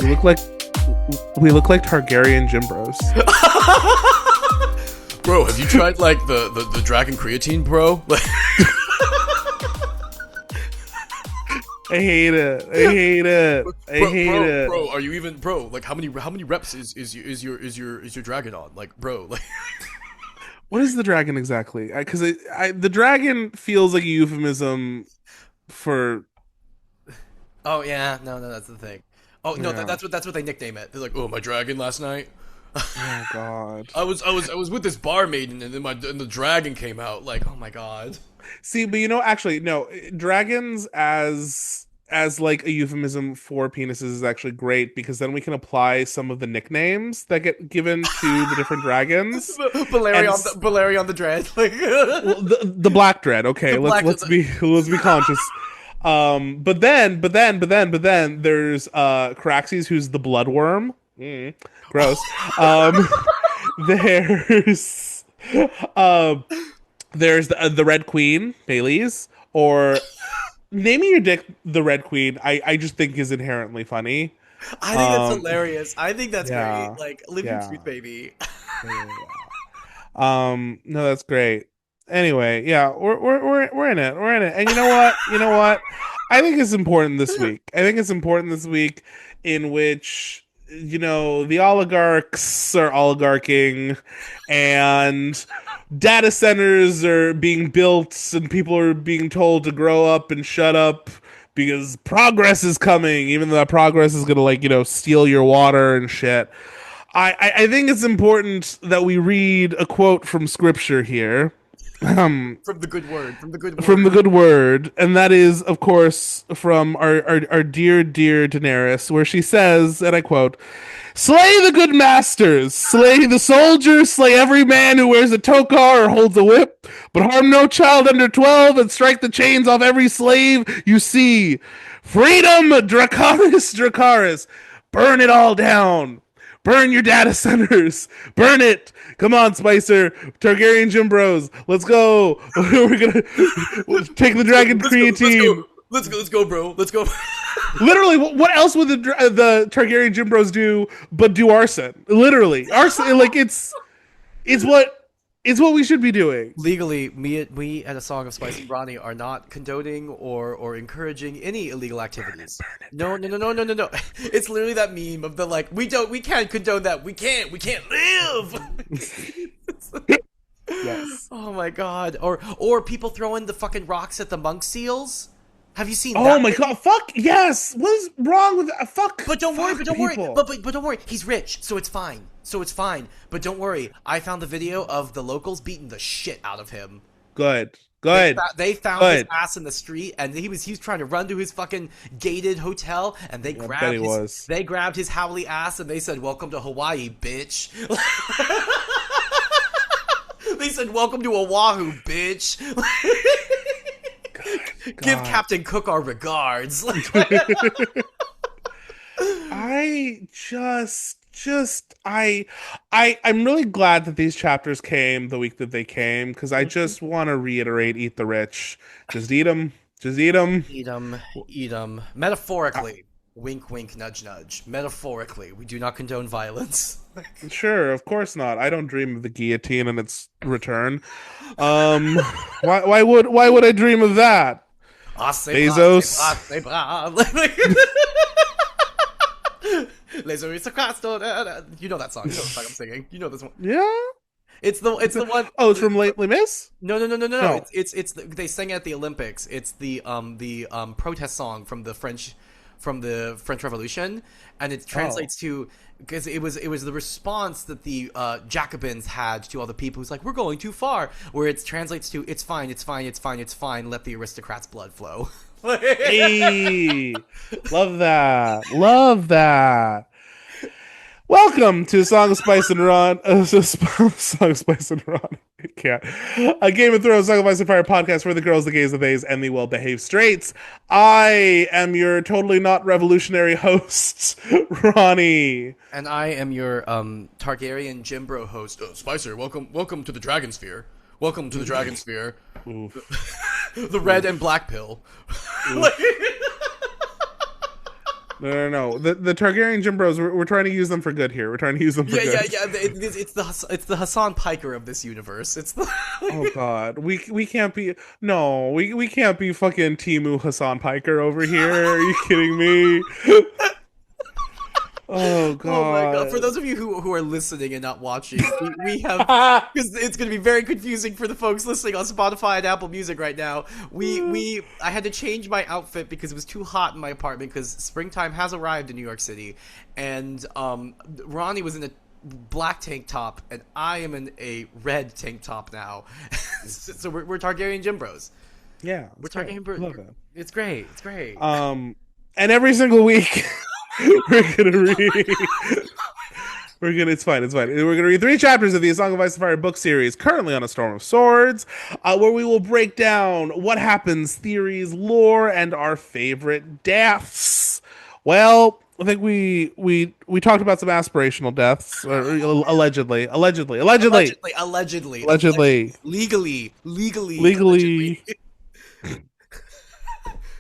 we look like Targaryen gym bros. Bro, have you tried like the dragon creatine, bro? I hate it. I hate it. Bro, are you even, bro? Like, how many reps is your dragon on? Like, bro, like. What is the dragon exactly? Because the dragon feels like a euphemism for. Oh yeah, no, that's the thing. Oh no, Yeah. that's what they nickname it. They're like, oh, my dragon last night. Oh God. I was with this barmaid and then the dragon came out. Like, oh my God. See, but actually, no. Dragons as like a euphemism for penises is actually great because then we can apply some of the nicknames that get given to the different dragons. Balerion the dread. Like, well, the black dread. Okay, let's be conscious. But then there's Caraxes, who's the bloodworm. Gross. There's the Red Queen, Bailey's, or naming your dick the Red Queen. I just think is inherently funny. I think that's hilarious. I think that's yeah, great. Like, live your truth, baby. No, that's great. Anyway, yeah, we're in it. We're in it. And you know what? I think it's important this week. In which, the oligarchs are oligarching and data centers are being built and people are being told to grow up and shut up because progress is coming, even though that progress is going to steal your water and shit. I think it's important that we read a quote from scripture here. From the good word. And that is, of course, from our dear Daenerys, where she says, and I quote, "Slay the good masters, slay the soldiers, slay every man who wears a toga or holds a whip, but harm no child under 12, and strike the chains off every slave you see. Freedom, Dracarys, burn it all down. Burn your data centers. Burn it. Come on, Spicer. Targaryen Gym Bros. Let's go. We're going to take the dragon creatine. Let's go, bro. Let's go. Literally, what else would the Targaryen Gym Bros do but do arson? Literally. Arson, like, it's what we should be doing. Legally, we at A Song of Spice and Rhani are not condoning or encouraging any illegal activities. No. It's literally that meme of the like, we can't condone that. We can't live. Yes. Oh my God. Or people throwing the fucking rocks at the monk seals. Have you seen that? Oh my God, fuck, yes. What is wrong with that? Fuck. But don't worry. People. But don't worry. He's rich, so it's fine. But don't worry. I found the video of the locals beating the shit out of him. Good. They found his ass in the street, and he was trying to run to his fucking gated hotel, and they grabbed his howly ass, and they said, "Welcome to Hawaii, bitch." They said, "Welcome to Oahu, bitch." Give Captain Cook our regards. I'm really glad that these chapters came the week that they came, because I just want to reiterate, eat the rich. Just eat them. Eat them. Metaphorically. Wink, wink, nudge, nudge. Metaphorically, we do not condone violence. Sure, of course not. I don't dream of the guillotine and its return. Why would I dream of that? Bezos. You know that song. You know the song I'm singing. You know this one. Yeah. It's the one. Oh, it's from Les Mis? No. It's they sang it at the Olympics. It's the protest song from the French Revolution, and it translates to, because it was the response that the Jacobins had to all the people who's like, we're going too far, where it translates to, it's fine, let the aristocrats' blood flow. Hey, love that. Welcome to Song of Spice and Ron. Song of Spice and Ron. I can't. A Game of Thrones, Song of Ice and Fire podcast for the girls, the gays, the theys, and the well-behaved straights. I am your totally not revolutionary host, Rhani. And I am your Targaryen Gym Bro host, Spicer. Welcome to the Dragon Sphere. Welcome to the Dragon Sphere. The red and black pill. No, no, no. The Targaryen Jim Bros. We're trying to use them for good here. We're trying to use them for Yeah, yeah, good. yeah. It's the Hassan Piker of this universe. It's the Oh God, we can't be no, we can't be fucking Timu Hassan Piker over here. Are you kidding me? Oh Oh my god! For God. those of you who are listening and not watching, we have, because it's going to be very confusing for the folks listening on Spotify and Apple Music right now. I had to change my outfit because it was too hot in my apartment because springtime has arrived in New York City, and Ronnie was in a black tank top and I am in a red tank top now. So we're Targaryen Jim Bros. Yeah, We're it's great. Targaryen Bros. Love it. It's great. It's great. And every single week we're gonna read. We're gonna. It's fine. It's fine. We're gonna read 3 chapters of the A Song of Ice and Fire book series, currently on A Storm of Swords, where we will break down what happens, theories, lore, and our favorite deaths. Well, I think we talked about some aspirational deaths, or allegedly, Allegedly, allegedly, allegedly. legally.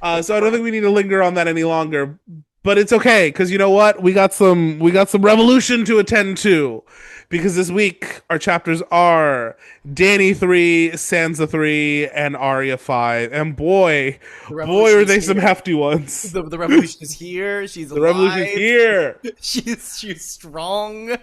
So I don't think we need to linger on that any longer. But it's okay because you know what? We got some revolution to attend to, because this week our chapters are Dany 3, Sansa 3, and Arya 5. And The boy, revolution are is they some here. hefty ones. The revolution is here. She's The revolution is alive. here. She's strong.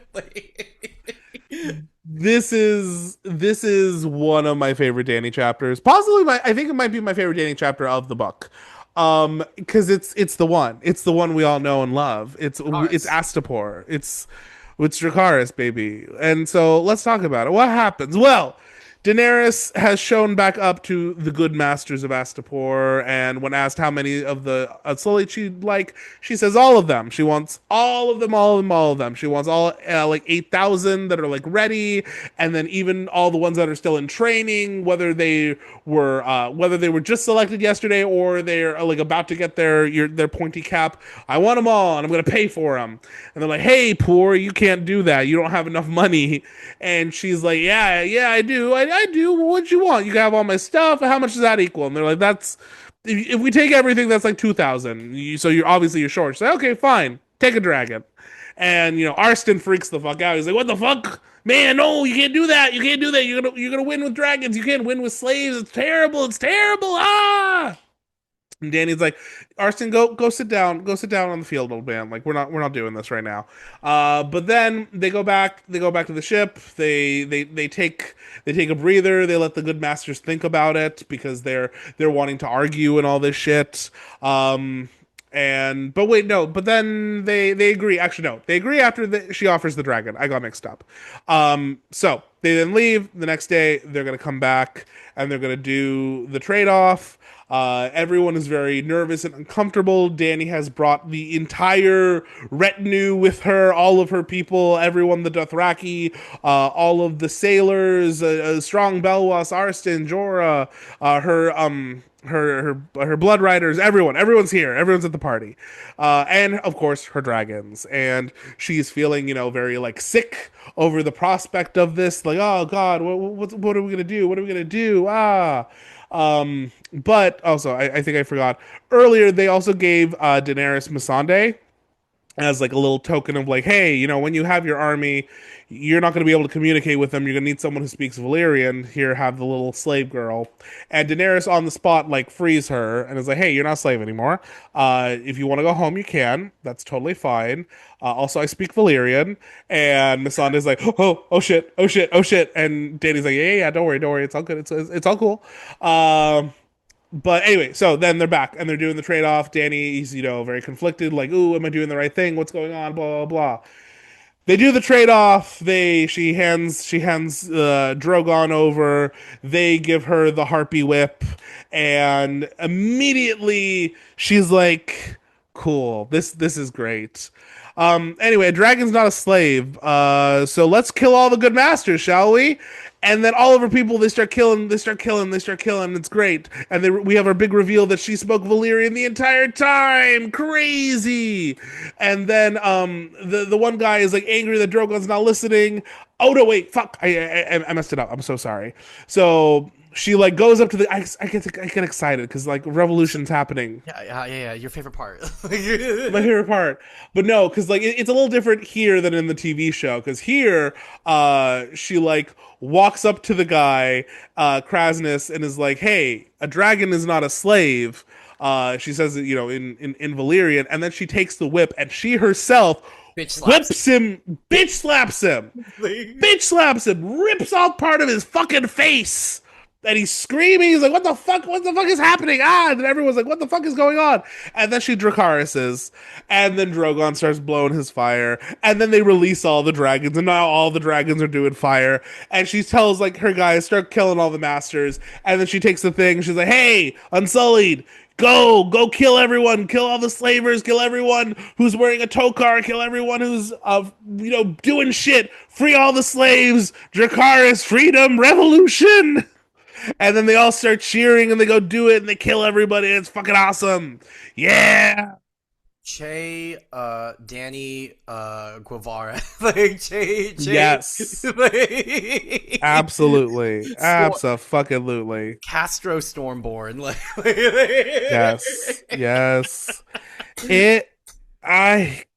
This is one of my favorite Dany chapters. Possibly I think it might be my favorite Dany chapter of the book. Because it's the one. It's the one we all know and love. It's Dracarys. Astapor. It's Dracarys, baby. And so let's talk about it. What happens? Well, Daenerys has shown back up to the good masters of Astapor, and when asked how many of the Unsullied she'd like, she says all of them. She wants all of them, all of them, all of them. She wants all like 8,000 that are like ready, and then even all the ones that are still in training, whether they were just selected yesterday or they're like about to get their pointy cap. I want them all, and I'm gonna pay for them. And they're like, "Hey, poor, you can't do that. You don't have enough money." And she's like, "Yeah, yeah, I do. I do. Well, what you want? You can have all my stuff. How much does that equal?" And they're like, "That's if we take everything, that's like 2,000. So you're obviously you're short." She's like, "Okay, fine. Take a dragon." And Arston freaks the fuck out. He's like, "What the fuck, man? No, you can't do that. You can't do that. You're gonna win with dragons. You can't win with slaves. It's terrible. It's terrible. Ah!" And Danny's like, "Arston, go sit down on the field, old man. Like we're not doing this right now." But then they go back to the ship. They take a breather. They let the good masters think about it because they're wanting to argue and all this shit. And but wait, no, but then they agree. Actually, no, they agree after she offers the dragon. I got mixed up. So they then leave. The next day, they're gonna come back and they're gonna do the trade off. Everyone is very nervous and uncomfortable. Dany has brought the entire retinue with her, all of her people, everyone, the Dothraki, all of the sailors, Strong Belwas, Arston, Jorah, her blood riders, everyone's here, everyone's at the party, and of course her dragons. And she's feeling very like sick over the prospect of this, like, oh God, what are we gonna do, what are we gonna do, but also I think I forgot earlier, they also gave Daenerys Missandei as like a little token of like, hey, when you have your army, you're not going to be able to communicate with them. You're going to need someone who speaks Valyrian. Here, have the little slave girl. And Daenerys on the spot like frees her and is like, hey, you're not a slave anymore. If you want to go home, you can. That's totally fine. Also, I speak Valyrian. And Missandei's like, oh shit, oh shit, oh shit. And Dany's like, yeah, don't worry, it's all good, it's all cool. But anyway, so then they're back and they're doing the trade off. Dany, he's very conflicted, like, "Ooh, am I doing the right thing? What's going on?" Blah blah blah. They do the trade off. She hands Drogon over. They give her the Harpy Whip, and immediately she's like, "Cool, this is great." Anyway, a dragon's not a slave. So let's kill all the good masters, shall we? And then all of her people, they start killing. It's great. And we have our big reveal that she spoke Valyrian the entire time. Crazy. And then the one guy is like angry that Drogon's not listening. Oh no, wait, fuck! I messed it up. I'm so sorry. So she like goes up to the. I get excited because like revolution's happening. Yeah. Your favorite part. My favorite part, but no, because like it's a little different here than in the TV show. Because here, she like walks up to the guy, Krasnus, and is like, "Hey, a dragon is not a slave." She says it, you know, in Valyrian, and then she takes the whip and she herself Bitch slaps. whips him, bitch slaps him, rips off part of his fucking face. And he's screaming. He's like, "What the fuck? What the fuck is happening?" Ah! And everyone's like, "What the fuck is going on?" And then she Dracarys, and then Drogon starts blowing his fire, and then they release all the dragons, and now all the dragons are doing fire. And she tells like her guys start killing all the masters, and then she takes the thing. She's like, "Hey, Unsullied, go kill everyone, kill all the slavers, kill everyone who's wearing a tokar, kill everyone who's doing shit, free all the slaves, Dracarys, freedom, revolution." And then they all start cheering and they go do it and they kill everybody. It's fucking awesome. Yeah. Che, Danny, Guevara, like Che, Yes. like, Absolutely. Storm, Absolutely. Castro Stormborn, like, Yes. Yes. It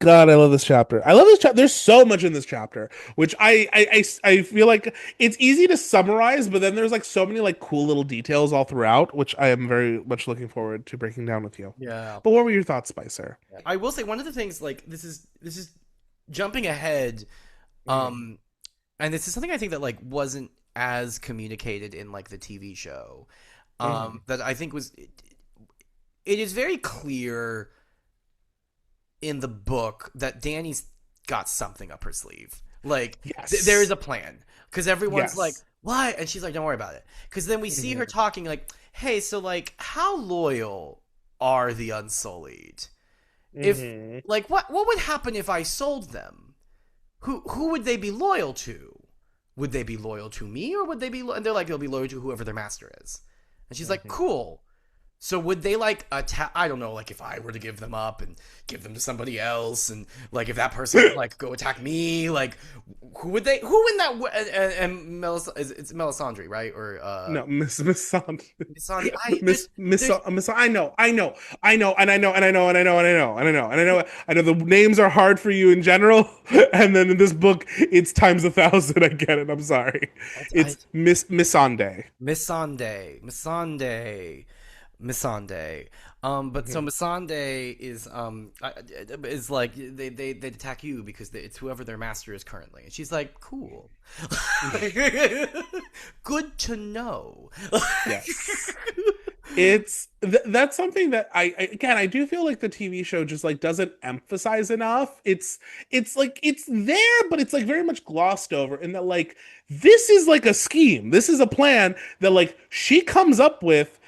God, I love this chapter. I love this chapter. There's so much in this chapter, which I feel like it's easy to summarize, but then there's like so many like cool little details all throughout, which I am very much looking forward to breaking down with you. yeah. But what were your thoughts, Spicer? I will say one of the things, like, this is jumping ahead, um, and this is something I think that like wasn't as communicated in like the TV show, Mm-hmm. that I think was it is very clear in the book that Danny's got something up her sleeve. Like there is Yes. a plan because everyone's like, Yes. "What?" and she's like, "Don't worry about it." Because then we see her Mm-hmm. talking like, "Hey, so like, how loyal are the Unsullied? If Mm-hmm. like, what would happen if I sold them? Who would they be loyal to? Would they be loyal to me or would they be?" And they're like, "They'll be loyal to whoever their master is." And she's like, Mm-hmm. "Cool." So would they like attack? I don't know. Like if I were to give them up and give them to somebody else, and like if that person would like go attack me, like who would they? Who in that? And it's Melisandre, right? Or No, Miss Sand, Melisandre? I Miss there's Miss. I know, and I know, and I know, and I know, and I know, and I know, and I know. I know the names are hard for you in general, and then in this book, it's times 1,000. I get it. I'm sorry. I It's Miss Sande. Missandei. But so Missandei is like they attack you because it's whoever their master is currently, and she's like, "Cool, good to know." Yes. That's something that again I do feel like the TV show just like doesn't emphasize enough. It's like it's there, but it's like very much glossed over in that like this is like a scheme. This is a plan that like she comes up with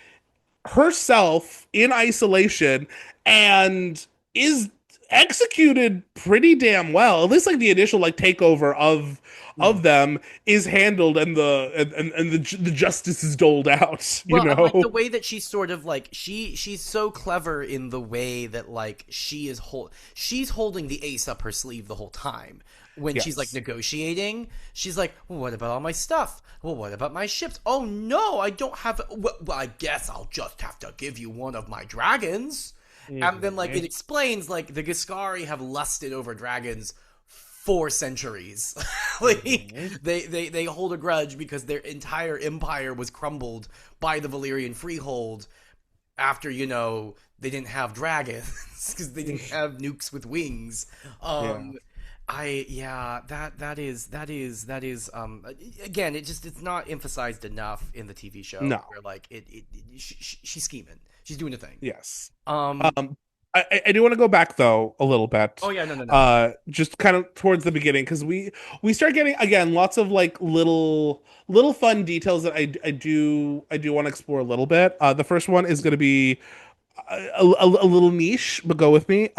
herself in isolation and is executed pretty damn well. At least like the initial like takeover of them is handled and the justice is doled out, you Well, and like know? the way that she's sort of like she's so clever in the way that like she's holding the ace up her sleeve the whole time. When she's like Yes. negotiating, she's like, well, "What about all my stuff? Well, what about my ships? Oh no, I don't have. Well, I guess I'll just have to give you one of my dragons." And then like Mhm. it explains like the Giscari have lusted over dragons for centuries. Like Mhm. they hold a grudge because their entire empire was crumbled by the Valyrian freehold after they didn't have dragons because they didn't have nukes with wings. Yeah. That is again, it's not emphasized enough in the TV show No. where like she's scheming, she's doing a thing. Yes. um Um, I do want to go back though a little bit. oh yeah, no. Just kind of towards the beginning because we start getting again lots of like little fun details that I do want to explore a little bit. The first one is going to be a little niche, but go with me.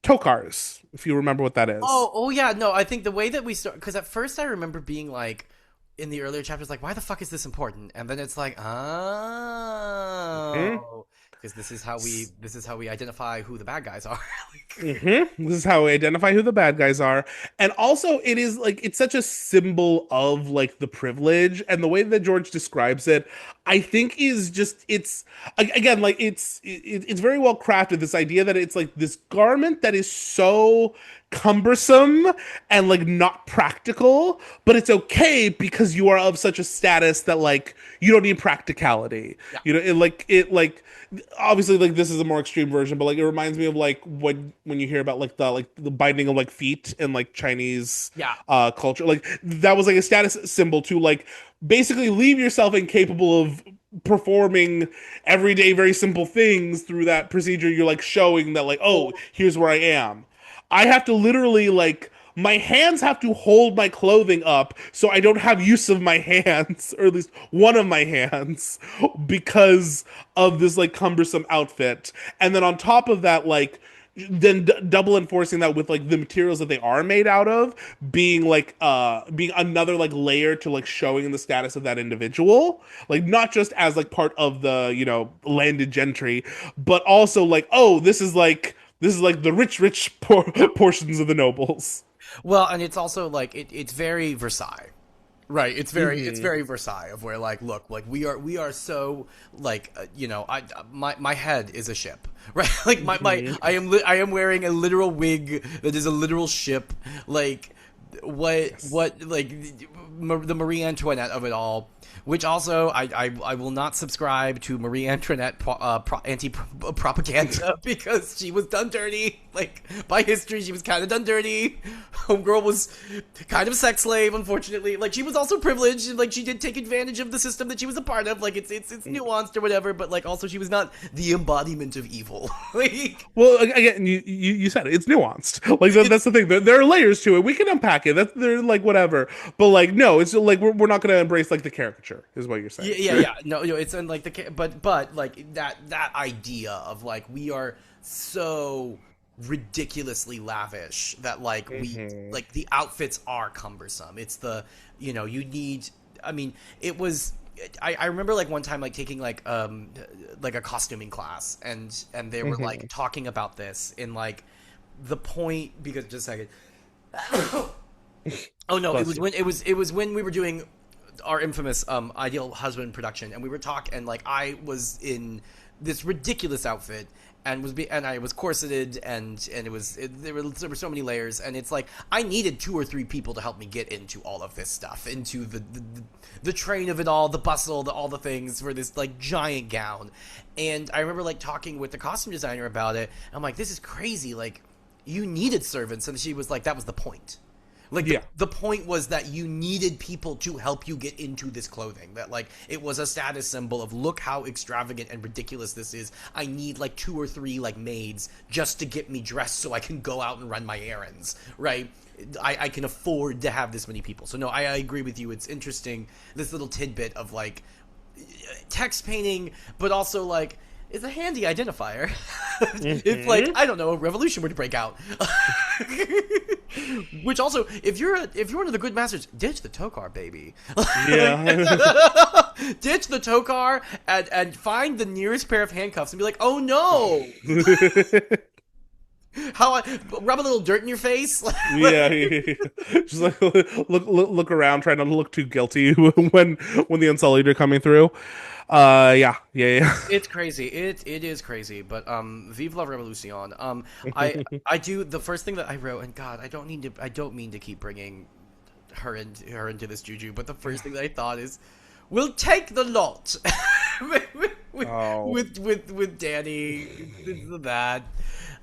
Tokars, if you remember what that is. Oh yeah, no, I think the way that we start, because at first I remember being like, in the earlier chapters, like, why the fuck is this important? And then it's like, Hmm? oh, because this is how we identify who the bad guys are. This is how we identify who the bad guys are. And also it is like it's such a symbol of like the privilege, and the way that George describes it, I think is just it's again like it's very well crafted, this idea that it's like this garment that is so cumbersome and like not practical, but it's okay because you are of such a status that like you don't need practicality. Yeah. You know, it like obviously like this is a more extreme version, but like it reminds me of like when you hear about like the binding of like feet in like Chinese Yeah. culture, like that was like a status symbol to like basically leave yourself incapable of performing everyday very simple things. Through that procedure you're like showing that like, oh, here's where I am. I have to literally like my hands have to hold my clothing up so I don't have use of my hands, or at least one of my hands, because of this like cumbersome outfit. And then on top of that, like then double enforcing that with like the materials that they are made out of being like being another like layer to like showing the status of that individual, like not just as like part of the, you know, landed gentry, but also like, oh, this is like the rich portions of the nobles. Well, and it's also like it's very Versailles. Right, it's Mm-hmm. very Versailles of where like look like we are so like you know my head is a ship, right, like my Mm-hmm. I am wearing a literal wig that is a literal ship, like Yes. what like the Marie Antoinette of it all, which also I will not subscribe to Marie Antoinette anti propaganda because she was done dirty. Like by history, she was kind of done dirty. Homegirl was kind of a sex slave, unfortunately. Like she was also privileged, and like she did take advantage of the system that she was a part of. Like it's nuanced or whatever, but like also she was not the embodiment of evil. Like Well, again, you said it. It's nuanced. Like that's the thing. There are layers to it. We can unpack it. That's they're like whatever. But like no, it's like we're not going to embrace like the caricature, is what you're saying. yeah. No, it's in like but like that idea of like we are so ridiculously lavish that like we Hmm. like the outfits are cumbersome. It's the you know you need. I mean, it was. I remember like one time like taking like a costuming class and they were like Hmm. talking about this in like the point because just a second. Oh no, Bless you. it was when we were doing our infamous Ideal Husband production, and we were talking, and like I was in this ridiculous outfit and and I was corseted and there were so many layers, and it's like I needed 2 or 3 people to help me get into all of this stuff, into the train of it all, the bustle, all the things for this like giant gown. And I remember like talking with the costume designer about it. I'm like, this is crazy, like you needed servants, and she was like, that was the point. Like Yeah. the point was that you needed people to help you get into this clothing. That like it was a status symbol of look how extravagant and ridiculous this is. I need like 2 or 3 like maids just to get me dressed so I can go out and run my errands. Right? I can afford to have this many people. So no, I agree with you. It's interesting, this little tidbit of like text painting, but also like it's a handy identifier. If like Hmm. I don't know, a revolution were to break out. Which also, if you're one of the good masters, ditch the Tokar, baby. Yeah. Ditch the Tokar and find the nearest pair of handcuffs and be like, oh no, how I rub a little dirt in your face. Yeah, just like look around, trying not to look too guilty when the Unsullied are coming through. Yeah. It's crazy. It is crazy. But Vive la Revolution. I do the first thing that I wrote, and God, I don't mean to keep bringing her into this juju, but the first thing that I thought is, we'll take the lot. with, Oh. with Danny, this and that.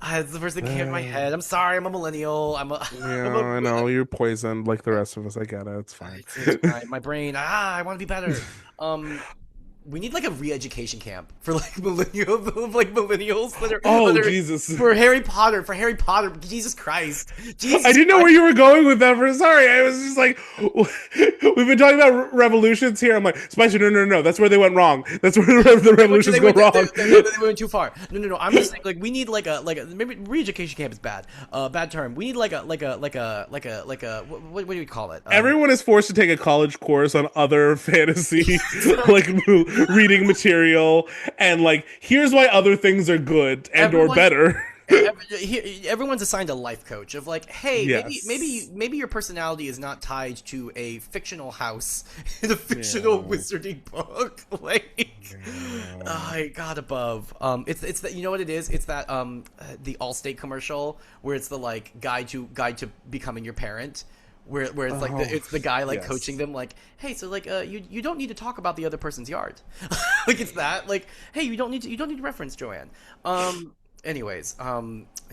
It's the first thing that came in my head. I'm sorry, I'm a millennial. Yeah, I know you're poisoned like the rest of us. I get it. It's fine. It's my brain. I want to be better. Um, we need like a re-education camp for like millennials that are Oh, that are- Jesus. for Harry Potter. Jesus Christ, Jesus I didn't know Christ. where you were going with that. Sorry, I was just like, we've been talking about revolutions here. I'm like, Spicer, no. That's where they went wrong. That's where the revolutions go wrong. They went too far. No. I'm just saying, like, we need like a maybe re-education camp is bad. Bad term. We need like a what do we call it? Everyone is forced to take a college course on other fantasy like reading material and like here's why other things are good and or Everyone better. everyone's assigned a life coach of like, hey, Yes. maybe your personality is not tied to a fictional house in a fictional Yeah. wizarding book. Like, Yeah. I got above. It's that, you know what it is? It's that the Allstate commercial where it's the like guide to becoming your parent. Where it's like Oh, it's the guy like coaching yes. them like, hey, so like you don't need to talk about the other person's yard. Like, it's that, like, hey, you don't need to reference Joanne. Anyways,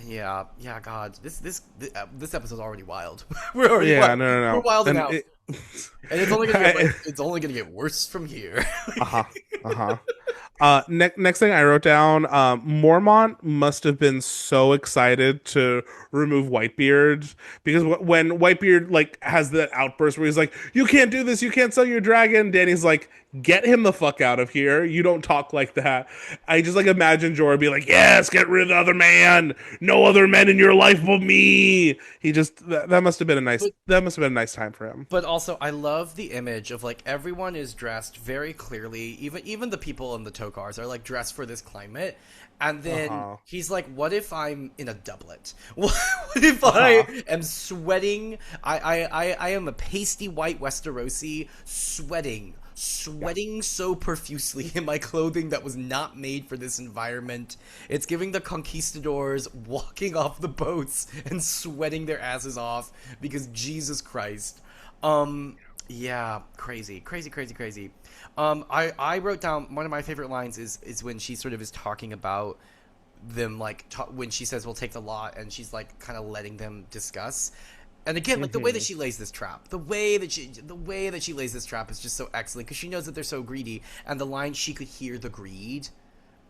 yeah, God, this episode's already wild. We're already Yeah, wild. no, no, We're no. wilding And out, it and it's only gonna get like I, it's only gonna get worse from here. uh-huh. Uh-huh. Next thing I wrote down, Mormont must have been so excited to remove Whitebeard because when Whitebeard like has that outburst where he's like, "You can't do this, you can't sell your dragon," Danny's like, "Get him the fuck out of here! You don't talk like that." I just like imagine Jorah be like, "Yes, get rid of the other man. No other men in your life but me." He just that must have been a nice But that must have been a nice time for him. But also, I love the image of like everyone is dressed very clearly. Even the people in the Tokars are like dressed for this climate. And Uh then huh. he's like, "What if I'm in a doublet? What if Uh I huh. am sweating? I am a pasty white Westerosi Yeah. sweating so profusely in my clothing that was not made for this environment. It's giving the conquistadors walking off the boats and sweating their asses off because Jesus Christ." Um, yeah, crazy, crazy, crazy, crazy. I wrote down one of my favorite lines is when she sort of is talking about them like when she says we'll take the lot and she's like kind of letting them discuss. And again, like the way that Hmm. she lays this trap, the way that she lays this trap is just so excellent because she knows that they're so greedy, and the line "she could hear the greed"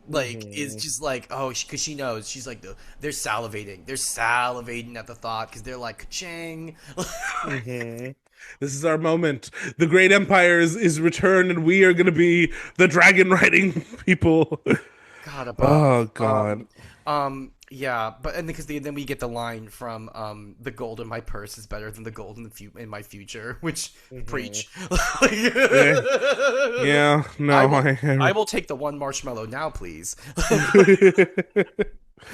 like is Hmm. just like, oh, because she knows, she's like they're salivating at the thought because they're like ka-ching. Hmm. This is our moment. The great empire is returned, and we are going to be the dragon riding people. God above. Oh God. Yeah, but and because then we get the line from the gold in my purse is better than the gold in in my future, which Hmm. preach. Like, Yeah. Yeah. No. I will take the one marshmallow now, please.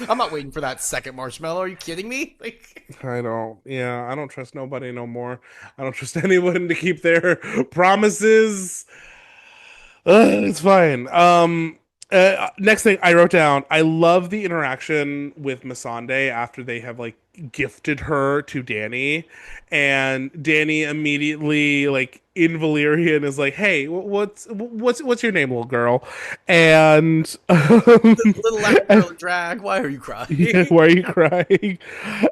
I'm not waiting for that second marshmallow. Are you kidding me? Like, I don't. Yeah. I don't trust nobody no more. I don't trust anyone to keep their promises. It's fine. Next thing I wrote down, I love the interaction with Missandei after they have like gifted her to Danny, and Danny immediately like in Valyrian is like, "Hey, what's your name, little girl?" And little Latin girl in drag. Why are you yeah, crying? why are you crying?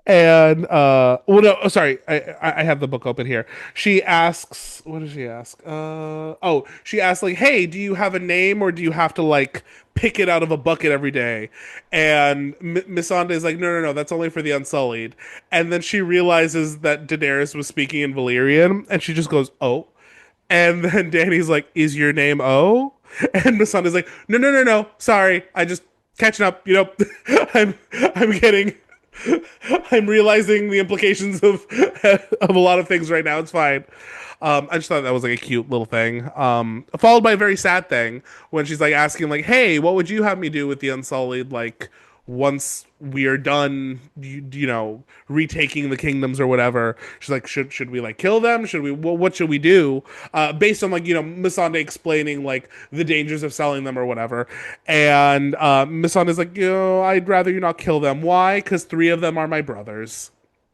And well, no, oh, sorry, I have the book open here. She asks, what does she ask? Oh, she asks like, "Hey, do you have a name, or do you have to like pick it out of a bucket every day?" And Missandei is like, "No, no, no, that's only for the Unsullied." And then she realizes that Daenerys was speaking in Valyrian, and she just goes, "Oh." And then Danny's like, "Is your name O?" And Missandei's like, "No, no, no, no. Sorry, I just catching up. You know, I'm I'm getting, I'm realizing the implications of a lot of things right now. It's fine." I just thought that was like a cute little thing. Followed by a very sad thing when she's like asking, like, "Hey, what would you have me do with the Unsullied? Like, once we are done, you know, retaking the kingdoms or whatever." She's like, should we like kill them? Should we? What should we do? Based on like Missandei explaining like the dangers of selling them or whatever, and Missandei's like, I'd rather you not kill them. Why? Because three of them are my brothers,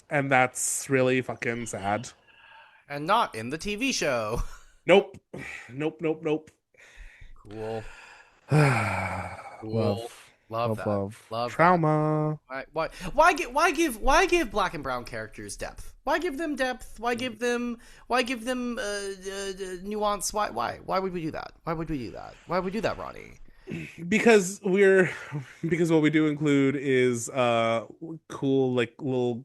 and that's really fucking sad. And not in the TV show. Nope, nope, nope, nope. Cool. Cool. Love, Love love, that. love, Love that. trauma. Why give black and brown characters depth? Why give them depth? Why give them nuance? Why would we do that? Why would we do that? Why would we do that, Ronnie? Because we're because what we do include is cool like little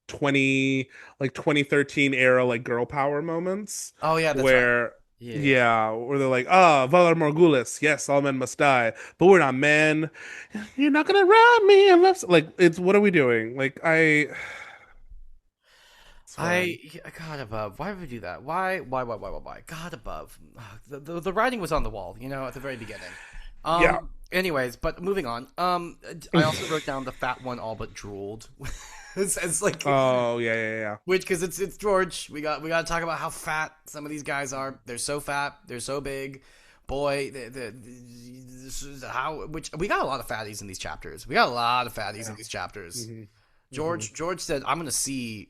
20 like 2013 era like girl power moments Oh yeah, that's right. where Yeah. yeah, where they're like, Valar Morghulis, yes, all men must die, but we're not men. You're not gonna rob me unless like it's what are we doing? Like It's fine. God above. Why would we do that? Why? God above. Ugh, the writing was on the wall, at the very beginning. Yeah. Anyways, but moving on. I also wrote down the fat one all but drooled. It's like Oh yeah, yeah, yeah. which because it's George. We got to talk about how fat some of these guys are. They're so fat. They're so big. Boy, this is how which we got a lot of fatties in these chapters. We got a lot of fatties in Yeah. these chapters. Hmm. Hmm. George said, I'm gonna see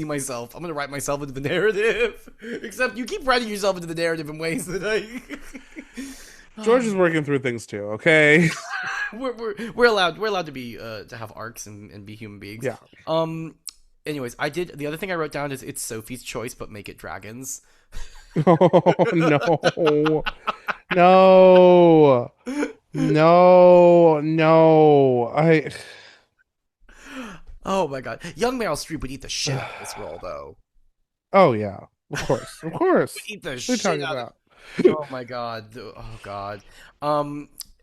myself. I'm gonna write myself into the narrative. Except you keep writing yourself into the narrative in ways that George is working through things too. Okay. we're allowed to be to have arcs and be human beings. Yeah. Um. Anyways, I did the other thing I wrote down is it's Sophie's choice, but make it dragons. Oh no. No. No. No. Oh my god, young Meryl Streep would eat the shit out of this role, though. Oh yeah. Of course. Of Would course. eat the What are you shit talking out of. about? Oh my god. Oh god.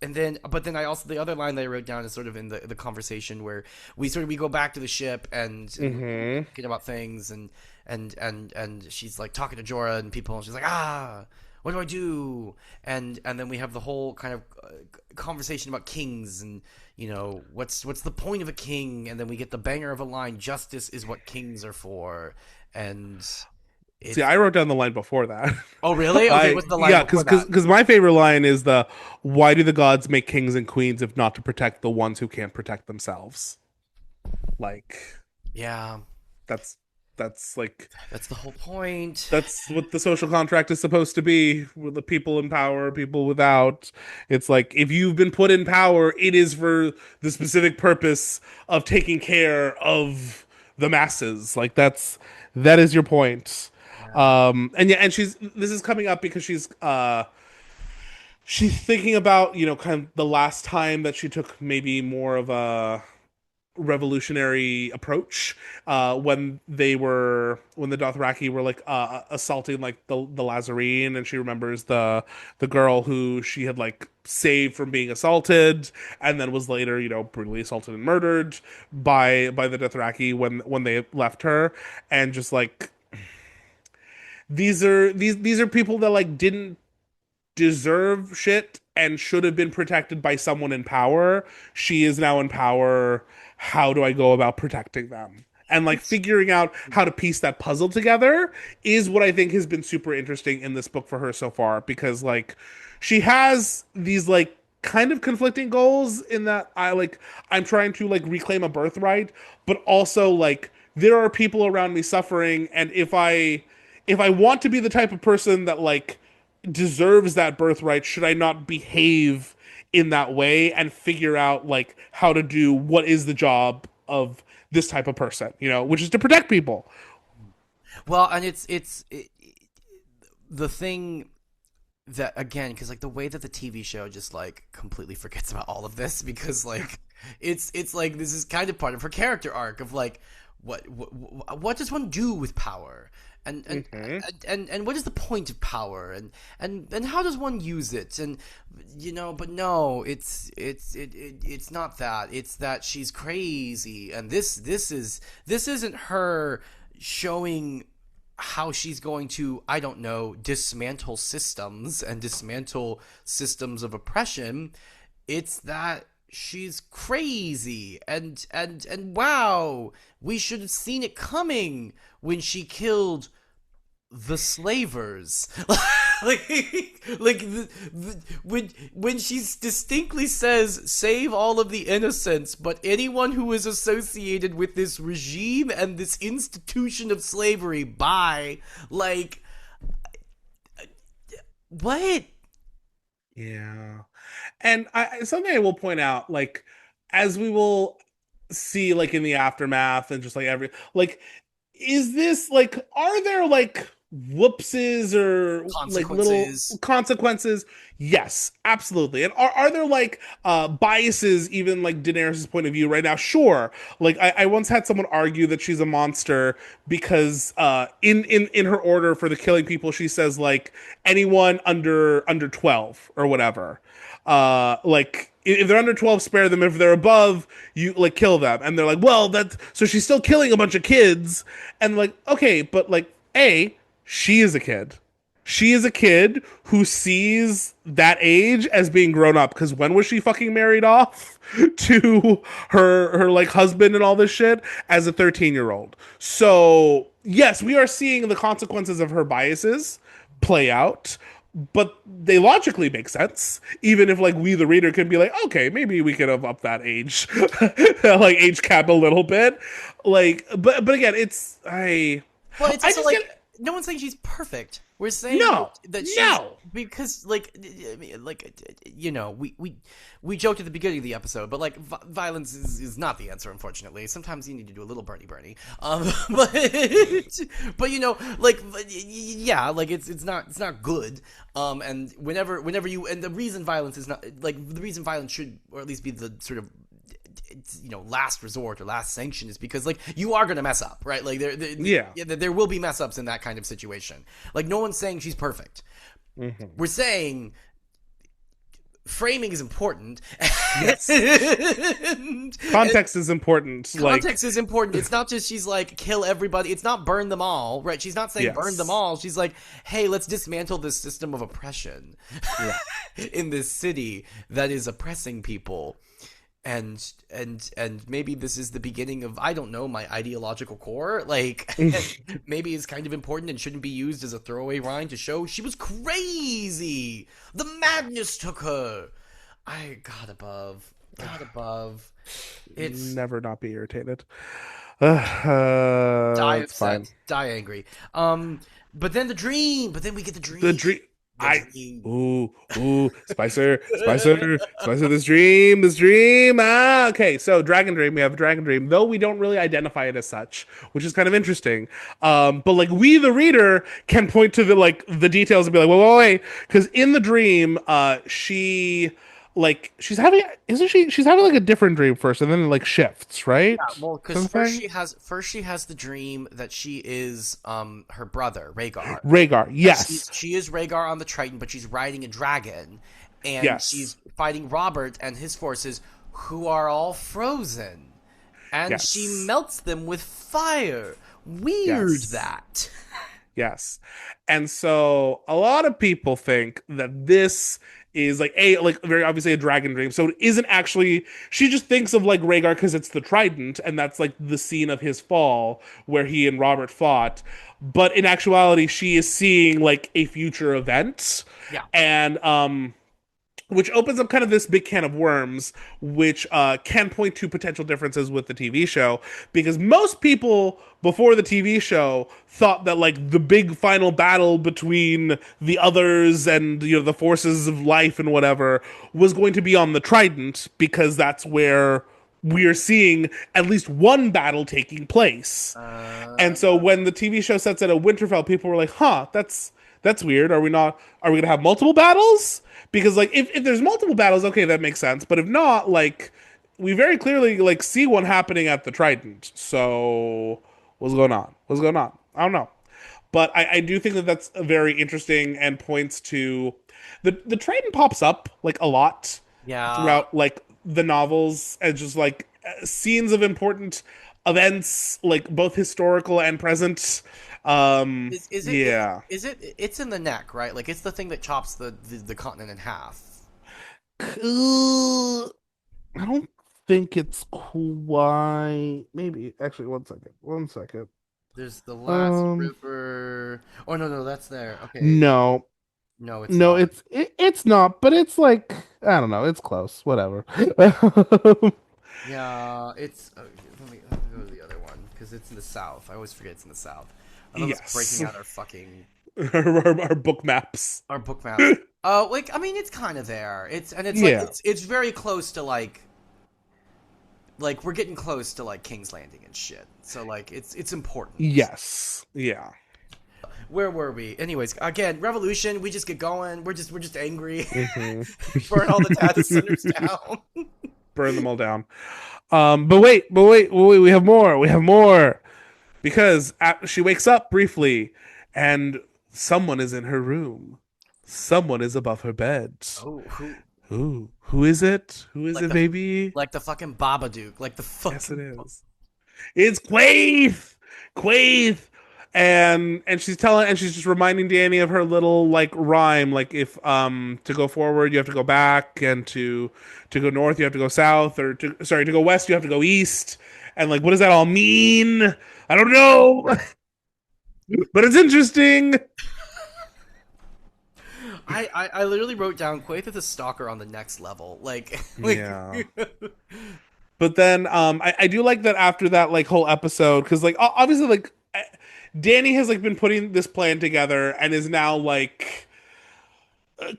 And then, but then I also the other line that I wrote down is sort of in the conversation where we go back to the ship and we're Hmm. talking about things and she's like talking to Jorah and people and she's like what do I do and then we have the whole kind of conversation about kings and what's the point of a king and then we get the banger of a line, justice is what kings are for, and See, it's I wrote down the line before that. oh really, okay, what's the line Yeah, before because that? my favorite line is the why do the gods make kings and queens if not to protect the ones who can't protect themselves? Like Yeah, that's like that's the whole point. that's what the social contract is supposed to be with the people in power, people without. It's like if you've been put in power, it is for the specific purpose of taking care of the masses. Like that is your point. Yeah. And yeah, and this is coming up because she's thinking about, kind of the last time that she took maybe more of a revolutionary approach when the Dothraki were like assaulting like the Lazarene, and she remembers the girl who she had like saved from being assaulted and then was later brutally assaulted and murdered by the Dothraki when they left her, and just like these are people that like didn't deserve shit and should have been protected by someone in power. She is now in power. How do I go about protecting them? And like It's figuring out how to piece that puzzle together is what I think has been super interesting in this book for her so far, because like she has these like kind of conflicting goals in that I'm trying to like reclaim a birthright, but also like there are people around me suffering, and if I want to be the type of person that like deserves that birthright, should I not behave in that way and figure out like how to do what is the job of this type of person, which is to protect people. well, and the thing that again because like the way that the TV show just like completely forgets about all of this because like it's like this is kind of part of her character arc of like what does one do with power and and, Hmm. and what is the point of power and how does one use it and but no it's not that, it's that she's crazy and this isn't her showing how she's going to, I don't know, dismantle systems and dismantle systems of oppression. It's that she's crazy and wow, we should have seen it coming when she killed the slavers. like when she distinctly says save all of the innocents but anyone who is associated with this regime and this institution of slavery, by like what. Yeah. And something I will point out, like, as we will see, like, in the aftermath and just like is this like, are there like whoopses or like little Consequences. consequences? Yes, absolutely. And are there like biases, even like Daenerys' point of view right now? Sure. Like, I once had someone argue that she's a monster because in her order for the killing people, she says like anyone under 12 or whatever. Like if they're under 12, spare them. If they're above, you like kill them. And they're like, well, that's so she's still killing a bunch of kids. And like, okay, but like, she is a kid. She is a kid who sees that age as being grown up. Because when was she fucking married off to her like husband and all this shit as a 13-year-old? So yes, we are seeing the consequences of her biases play out, but they logically make sense. Even if like we the reader can be like, okay, maybe we could have upped that age, like age cap a little bit. Like, but again, Well, it's I also just like get no one's saying she's perfect. We're saying no, that she's no. because like I mean, like we joked at the beginning of the episode, but like violence is not the answer, unfortunately. Sometimes you need to do a little Bernie. But but like yeah, like it's not good. And whenever you and the reason violence is not like the reason violence should or at least be the sort of last resort or last sanction is because like you are gonna mess up, right? Like Yeah. there will be mess ups in that kind of situation. Like no one's saying she's perfect. Mm-hmm. We're saying framing is important. Yes. and Context is important. Like, context is important. It's not just she's like kill everybody. It's not burn them all, right? She's not saying burn them yes. all. She's like, hey, let's dismantle this system of oppression Yeah. in this city that is oppressing people. And maybe this is the beginning of, I don't know, my ideological core. Like maybe it's kind of important and shouldn't be used as a throwaway line to show she was crazy. The madness took her. I got above. It's Never not be irritated. die It's fine. upset, die angry. But then we get the The dream. dream. The dream. Spicer, this dream. Ah, okay. So Dragon Dream, we have a Dragon Dream, though we don't really identify it as such, which is kind of interesting. But like we, the reader, can point to the details and be like, whoa, wait, because in the dream, she's having, isn't she? She's having like a different dream first, and then it like shifts, right? Well, because Something. first she has the dream that she is her brother Rhaegar. Rhaegar, And yes, she is Rhaegar on the Triton, but she's riding a dragon, and yes, she's fighting Robert and his forces, who are all frozen, and she yes, melts them with fire. Weird yes. that. Yes. And so a lot of people think that this is like very obviously a dragon dream. So it isn't actually she just thinks of like Rhaegar because it's the trident and that's like the scene of his fall where he and Robert fought. But in actuality, she is seeing like a future event. Yeah. And which opens up kind of this big can of worms, which can point to potential differences with the TV show, because most people before the TV show thought that like the big final battle between the others and the forces of life and whatever was going to be on the Trident, because that's where we're seeing at least one battle taking place. And so when the TV show sets it at Winterfell, people were like, "Huh, that's weird. Are we gonna have multiple battles? Because like if there's multiple battles, okay, that makes sense. But if not, like we very clearly like see one happening at the Trident. So what's going on? What's going on? I don't know. But I do think that that's very interesting and points to the Trident pops up like a lot Yeah. throughout like the novels and just like scenes of important events, like both historical and present. Is it Yeah. it's in the neck, right? Like it's the thing that chops the continent in half. I don't think it's quite. Maybe actually, one second. One second. There's the last Um, river. Oh no, that's there. Okay. no, No, it's no, not. it's not. But it's like I don't know. It's close. Whatever. Yeah, it's. Let me go to the other one because it's in the south. I always forget it's in the south. I love us Yes, breaking out our fucking our book maps. our book maps. Like I mean, it's kind of there. It's like Yeah. it's very close to like we're getting close to like King's Landing and shit. So like it's important. Yes. Yeah. Where were we? Anyways, again, revolution. We just get going. We're just angry. Mhm. Burn all the data centers down. Burn them all down. But wait. We have more. We have more. Because she wakes up briefly and someone is in her room. Someone is above her bed. Oh, who? Ooh, who is it? Who is like it, the baby? like the fucking Babadook, like the Yes, it fucking. is. It's Quaith. Quaith. And she's telling and she's just reminding Danny of her little like rhyme, like if to go forward you have to go back, and to go north you have to go south, or to sorry to go west you have to go east, and like what does that all mean? I don't know, but it's interesting. I literally wrote down Quaith is a stalker on the next level. Like Yeah. But then I do like that after that like whole episode, because like obviously like Danny has like been putting this plan together and is now like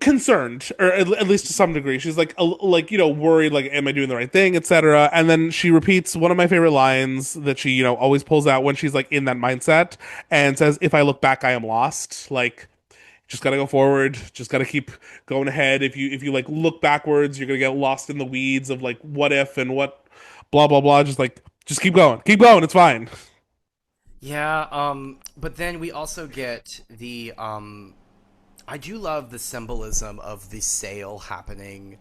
concerned, or at least to some degree. She's like like worried, like am I doing the right thing, etc. And then she repeats one of my favorite lines that she always pulls out when she's like in that mindset, and says, if I look back I am lost. Like just gotta go forward, just gotta keep going ahead. If you like look backwards you're gonna get lost in the weeds of like what if and what blah blah blah. Just like just keep going, it's fine. yeah, but then we also get the I do love the symbolism of the sale happening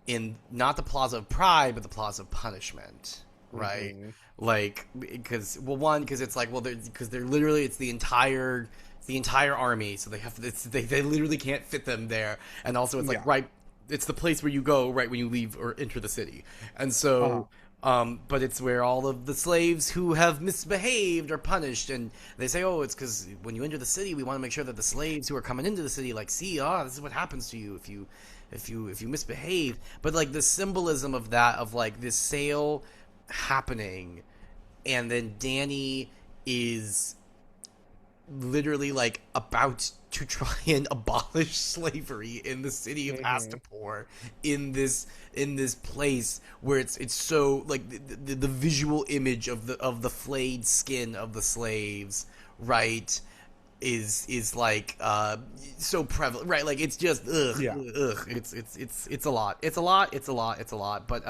in not the Plaza of Pride, but the Plaza of Punishment, right? Mm-hmm. Like, because well, one, because it's like, well, because they're literally it's the entire army, so they literally can't fit them there, and also it's like Yeah. right, it's the place where you go right when you leave or enter the city, and Uh-huh. so. But it's where all of the slaves who have misbehaved are punished, and they say, "Oh, it's because when you enter the city, we want to make sure that the slaves who are coming into the city, like, see, this is what happens to you if you misbehave." But like the symbolism of that, of like this sale happening, and then Danny is literally like about to try and abolish slavery in the city of Mm-hmm. Astapor, in this place where it's so like the visual image of the flayed skin of the slaves, right, is like so prevalent, right? Like it's just Yeah. ugh. It's a lot. It's a lot. But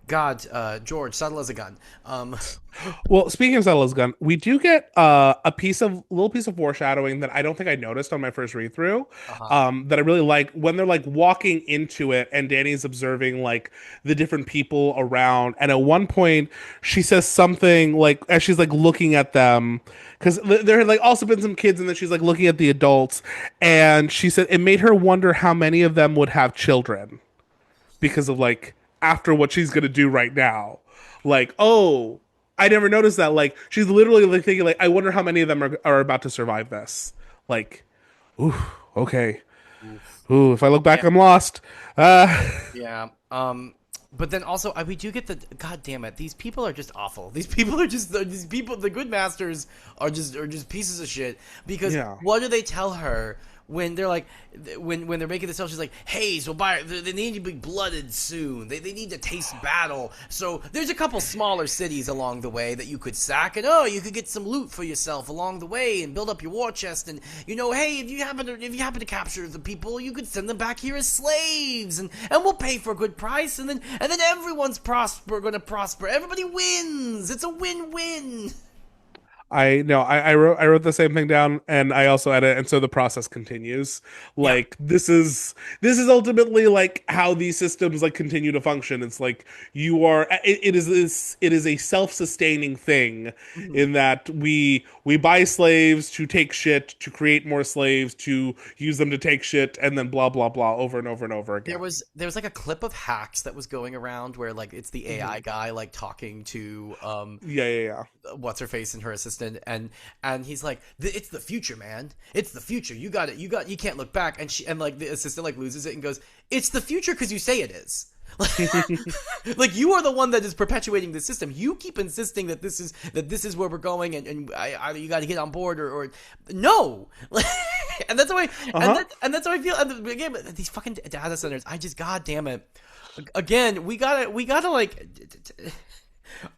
God, George, subtle as a gun. Well, speaking of Zella's gun, we do get a little piece of foreshadowing that I don't think I noticed on my first read through. Uh-huh. That I really like when they're like walking into it, and Danny's observing like the different people around. And at one point, she says something like as she's like looking at them, because there had like also been some kids, and then she's like looking at the adults, and she said it made her wonder how many of them would have children because of like after what she's gonna do right now. Like, oh, I never noticed that. Like, she's literally like thinking, like, I wonder how many of them are about to survive this. Like, ooh, okay. Oof. Ooh, if I look back, Yeah. I'm lost. Uh, Yeah. But then also we do get the God damn it. These people are just awful. These people are just these people. The good masters are just pieces of shit. Because yeah. what do they tell her when they're like when they're making this sale? She's like, hey, so they need to be blooded soon. They need to taste battle. So there's a couple smaller cities along the way that you could sack, and you could get some loot for yourself along the way and build up your war chest. And hey, if you happen to capture the people, you could send them back here as slaves, and we'll pay for a good price. And then everyone's going to prosper. Everybody wins. It's a win-win. I know I wrote the same thing down, and I also edit, and so the process continues. Yeah. Like this is ultimately like how these systems like continue to function. It's like it is a self-sustaining thing, Mhm. in that we buy slaves to take shit, to create more slaves, to use them to take shit, and then blah blah blah over and over and over There again. was there was like a clip of hacks that was going around where like it's the AI Mhm. guy like talking to Yeah, yeah, yeah. what's her face and her assistant, and he's like, it's the future, man, it's the future, you can't look back. And like the assistant like loses it and goes, it's the future because you say it is. Like you are the one that is perpetuating the system. You keep insisting that this is where we're going, and either you got to get on board or no. And that's how I Uh-huh. and that's how I feel. And again, these fucking data centers. I just, god damn it. Again, we gotta like.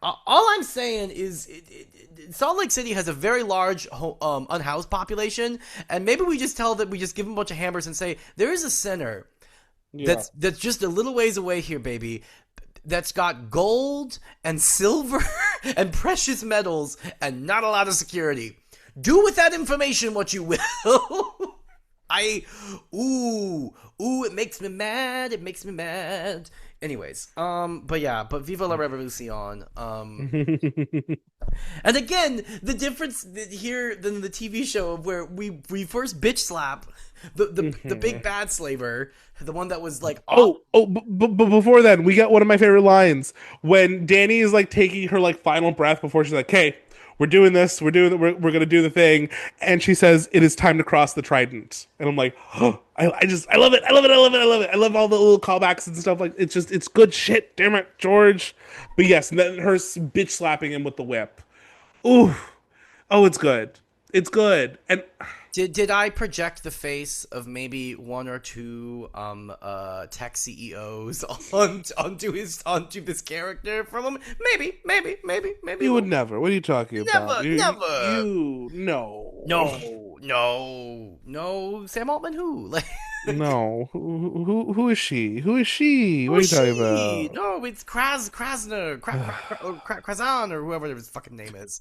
All I'm saying is, Salt Lake City has a very large unhoused population, and maybe we just give them a bunch of hammers and say there is a center Yeah. that's just a little ways away here, baby. That's got gold and silver and precious metals and not a lot of security. Do with that information what you will. I ooh, it makes me mad. It makes me mad. Anyways, but yeah, but Viva la Revolucion. And again, the difference here than the TV show of where we first bitch slap the big bad slaver, the one that was like off. But before then, we got one of my favorite lines when Dany is like taking her like final breath before she's like, "Okay, we're doing this. We're gonna do the thing," and she says, "It is time to cross the trident." And I'm like, oh, I love it. I love it. I love it. I love it. I love all the little callbacks and stuff. Like it's good shit. Damn it, George. But yes, and then her bitch slapping him with the whip. Ooh, oh, it's good. It's good. And Did I project the face of maybe one or two tech CEOs onto this character from him? Maybe a you would little. never. What are you talking about? Never. You no. No. Sam Altman, who? Like, No. Who is she? Who is she? What are who's you talking she? about? No, it's Krasner, Krazan, or whoever his fucking name is.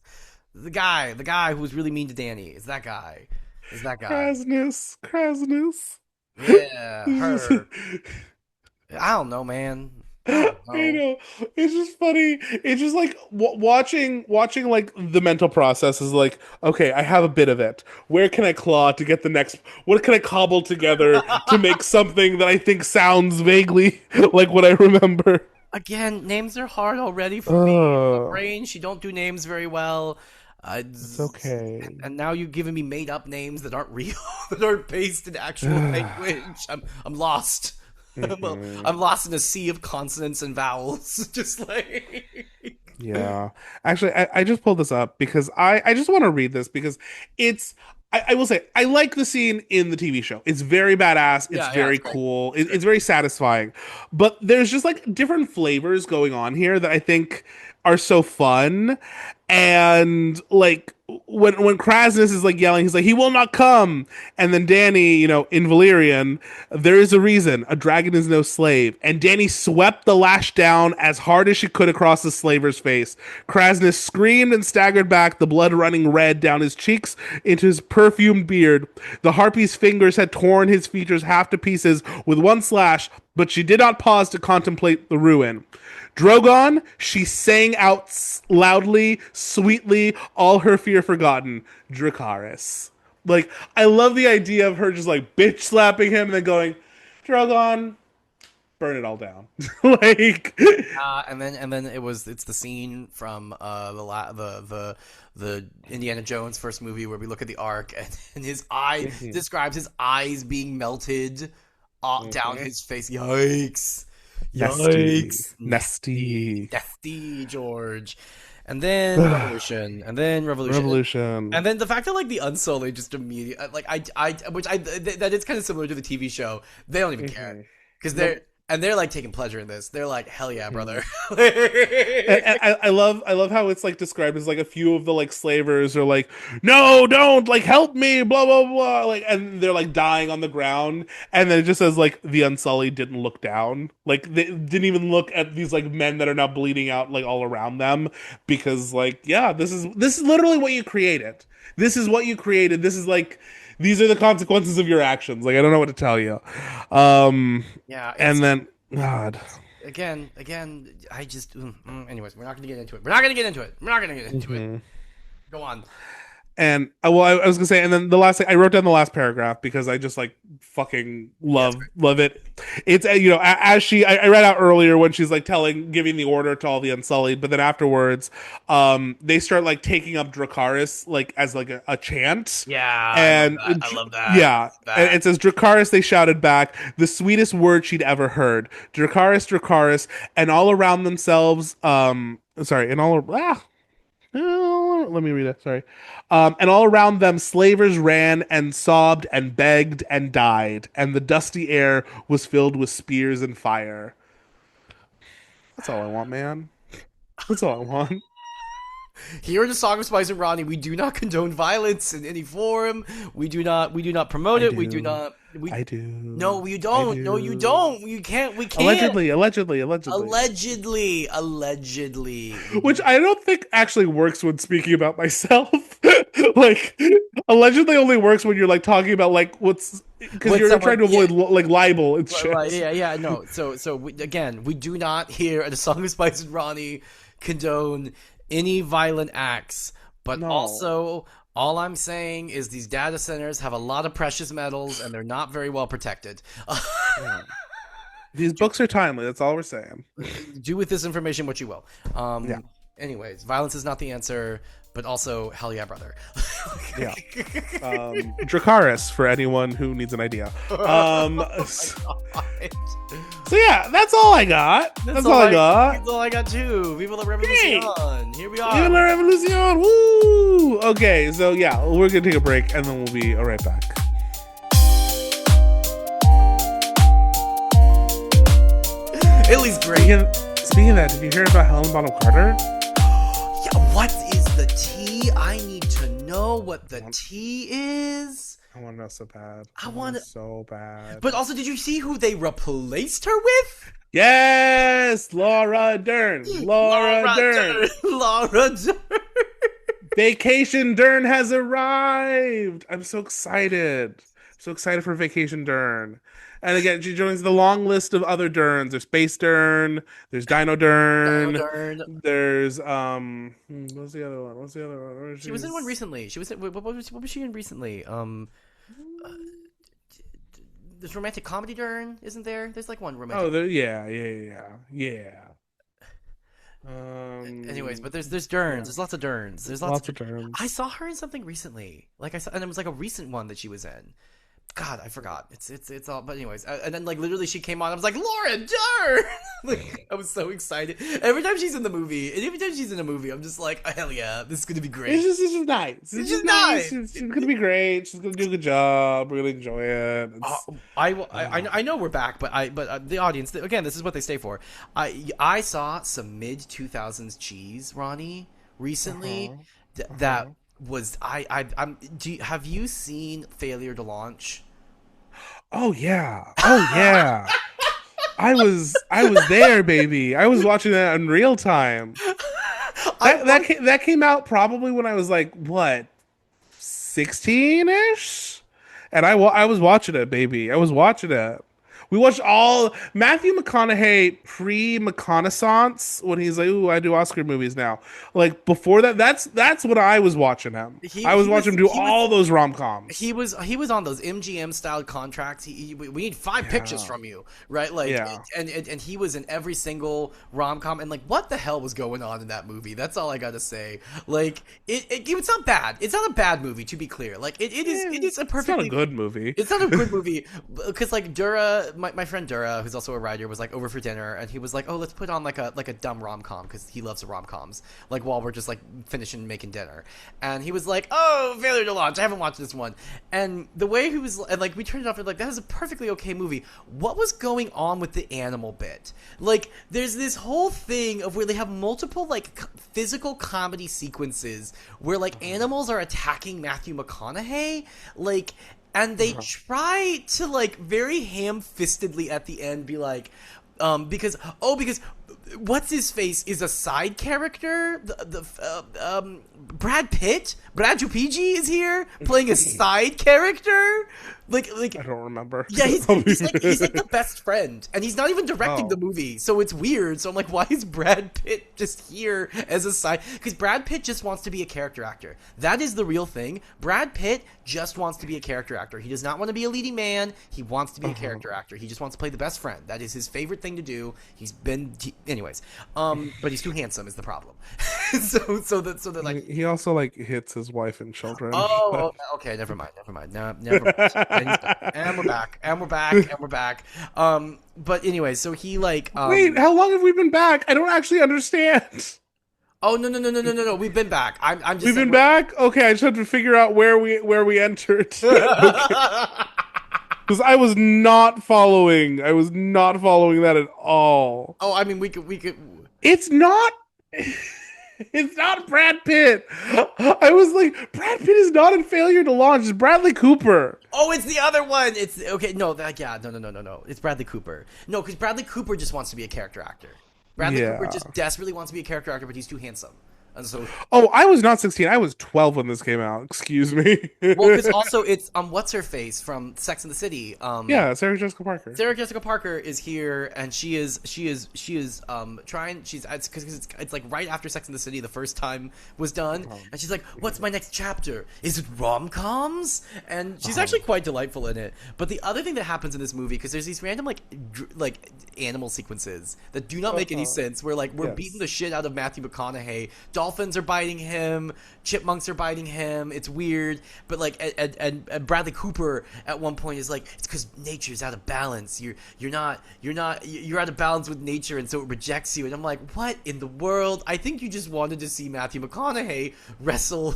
The guy who was really mean to Danny. Is that guy? Is that guy? Krasnus. Yeah, her. I don't know, man. I I don't know. know. It's just funny. It's just like watching like the mental process is like, okay, I have a bit of it. Where can I claw to get the next? What can I cobble together to make something that I think sounds vaguely like what I remember? Again, names are hard already for me. My Uh, brain, she don't do names very well. it's okay. And now you've given me made up names that aren't real, that aren't based in actual language. I'm lost. Mhm. I'm lost in a sea of consonants and vowels. Just like Yeah. Actually, I just pulled this up because I just want to read this because it's I will say I like the scene in the TV show. It's very badass. It's yeah, very it's great. cool. It's great. It's very satisfying. But there's just like different flavors going on here that I think are so fun. And like when Krasnus is like yelling, he's like, he will not come. And then Danny, in Valyrian, there is a reason. A dragon is no slave. And Danny swept the lash down as hard as she could across the slaver's face. Krasnus screamed and staggered back, the blood running red down his cheeks into his perfumed beard. The harpy's fingers had torn his features half to pieces with one slash, but she did not pause to contemplate the ruin. Drogon, she sang out loudly, sweetly, all her fear forgotten. Dracarys. Like, I love the idea of her just like bitch slapping him and then going, Drogon, burn it all down. Like, And then it's the scene from the Indiana Jones first movie where we look at the Ark and his eye describes his eyes being melted down his face. Yikes! Nesty, Yikes! Nesty, Nasty George. And then Revolution, Revolution. and then the fact that like the Unsullied just immediately like that is kind of similar to the TV show. They don't even care because they're like taking pleasure in this. They're like, hell yeah, brother. And I love how it's like described as like a few of the like slavers are like, no, don't like help me, blah blah blah, like, and they're like dying on the ground, and then it just says like the Unsullied didn't look down, like they didn't even look at these like men that are now bleeding out like all around them because like yeah, this is literally what you created. This is what you created. This is like these are the consequences of your actions. Like I don't know what to tell you. Yeah, it's And then God. again. I just anyways, we're not gonna get into it. We're not gonna get into it. We're not gonna get into it. Go on. And well, I was gonna say, and then the last thing I wrote down the last paragraph because I just like fucking Yeah, love it. It's as I read out earlier when she's like giving the order to all the Unsullied, but then afterwards, they start like taking up Dracarys like as like a chant, yeah, I love and that. I love that. yeah, and That. it says Dracarys. They shouted back the sweetest word she'd ever heard, Dracarys, Dracarys, and all around themselves. Sorry, and all let me read it. Sorry. And all around them, slavers ran and sobbed and begged and died, and the dusty air was filled with spears and fire. That's all I want, man. That's all I want. Here in the Song of Spice and Rhani, we do not condone violence in any form. We do not promote I it. We do do. not. We I do. no, you I don't. No, you do. don't. You can't. We can't. Allegedly. Allegedly. Which I don't think actually works when speaking about myself. Like, Allegedly only works when you're like talking about like what's because When you're someone, trying to yeah, avoid like libel and right, shit. yeah, no. So again, we do not here at the Song of Spice and Ronnie condone any violent acts, but No. also all I'm saying is these data centers have a lot of precious metals and they're not very well protected. Yeah. These books are timely. That's all we're saying. Do with this information what you will. Yeah. Anyways, violence is not the answer, but also hell yeah, brother. Yeah. Dracarys for anyone who needs an idea. So yeah, that's all I got. That's all I got. That's all I got too. Viva la Hey! Revolucion. Here we are. Viva la Revolucion! Woo! Okay, so yeah, we're gonna take a break and then we'll be right back. Italy's great. Speaking of that, did you hear about Helen Bonham Carter? Yeah, what is the tea? I need to know what the tea is. I want to know so bad. I want to so bad. But also, did you see who they replaced her with? Yes, Laura Dern. Laura Dern. Laura Dern. Vacation Dern has arrived. I'm so excited. So excited for Vacation Dern. And again, she joins the long list of other Derns. There's Space Dern. There's Dino Dern. There's what's the other one? She was in one recently. She was in, what was she in recently? There's romantic comedy Dern, isn't there? There's like one romantic. Oh, yeah. Anyways, but there's Derns. Yeah. There's lots of Derns. There's lots of Derns. I saw her in something recently. Like I saw, and it was like a recent one that she was in. God, I forgot. It's all. But anyways, and then like literally she came on. I was like, Laura Dern. Like I was so excited every time she's in the movie, and every time she's in a movie, I'm just like, oh, hell yeah, this is gonna be great. It's just nice. It's just nice. She's gonna be great. She's gonna do a good job. We're gonna enjoy it. I know we're back, but the audience again, this is what they stay for. I saw some mid 2000s cheese, Ronnie, recently that was have you seen Failure to Launch? Oh yeah. I was there, baby. I was watching that in real time. That came out probably when I was like what 16ish, and I was watching it, baby. I was watching it. We watched all Matthew McConaughey pre-McConaissance when he's like, "Ooh, I do Oscar movies now." Like before that, that's when I was watching him. I was watching him do all those rom-coms. He was on those MGM style contracts. We need 5 pictures from you, right? Like, and he was in every single rom-com. And like, what the hell was going on in that movie? That's all I gotta say. Like, it's not bad. It's not a bad movie, to be clear. Like, it is a perfectly. It's not a good movie. It's not a good movie because like Dura. My friend Dura, who's also a writer, was like over for dinner, and he was like, "Oh, let's put on like a dumb rom com because he loves rom coms." Like while we're just like finishing making dinner, and he was like, "Oh, Failure to Launch. I haven't watched this one." And the way he was, and like we turned it off, and like that is a perfectly okay movie. What was going on with the animal bit? Like, there's this whole thing of where they have multiple like physical comedy sequences where like animals are attacking Matthew McConaughey, like. And they try to like very ham-fistedly at the end be like, because what's his face is a side character. Brad Pitt, Brad Jupiji is here playing a side character. Like I don't remember. Yeah, he's like the best friend, and he's not even directing the movie, so it's weird. So I'm like, why is Brad Pitt just here as a side? Because Brad Pitt just wants to be a character actor. That is the real thing. Brad Pitt just wants to be a character actor. He does not want to be a leading man. He wants to be a character actor. He just wants to play the best friend. That is his favorite thing to do. Anyways, but he's too handsome is the problem. so that like he also like hits his wife and children. Oh, okay. Never mind. No, never mind. And we're back. But anyway, so he like. Wait, how long have we been back? I don't actually understand. Oh no! We've been back. I'm just. We've been back. Okay, I just had to figure out where we entered. Because I was not following. That at all. Oh, I mean, we could. It's not. It's not Brad Pitt. I was like, Brad Pitt is not in Failure to Launch. It's Bradley Cooper. Oh, it's the other one. It's okay. No. It's Bradley Cooper. No, because Bradley Cooper just wants to be a character actor. Bradley Cooper just desperately wants to be a character actor, but he's too handsome. And so, Oh, I was not 16. I was 12 when this came out. Excuse me. well, because also it's what's her face from Sex and the City, Yeah, Sarah Jessica Parker. Sarah Jessica Parker is here, and she is trying. She's because it's like right after Sex and the City, the first time was done, and she's like, "What's my next chapter? Is it rom coms?" And she's actually quite delightful in it. But the other thing that happens in this movie, because there's these random like animal sequences that do not make any sense. Where like we're beating the Yes. shit out of Matthew McConaughey, dolphins are biting him, chipmunks are biting him. It's weird, but like and Bradley Cooper at one point is like, it's because nature's out of balance. You're out of balance with nature, and so it rejects you. And I'm like, what in the world? I think you just wanted to see Matthew McConaughey wrestle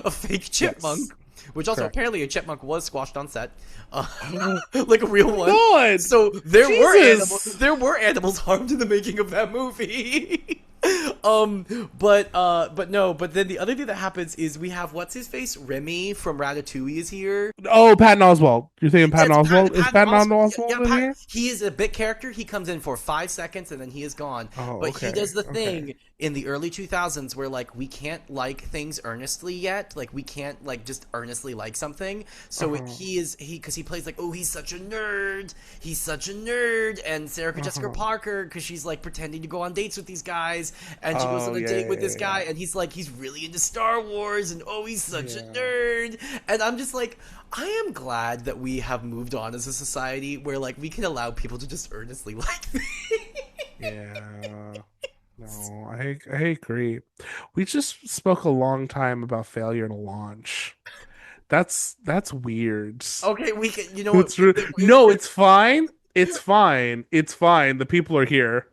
a fake chipmunk. Yes. Which also Correct. apparently a chipmunk was squashed on set, like a real one. God! So there were animals. Jesus! There were animals harmed in the making of that movie. But no. But then the other thing that happens is we have what's his face, Remy from Ratatouille is here. Oh, Patton Oswalt. You're thinking Yeah, Patton it's Oswalt? Is Patton Oswalt. Oswalt Yeah, in here? he is a bit character. He comes in for 5 seconds and then he is gone. Oh, But he okay. does the Okay. thing in the early 2000s where like we can't like things earnestly yet. Like we can't like just earnestly like something. So he because he plays like, oh, he's such a nerd. He's such a nerd. And Sarah Jessica Parker, because she's like pretending to go on dates with these guys, and she goes Oh, on a yeah, date with yeah, this yeah. guy, and he's like, he's really into Star Wars, and oh, he's such a Yeah. nerd. And I'm just like, I am glad that we have moved on as a society where like we can allow people to just earnestly like things. Yeah. No, I agree. We just spoke a long time about failure to launch. That's weird. Okay, we can. You know what? It's no, it's fine. It's fine. It's fine. The people are here.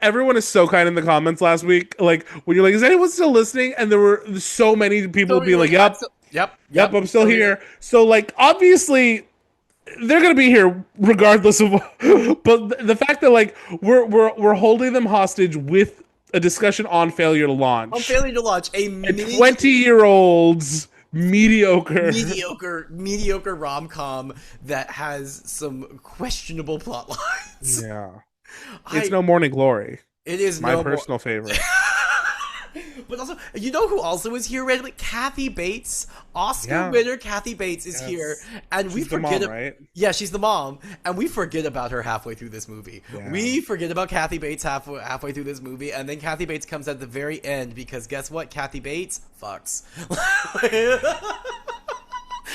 Everyone is so kind in the comments last week. Like when you're like, is anyone still listening? And there were so many people So being you're like, like, I'm yep, still, yep, yep, yep, I'm I'm still here. So like, obviously, they're gonna be here regardless of. But the fact that like we're holding them hostage with a discussion on failure to I'm launch failing to launch a and 20-year-olds mediocre. mediocre rom com that has some questionable plot lines. Yeah, it's I no Morning Glory. it is My no more. personal favorite. But also, you know who also is here randomly? Kathy Bates, Oscar Yeah. winner Kathy Bates is Yes. here, and we She's the forget. mom, right? Yeah, she's the mom, and we forget about her halfway through this movie. Yeah. We forget about Kathy Bates halfway through this movie, and then Kathy Bates comes at the very end because guess what? Kathy Bates fucks.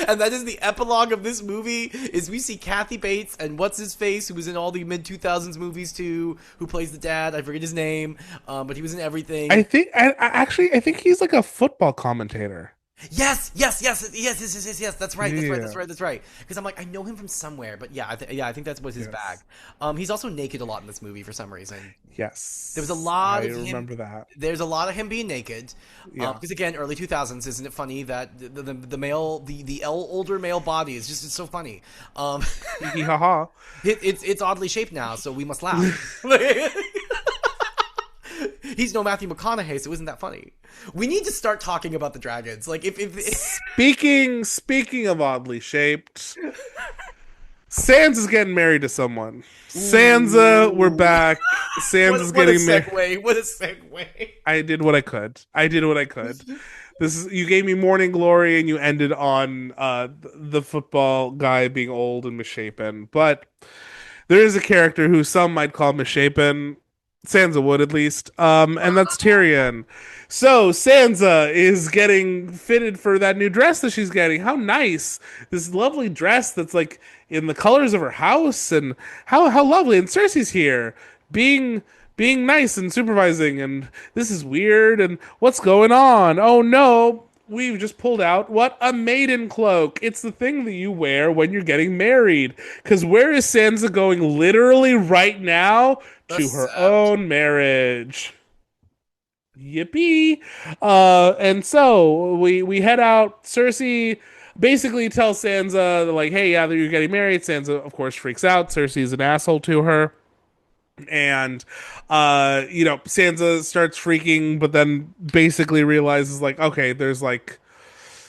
And that is the epilogue of this movie. Is we see Kathy Bates and what's his face, who was in all the mid 2000s movies too, who plays the dad. I forget his name, but he was in everything. I think he's like a football commentator. Yes. That's right. Yeah. That's right. Because I'm like, I know him from somewhere, but yeah, I think that's was his Yes. bag. He's also naked a lot in this movie for some reason. Yes. There was a lot I of him. remember that. There's a lot of him being naked. Yeah. Because again, early 2000s, isn't it funny that the male, older male body is just, it's so funny. Hee ha ha. It's oddly shaped now, so we must laugh. He's no Matthew McConaughey, so isn't that funny? We need to start talking about the dragons. Like if Speaking of oddly shaped, Sansa's getting married to someone. Sansa, we're back. Sansa's what a getting married. segue! What a segue! I did what I could. This is you gave me Morning Glory and you ended on the football guy being old and misshapen. But there is a character who some might call misshapen. Sansa would at least. And that's Tyrion. So Sansa is getting fitted for that new dress that she's getting. How nice. This lovely dress that's like in the colors of her house and how lovely. And Cersei's here being nice and supervising and this is weird and what's going on? Oh no. We've just pulled out what a maiden cloak. It's the thing that you wear when you're getting married. Because where is Sansa going literally right now? To her own marriage. Yippee! And so we head out. Cersei basically tells Sansa like, "Hey, yeah, you're getting married." Sansa, of course, freaks out. Cersei's an asshole to her, and Sansa starts freaking, but then basically realizes like, okay, there's like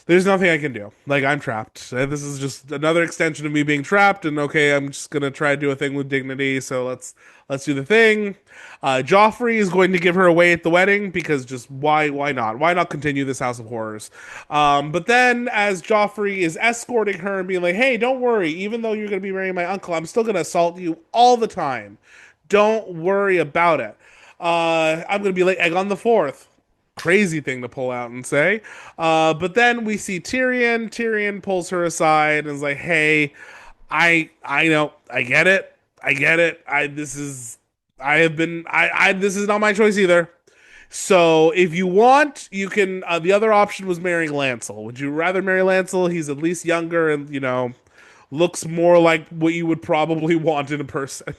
There's nothing I can do. Like, I'm trapped. This is just another extension of me being trapped. And okay, I'm just gonna try to do a thing with dignity. So let's do the thing. Joffrey is going to give her away at the wedding because just why not? Why not continue this House of Horrors? But then as Joffrey is escorting her and being like, hey, don't worry, even though you're gonna be marrying my uncle, I'm still gonna assault you all the time. Don't worry about it. I'm gonna be like Aegon the Fourth. Crazy thing to pull out and say. But then we see Tyrion. Tyrion pulls her aside and is like, "Hey, I know, I get it, I get it. I have been, this is not my choice either. So if you want, you can. The other option was marrying Lancel. Would you rather marry Lancel? He's at least younger and looks more like what you would probably want in a person."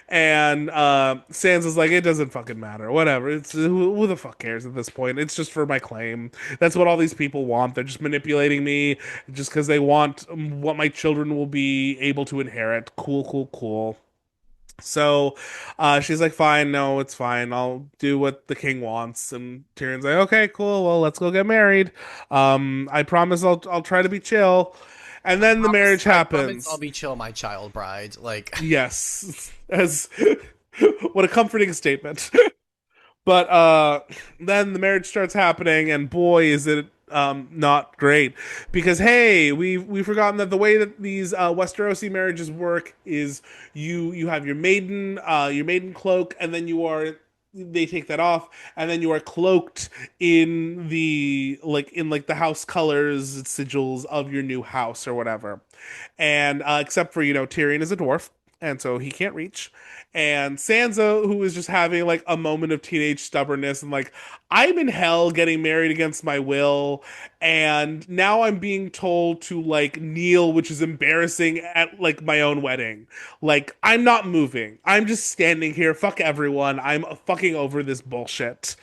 And Sansa's like, it doesn't fucking matter. Whatever. It's who the fuck cares at this point? It's just for my claim. That's what all these people want. They're just manipulating me just because they want what my children will be able to inherit. Cool, cool, cool. So she's like, fine, no, it's fine. I'll do what the king wants. And Tyrion's like, okay, cool. Well, let's go get married. I promise I'll try to be chill. And then the marriage I promise I'll happens. be chill, my child bride. Like, Yes. As what a comforting statement. But then the marriage starts happening, and boy, is it not great. Because hey, we've forgotten that the way that these Westerosi marriages work is you have your maiden cloak, and then they take that off, and then you are cloaked in like the house colors sigils of your new house or whatever. And except for Tyrion is a dwarf, and so he can't reach. And Sansa, who is just having like a moment of teenage stubbornness and like, I'm in hell getting married against my will, and now I'm being told to like kneel, which is embarrassing at like my own wedding. Like, I'm not moving. I'm just standing here. Fuck everyone. I'm fucking over this bullshit.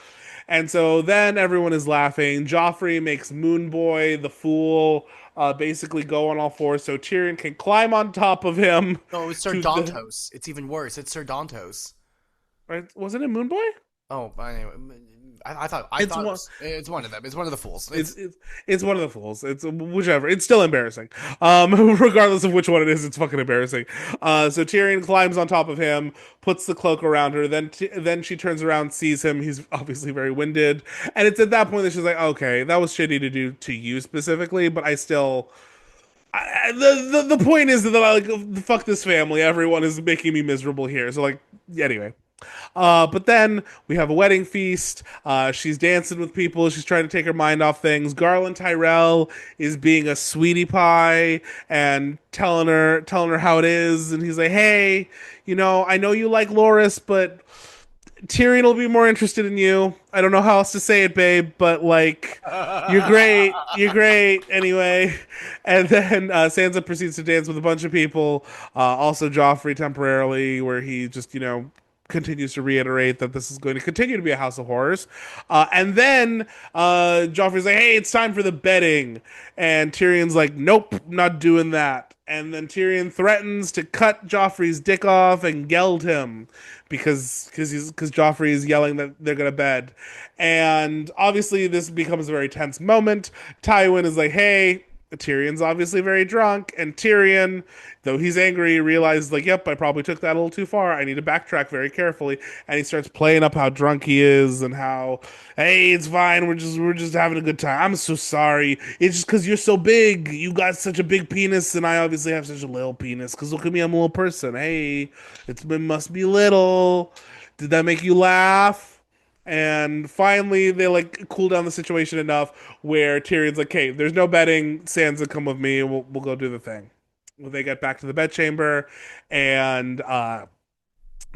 And so then everyone is laughing. Joffrey makes Moon Boy, the fool, basically go on all fours so Tyrion can climb on top of him no, it's Sir to the. Dantos. It's even worse. It's Sir Dantos. Right? Wasn't it Moon Boy? Oh, anyway, I It's thought one. it's one of them. It's one of the fools. It's one of the fools. It's whichever. It's still embarrassing. Regardless of which one it is, it's fucking embarrassing. So Tyrion climbs on top of him, puts the cloak around her. Then she turns around, sees him. He's obviously very winded, and it's at that point that she's like, okay, that was shitty to do to you specifically, but I still. The point is that I like fuck this family. Everyone is making me miserable here. So like anyway, but then we have a wedding feast. She's dancing with people. She's trying to take her mind off things. Garland Tyrell is being a sweetie pie and telling her how it is. And he's like, "Hey, I know you like Loras, but Tyrion will be more interested in you. I don't know how else to say it, babe, but like, you're great. You're great. Anyway." And then Sansa proceeds to dance with a bunch of people. Also, Joffrey temporarily, where he just continues to reiterate that this is going to continue to be a House of Horrors. And then Joffrey's like, hey, it's time for the bedding. And Tyrion's like, nope, not doing that. And then Tyrion threatens to cut Joffrey's dick off and geld him because Joffrey is yelling that they're gonna bed. And obviously this becomes a very tense moment. Tywin is like, hey, Tyrion's obviously very drunk, and Tyrion, though he's angry, realizes like, yep, I probably took that a little too far. I need to backtrack very carefully. And he starts playing up how drunk he is and how, hey, it's fine. We're just having a good time. I'm so sorry. It's just because you're so big. You got such a big penis, and I obviously have such a little penis. Because look at me, I'm a little person. Hey, it must be little. Did that make you laugh? And finally, they like cool down the situation enough where Tyrion's like, "Okay, there's no betting. Sansa, come with me. We'll go do the thing." Well, they get back to the bedchamber, and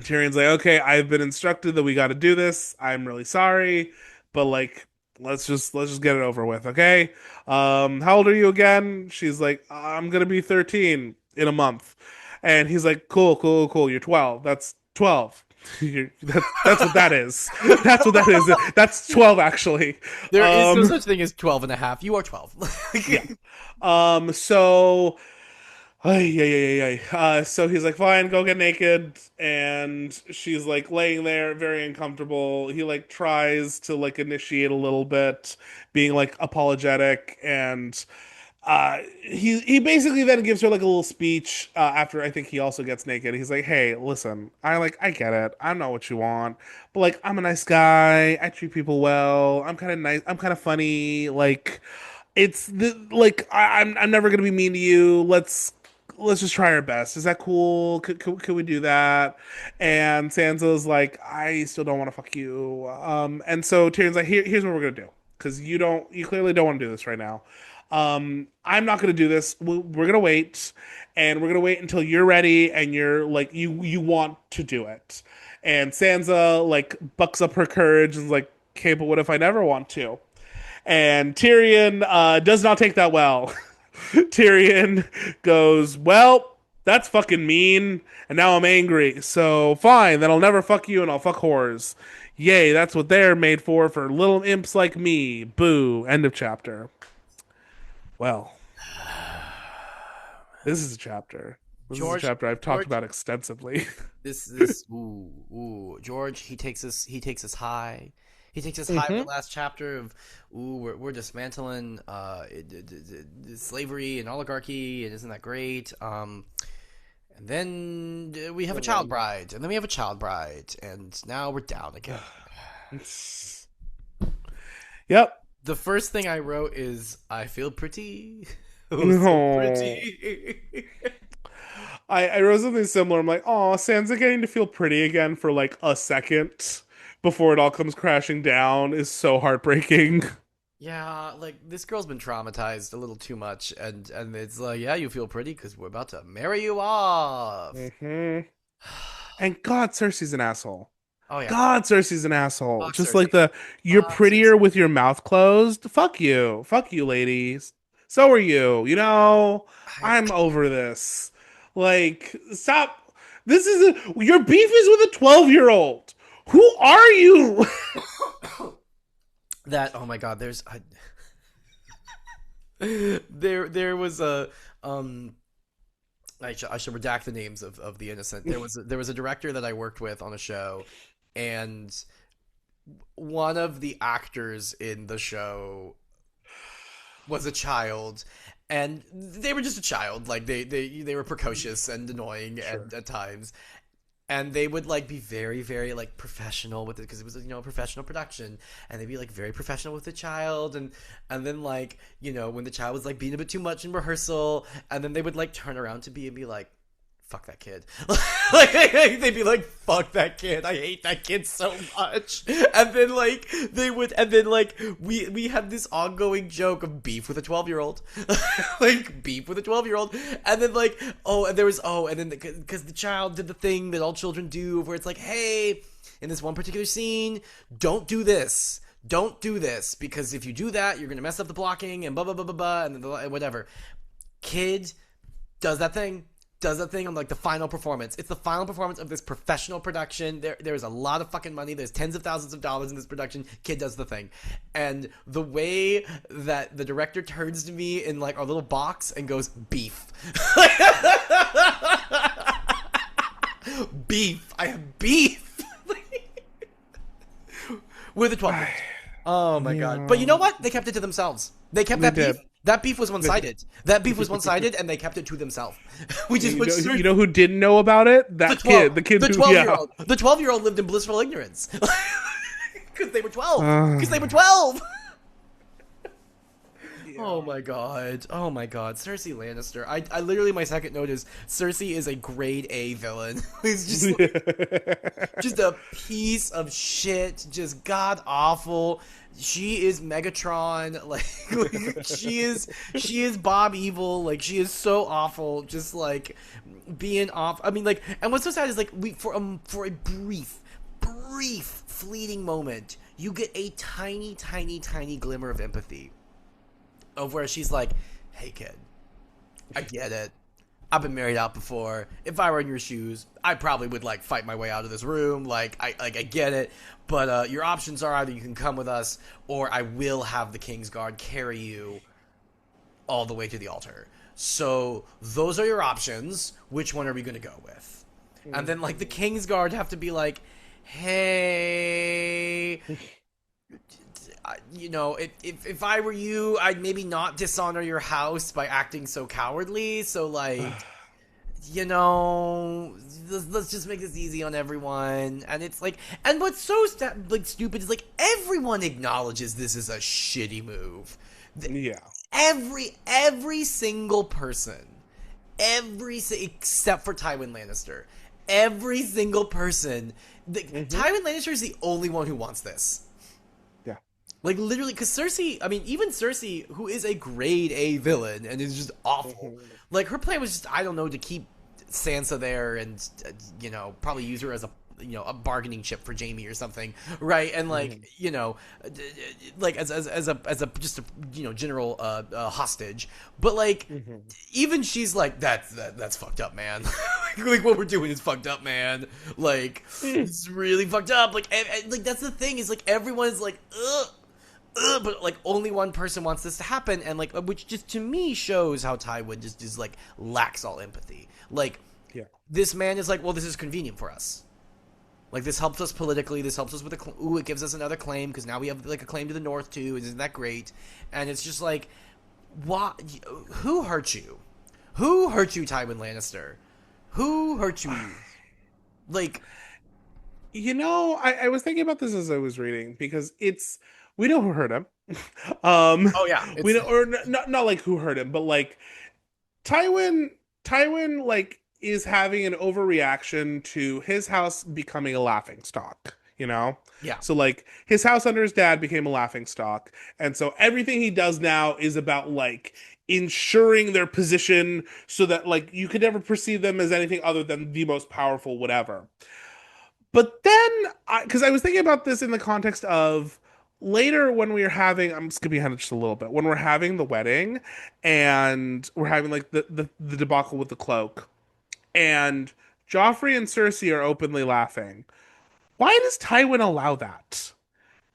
Tyrion's like, "Okay, I've been instructed that we got to do this. I'm really sorry, but like, let's just get it over with, okay?" How old are you again? She's like, "I'm gonna be 13 in a month," and he's like, "Cool, cool, cool. You're 12. That's 12." That's what that is. That's what that is. That's 12 actually. There is no Um, such thing as 12 and a half. You are 12. yeah. So Ay, yeah, yeah, yeah, yeah. So he's like, fine, go get naked. And she's like laying there, very uncomfortable. He like tries to like initiate a little bit, being like apologetic. And he basically then gives her like a little speech after I think he also gets naked. He's like, hey, listen, I get it. I'm not what you want, but like, I'm a nice guy. I treat people well. I'm kind of nice. I'm kind of funny. Like, it's the like I'm never gonna be mean to you. Let's just try our best. Is that cool? Could we do that? And Sansa's like, I still don't want to fuck you. And so Tyrion's like, here's what we're gonna do, because you clearly don't want to do this right now. I'm not gonna do this. We're gonna wait, and we're gonna wait until you're ready and you're like you want to do it. And Sansa like bucks up her courage and is like, okay, but what if I never want to? And Tyrion does not take that well. Tyrion goes, well, that's fucking mean, and now I'm angry. So fine, then I'll never fuck you and I'll fuck whores. Yay, that's what they're made for little imps like me. Boo. End of chapter. Well, this is a chapter. This is a George, chapter I've talked George, about extensively. this George, he takes us high. He takes us high with the Mm-hmm. last chapter of we're dismantling slavery and oligarchy, and isn't that great? And then we have a child bride, and then we have a child bride, and now we're down again. Yep. The first thing I wrote is I feel pretty. Oh, so No. pretty. I wrote something similar. I'm like, oh, Sansa getting to feel pretty again for like a second before it all comes crashing down is so heartbreaking. Yeah, like this girl's been traumatized a little too much, and it's like, yeah, you feel pretty because we're about to marry you off. Hmm. And God, Cersei's an asshole. Oh yeah, God, Cersei's an asshole. fuck Just like Cersei, the you're fuck Cersei. prettier with your mouth closed. Fuck you, ladies. So are you. You know, I, I'm over this. Like, stop. Your beef is with a 12-year-old. Who are you? that oh my god, there was a I should redact the names of the innocent. There was a director that I worked with on a show, and one of the actors in the show was a child, and they were just a child. Like they were precocious and annoying Sure. and at times, and they would like be very very like professional with it because it was a professional production, and they'd be like very professional with the child, and then like when the child was like being a bit too much in rehearsal, and then they would like turn around to be and be like, fuck that kid. Like they'd be like, fuck that kid, I hate that kid so much. And then like we had this ongoing joke of beef with a 12-year-old. Like beef with a 12-year-old. And then like and then because the child did the thing that all children do where it's like, hey, in this one particular scene, don't do this, don't do this, because if you do that you're gonna mess up the blocking and blah blah blah blah blah, and then whatever. Kid does that thing, on like the final performance. It's the final performance of this professional production. There's a lot of fucking money. There's tens of thousands of dollars in this production. Kid does the thing. And the way that the director turns to me in like our little box and goes, beef. Beef. I have beef. With a 12-year-old. Oh my god. But you know Yeah, what? They kept it to themselves. They kept they that beef. did. That beef was one-sided. That beef was one-sided, and they kept it to themselves. Which is You know who didn't know about it? the That kid. 12 The kid the who, 12 year yeah. old the 12-year-old lived in blissful ignorance. Because they were 12. Because they were Uh, 12. yeah. Oh my god. Oh my god. Cersei Lannister. I literally, my second note is Cersei is a grade A villain. He's just a piece of shit, just god awful. She is Megatron, like she is Bob Evil, like she is so awful, just like being off. I mean, like, and what's so sad is like we for a brief fleeting moment, you get a tiny glimmer of empathy of where she's like, "Hey kid, I get it. I've been married out before. If I were in your shoes, I probably would like fight my way out of this room. Like I get it, but your options are either you can come with us, or I will have the Kingsguard carry you all the way to the altar." So those are your options. Which one are we going to go with? And then like the Kingsguard have to be like, hey, you know, if I were you, I'd maybe not dishonor your house by acting so cowardly. So like, you know, let's just make this easy on everyone. And it's like, and what's so like stupid is like everyone acknowledges this is a shitty move. Yeah. Every single person, except for Tywin Lannister, every single person, Tywin Lannister is the only one who wants this. Yeah. Like literally, because Cersei, I mean, even Cersei, who is a grade A villain and is just awful, like her plan was just, I don't know, to keep Sansa there and you know, probably use her as a, you know, a bargaining chip for Jaime or something, right? And like, you know, like as a just a, you know, general hostage. But like, even she's like, that's fucked up, man. Like what we're doing is fucked up, man. Like it's really fucked up. Like and like that's the thing is like everyone's like, ugh. But like only one person wants this to happen, and like which just to me shows how Tywin just is like lacks all empathy. Like this man is like, well, this is convenient for us. Like this helps us politically. This helps us with it gives us another claim because now we have like a claim to the north too. Isn't that great? And it's just like, what? Who hurt you? Who hurt you, Tywin Lannister? Who hurt you? Like, you know, I was thinking about this as I was reading because we know who hurt him. oh yeah, we know, or not like who hurt him, but like Tywin like is having an overreaction to his house becoming a laughing stock, you know? Yeah. So like his house under his dad became a laughing stock, and so everything he does now is about like ensuring their position so that like you could never perceive them as anything other than the most powerful whatever. But then because I was thinking about this in the context of later when we are having, I'm skipping ahead just a little bit, when we're having the wedding and we're having like the debacle with the cloak and Joffrey and Cersei are openly laughing. Why does Tywin allow that?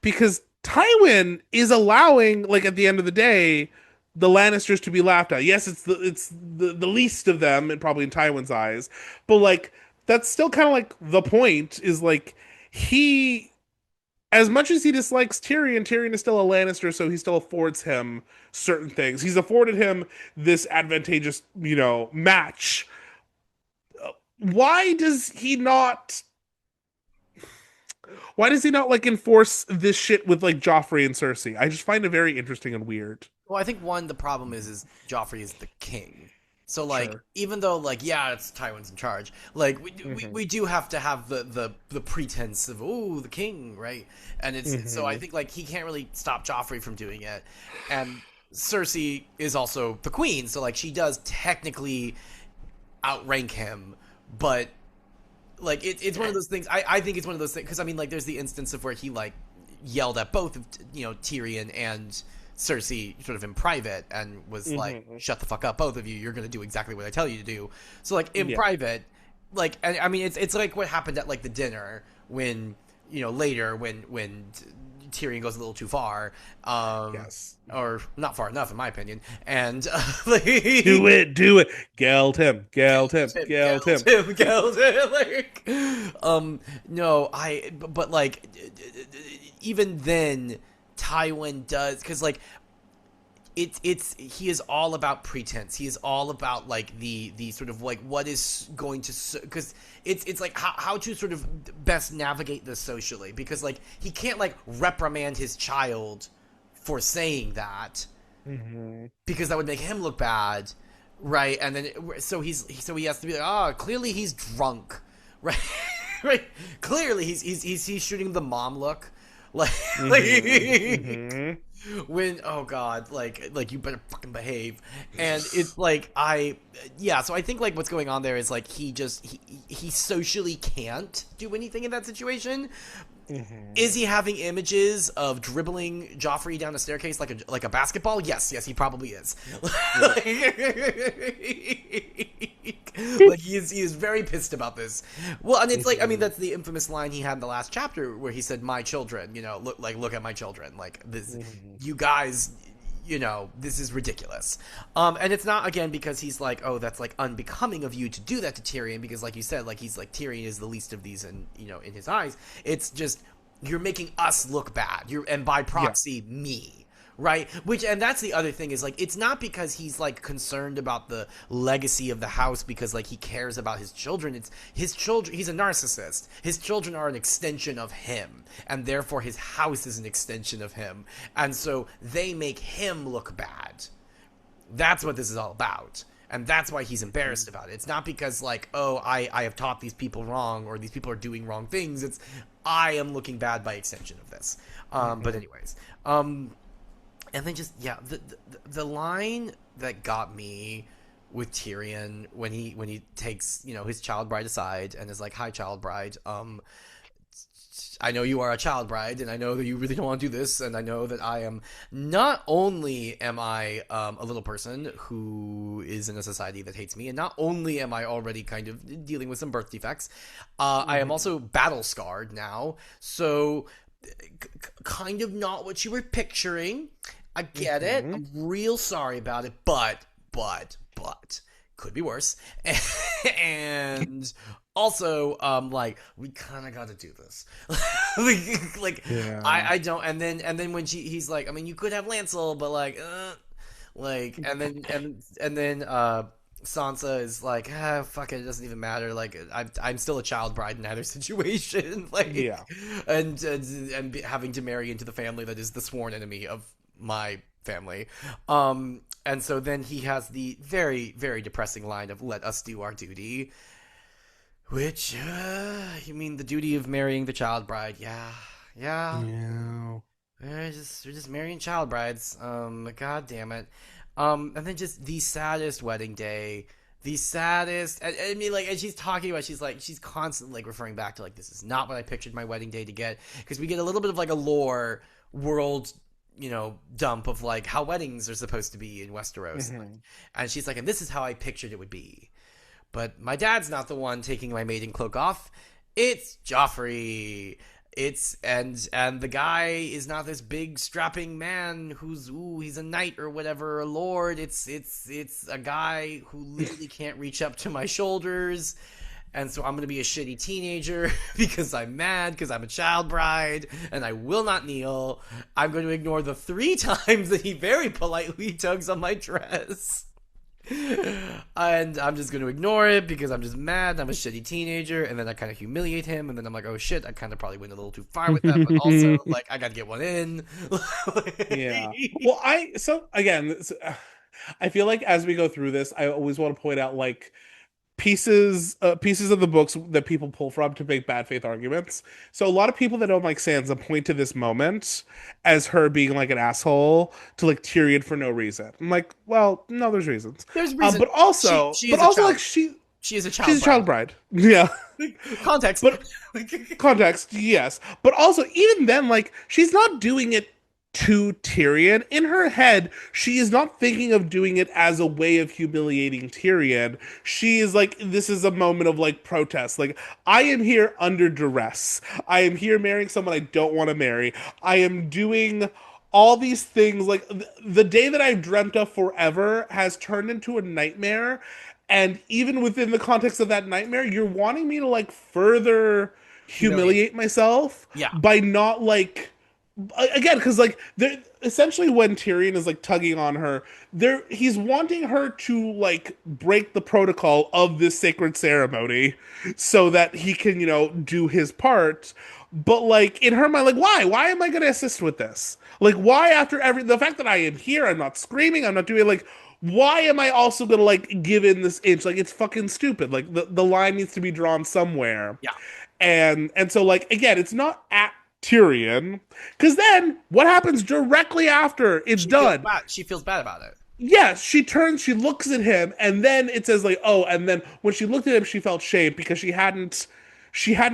Because Tywin is allowing, like at the end of the day, the Lannisters to be laughed at. Yes, it's the least of them, and probably in Tywin's eyes, but like that's still kind of like the point. Is like he, as much as he dislikes Tyrion, Tyrion is still a Lannister, so he still affords him certain things. He's afforded him this advantageous, you know, match. Why does he not? Why does he not like enforce this shit with like Joffrey and Cersei? I just find it very interesting and weird. Well, I think the problem is Joffrey is the king. So like, Sure. even though like, yeah, it's Tywin's in charge. Like we do have to have the pretense of the king, right? And it's so I think like he can't really stop Joffrey from doing it, and Cersei is also the queen, so like she does technically outrank him, but like it's one of those things. I think it's one of those things because I mean like there's the instance of where he like yelled at both of Tyrion and Cersei sort of in private and was like, shut the fuck up, both of you, you're gonna do exactly what I tell you to do. So like in private, like, and I mean it's like what happened at like the dinner when later when Tyrion goes a little too far, Yes. or not far enough in my opinion, and like, do it, geld him, like, no, but like even then Tywin does, because like he is all about pretense. He is all about like the sort of like what is going to, because it's like how to sort of best navigate this socially, because like he can't like reprimand his child for saying that, because that would make him look bad, right? And then so he has to be like, clearly he's drunk, right? Right? Clearly he's shooting the mom look. Like, when, oh god, like you better fucking behave. And it's like so I think like what's going on there is like he socially can't do anything in that situation. Is he having images of dribbling Joffrey down a staircase like a basketball? Yes, he probably is. Like he is very pissed about this. Well, and it's like, I mean, that's the infamous line he had in the last chapter where he said, "My children, look at my children. Like this, you guys, this is ridiculous. And it's not, again, because he's like, oh, that's like unbecoming of you to do that to Tyrion, because like you said, like he's like, Tyrion is the least of these, and in his eyes, it's just you're making us look bad. And by Yeah. proxy, me. Right, and that's the other thing, is like, it's not because he's like concerned about the legacy of the house, because like he cares about his children. It's his children. He's a narcissist. His children are an extension of him, and therefore his house is an extension of him, and so they make him look bad. That's what this is all about, and that's why he's embarrassed about it. It's not because like, oh, I have taught these people wrong, or these people are doing wrong things. It's, I am looking bad by extension of this. But anyways, and then just, yeah, the line that got me with Tyrion when he takes his child bride aside and is like, "Hi, child bride. I know you are a child bride, and I know that you really don't want to do this, and I know that I am, not only am I a little person who is in a society that hates me, and not only am I already kind of dealing with some birth defects, I am also battle scarred now. So kind of not what you were picturing. I get it. I'm real sorry about it, but could be worse." And also, like, we kind of got to do this. like Yeah. I don't. And then when he's like, I mean, you could have Lancel, but and then Sansa is like, fuck it, it doesn't even matter. Like, I'm still a child bride in either situation. Like, Yeah. and having to marry into the family that is the sworn enemy of my family. And so then he has the very, very depressing line of, "Let us do our duty," which, you mean the duty of marrying the child bride? Yeah. Yeah. We're just marrying child brides. God damn it. And then just the saddest wedding day. The saddest. I mean, like, and she's talking about, she's constantly like referring back to, like, this is not what I pictured my wedding day to get. Because we get a little bit of like a lore world, dump of like how weddings are supposed to be in Westeros. And she's like, and this is how I pictured it would be. But my dad's not the one taking my maiden cloak off. It's Joffrey. And the guy is not this big strapping man who's, he's a knight or whatever, a lord. It's a guy who literally can't reach up to my shoulders. And so I'm going to be a shitty teenager because I'm mad, because I'm a child bride, and I will not kneel. I'm going to ignore the 3 times that he very politely tugs on my dress. And I'm just going to ignore it because I'm just mad. I'm a shitty teenager. And then I kind of humiliate him. And then I'm like, oh shit, I kind of probably went a little too far with that. But also, like, I got to get one in. Yeah. Well, I feel like as we go through this, I always want to point out like pieces of the books that people pull from to make bad faith arguments. So a lot of people that don't like Sansa point to this moment as her being like an asshole to like Tyrion for no reason. I'm like, well, no, there's reasons. There's reason. But also, she but is a also child. like She is a child. she's a child bride. Yeah. Context. But context, yes. But also, even then, like, she's not doing it to Tyrion. In her head, she is not thinking of doing it as a way of humiliating Tyrion. She is like, this is a moment of like protest. Like, I am here under duress. I am here marrying someone I don't want to marry. I am doing all these things. Like, the day that I've dreamt of forever has turned into a nightmare. And even within the context of that nightmare, you're wanting me to like further humiliate myself Yeah. by not like, again, because like they're essentially, when Tyrion is like tugging on her, he's wanting her to like break the protocol of this sacred ceremony so that he can do his part. But like in her mind, like, why am I going to assist with this? Like, why, after the fact that I am here, I'm not screaming, I'm not doing like, why am I also gonna like give in this inch? Like, it's fucking stupid. Like, the line needs to be drawn somewhere. Yeah. And so, like, again, it's not at Tyrion, because then what happens directly after it's done? She feels bad about it. Yes, she turns, she looks at him, and then it says like, oh, and then when she looked at him, she felt shame because she hadn't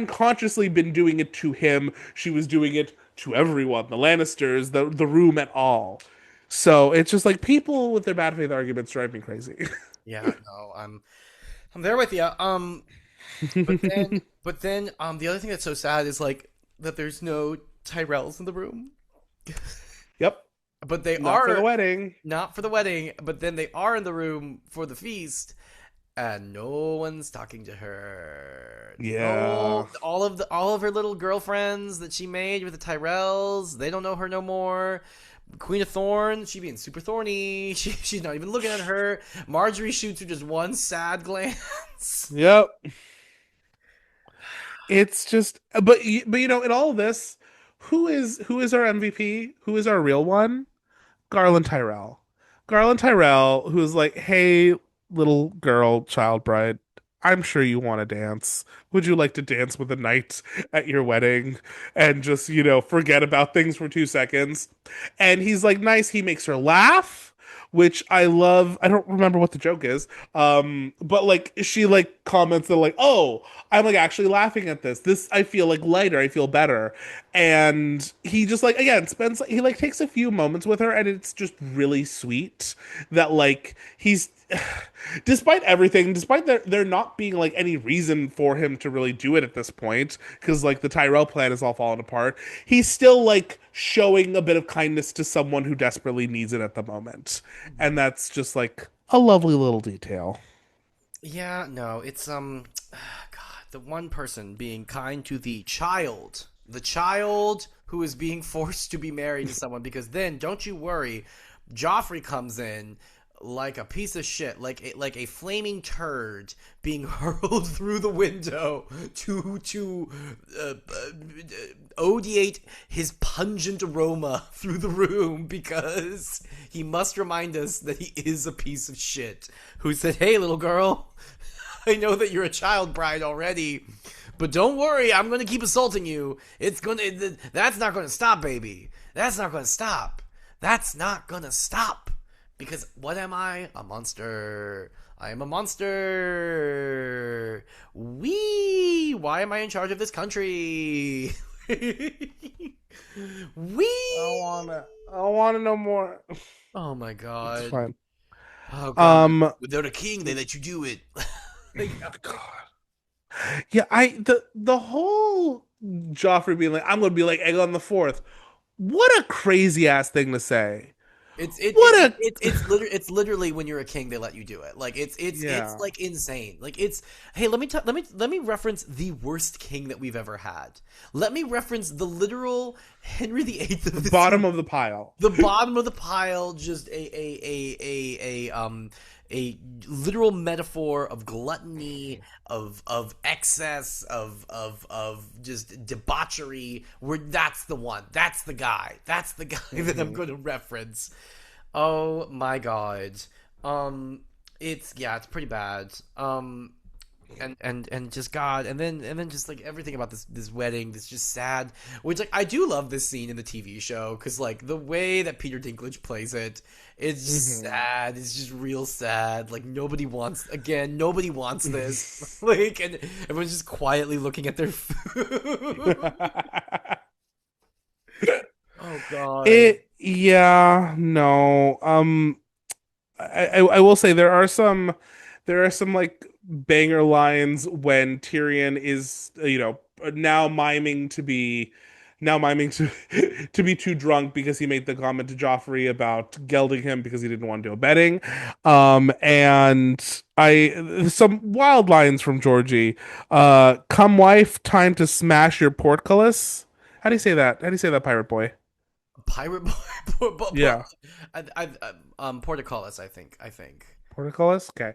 consciously been doing it to him. She was doing it to everyone, the Lannisters, the room at all. So it's just like, people with their bad faith arguments drive me crazy. Yeah, no, I'm there with you. But then, the other thing that's so sad is like that there's no Tyrells in the room. Yep. But they Not for the are wedding. not for the wedding, but then they are in the room for the feast, and no one's talking to her. Yeah. No, all of her little girlfriends that she made with the Tyrells, they don't know her no more. Queen of Thorns, she being super thorny. She's not even looking at her. Marjorie shoots her just one sad glance. Yep. It's just, but you know, in all of this, who is our MVP? Who is our real one? Garland Tyrell. Garland Tyrell, who is like, hey, little girl, child bride, I'm sure you want to dance. Would you like to dance with a knight at your wedding and just, forget about things for 2 seconds? And he's like, nice. He makes her laugh, which I love. I don't remember what the joke is. But like she like comments that like, oh, I'm like actually laughing at this. This I feel like lighter. I feel better. And he just like again spends he like takes a few moments with her, and it's just really sweet that like he's despite everything, despite there not being like any reason for him to really do it at this point, because like the Tyrell plan is all falling apart, he's still like showing a bit of kindness to someone who desperately needs it at the moment. And that's just like a lovely little detail. Yeah, no, it's God, the one person being kind to the child who is being forced to be married to someone. Because then, don't you worry, Joffrey comes in like a piece of shit, like a flaming turd being hurled through the window to odiate his pungent aroma through the room, because he must remind us that he is a piece of shit who said, "Hey, little girl, I know that you're a child bride already, but don't worry, I'm going to keep assaulting you. That's not going to stop, baby. That's not going to stop. That's not going to stop. Because what am I? A monster. I am a monster. Wee! Why am I in charge of this country? Wee! I wanna know more. Oh my It's god. fine. Oh god. Um Without a king, they let you do it. Like, God. Yeah, the whole Joffrey being like, I'm gonna be like Aegon the Fourth. What a crazy ass thing to say. What a it's literally when you're a king they let you do it. Like it's yeah. like insane. Like it's hey, let me reference the worst king that we've ever had. Let me reference the literal Henry VIII The of this bottom of the pile. the bottom of the pile, just a literal metaphor of gluttony, of excess, of just debauchery. Where that's the one, that's the guy, that I'm Mhm. going to reference. Oh my god, it's pretty bad. And just God, and then just like everything about this wedding, this just sad. Which like I do love this scene in the TV show, because like the way that Peter Dinklage plays it, it's just Mhm. sad. It's just real sad. Like nobody wants this. Like, and everyone's just quietly looking at their food. Oh God. Yeah, no. I will say there are some like banger lines when Tyrion is now miming to to be too drunk because he made the comment to Joffrey about gelding him because he didn't want to do a betting. And I some wild lines from Georgie. Come wife, time to smash your portcullis. How do you say that? How do you say that, pirate boy? Pirate boy. Yeah, Portcullis, I think. portcullis. Okay,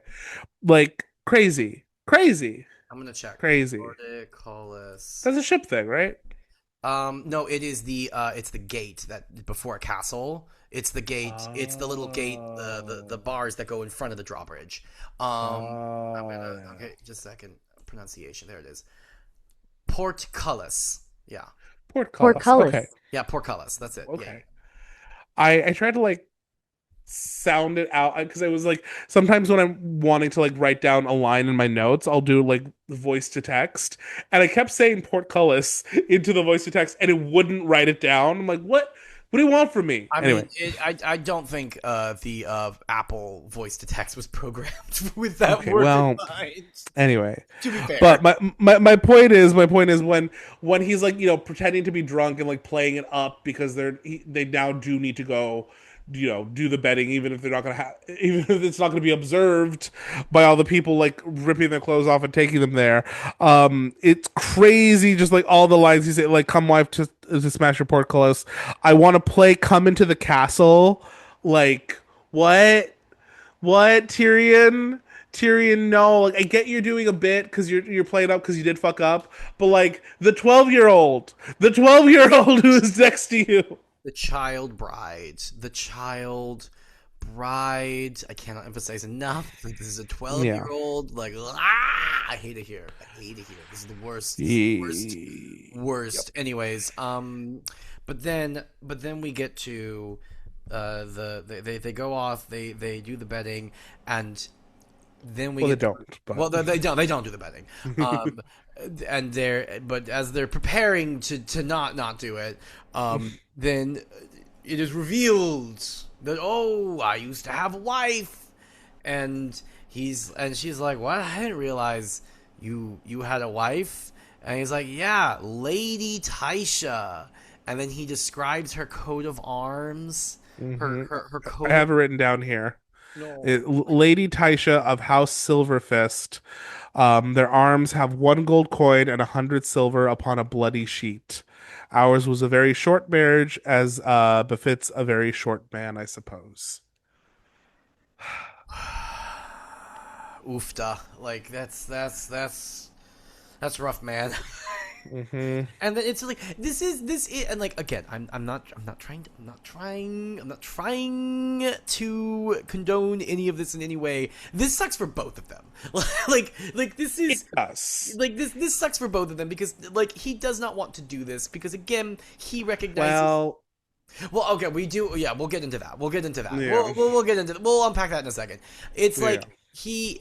like crazy, crazy, I'm gonna check. crazy. Portcullis. That's a ship thing, right? No, it's the gate that before a castle. It's the gate. It's the little gate. The Oh, bars that go in front of the drawbridge. I'm gonna yeah. okay, just a second. Pronunciation. There it is. Portcullis. Yeah, Portcullis. Okay, Portcullis. yeah, portcullis. That's it. Yeah, okay. I tried to like sound it out because I was like sometimes when I'm wanting to like write down a line in my notes, I'll do like voice to text, and I kept saying portcullis into the voice to text, and it wouldn't write it down. I'm like, what? What do you want from me? I mean, Anyway, I don't think the Apple voice to text was programmed with that okay, word in well, mind. anyway. To be fair, But my point is when he's like, pretending to be drunk and like playing it up because they now do need to go, do the betting, even if they're not gonna have, even if it's not gonna be observed by all the people like ripping their clothes off and taking them there. It's crazy, just like all the lines he said, like "Come, wife, to smash your portcullis." I want to play "Come into the castle." Like what? What, Tyrion? Tyrion, no. Like, I get you're doing a bit because you're playing up because you did fuck up, but like the 12-year-old who is next to you. the child bride. I cannot emphasize enough. Like this is a 12 Yeah. year old. Like I hate it here. I hate it here. This is the worst. This is the worst. Yep. Worst. Anyways, but then we get to they go off. They do the betting, and then we Well, they get don't, but well, they don't do the betting. Um, and but as they're preparing to not do it, then it is revealed that, oh, I used to have a wife, and she's like, what? I didn't realize you had a wife. And he's like, yeah, Lady Tysha. And then he describes her coat of arms, hmm her I coat of have it written down here. no. Lady Tysha of House Silverfist. Their arms have one gold coin and 100 silver upon a bloody sheet. Ours was a very short marriage, as befits a very short man, I suppose. Oofta. Like that's rough, man. Hmm And then it's like this is and like again, I'm not trying to condone any of this in any way. This sucks for both of them. Like this It is does. like this sucks for both of them because like he does not want to do this because again he recognizes. Well, Well, okay, we do. Yeah, we'll get into that. We'll get into that. yeah, We'll get into. We'll unpack that in a second. It's yeah, like he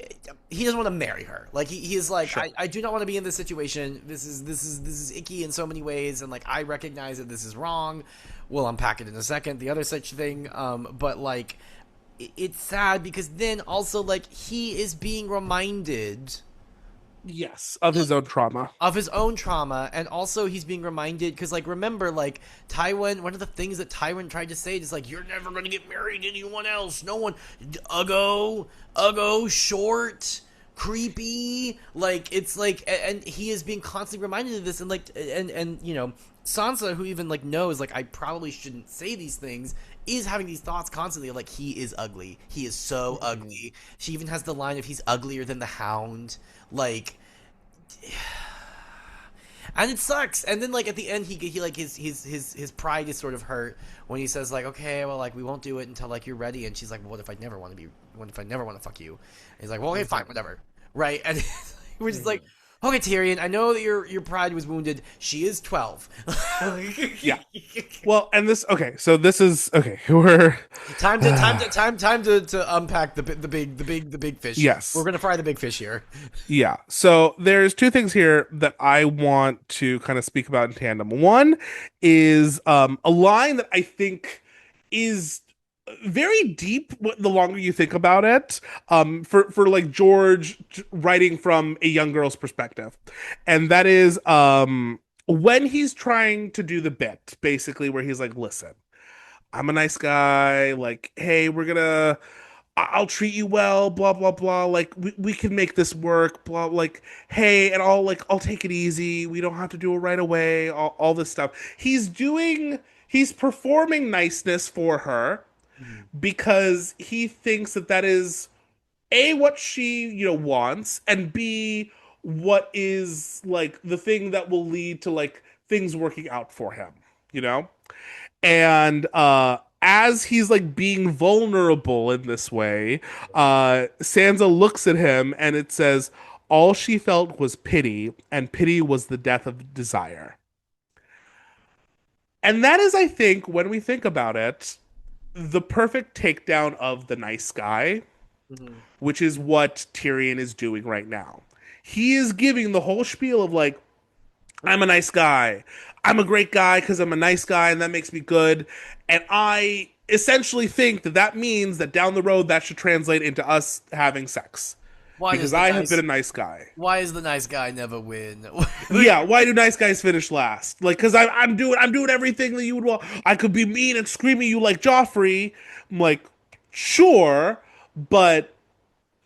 doesn't want to marry her. Like he's like sure. I do not want to be in this situation. This is icky in so many ways, and like I recognize that this is wrong. We'll unpack it in a second. The other such thing. But like it's sad because then also like he is being reminded Yes, of his own trauma. of his own trauma, and also he's being reminded because like remember like Tywin, one of the things that Tywin tried to say is like you're never gonna get married to anyone else, no one, uggo short, creepy, like it's like and he is being constantly reminded of this, and like and Sansa, who even like knows like I probably shouldn't say these things, is having these thoughts constantly of like he is ugly, he is so ugly. She even has the line of he's uglier than the Hound, like, and it sucks. And then like at the end, he like his pride is sort of hurt when he says like, okay, well like we won't do it until like you're ready. And she's like, well, what if I never want to be? What if I never want to fuck you? And he's like, well, okay, fine, whatever, right? And we're just like, okay, Tyrion, I know that your pride was wounded. She is 12. Yeah. Well, and okay. So this is okay. We're time to unpack the big fish. We're yes. gonna fry the big fish here. Yeah. So there's two things here that I want to kind of speak about in tandem. One is a line that I think is very deep the longer you think about it, for like George writing from a young girl's perspective, and that is when he's trying to do the bit basically where he's like, listen, I'm a nice guy, like, hey, I'll treat you well, blah blah blah. Like we can make this work, blah. Like hey, and I'll take it easy. We don't have to do it right away. All this stuff. He's performing niceness for her Mhm. because he thinks that is a what she wants, and b what is like the thing that will lead to like things working out for him. You know and as he's like being vulnerable in this way, Sansa looks at him and it says, all she felt was pity, and pity was the death of desire. And that is, I think, when we think about it, the perfect takedown of the nice guy, Mhm. which is what Tyrion is doing right now. He is giving the whole spiel of like, I'm a nice guy. I'm a great guy because I'm a nice guy and that makes me good. And I essentially think that that means that down the road that should translate into us having sex Why does because the I have been nice a nice guy. why is the nice guy never win? Yeah, why do nice guys finish last? Like, because I'm doing everything that you would want. I could be mean and scream at you like Joffrey. I'm like, sure, but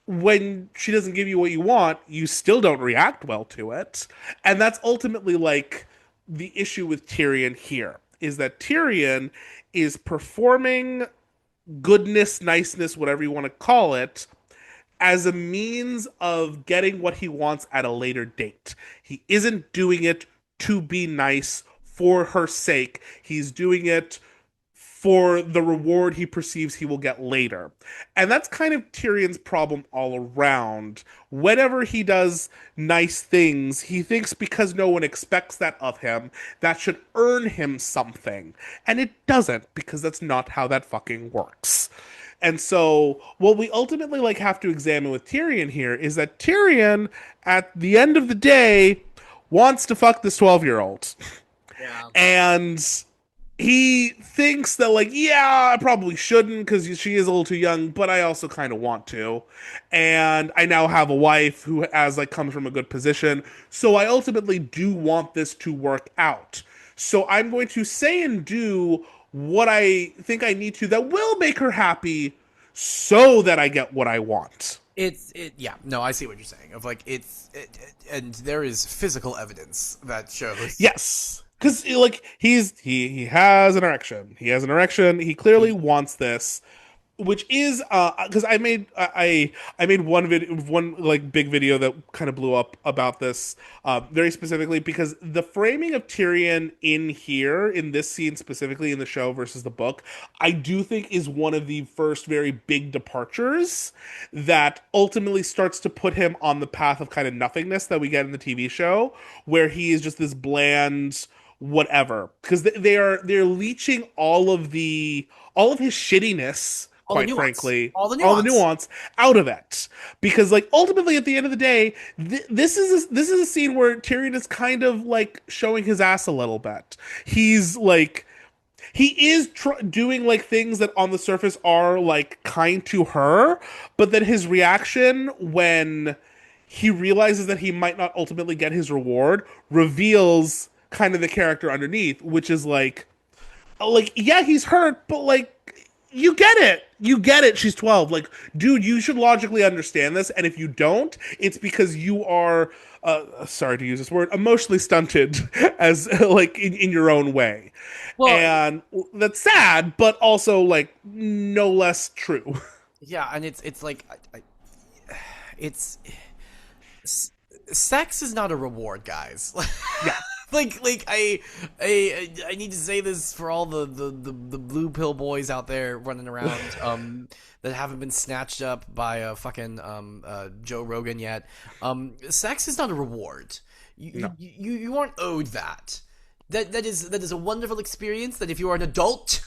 when she doesn't give you what you want, you still don't react well to it. And that's ultimately like the issue with Tyrion here is that Tyrion is performing goodness, niceness, whatever you want to call it, as a means of getting what he wants at a later date. He isn't doing it to be nice for her sake. He's doing it for the reward he perceives he will get later. And that's kind of Tyrion's problem all around. Whenever he does nice things, he thinks because no one expects that of him, that should earn him something. And it doesn't, because that's not how that fucking works. And so, what we ultimately like have to examine with Tyrion here is that Tyrion, at the end of the day, wants to fuck this 12-year-old. Yeah. And he thinks that like yeah I probably shouldn't because she is a little too young but I also kind of want to and I now have a wife who has like comes from a good position so I ultimately do want this to work out so I'm going to say and do what I think I need to that will make her happy so that I get what I want. Yeah, no, I see what you're saying. Of like and there is physical evidence that shows. Yes, because like he has an erection. He has an erection. He clearly He, wants this, which is because I made one like big video that kind of blew up about this very specifically because the framing of Tyrion in here in this scene specifically in the show versus the book I do think is one of the first very big departures that ultimately starts to put him on the path of kind of nothingness that we get in the TV show where he is just this bland whatever because they're leeching all of his shittiness all the quite nuance, frankly, all the all the nuance. nuance out of it. Because like ultimately at the end of the day, this is a scene where Tyrion is kind of like showing his ass a little bit. He's like he is doing like things that on the surface are like kind to her, but then his reaction when he realizes that he might not ultimately get his reward reveals kind of the character underneath, which is like yeah he's hurt but like you get it she's 12 like dude you should logically understand this and if you don't it's because you are sorry to use this word emotionally stunted as like in your own way Well, and that's sad but also like no less true. yeah, and it's like it's s- sex is not a reward, guys. Yeah, like I need to say this for all the blue pill boys out there running around that haven't been snatched up by a fucking Joe Rogan yet. Sex is not a reward. no, You aren't owed that. That is a wonderful experience that if you are an adult,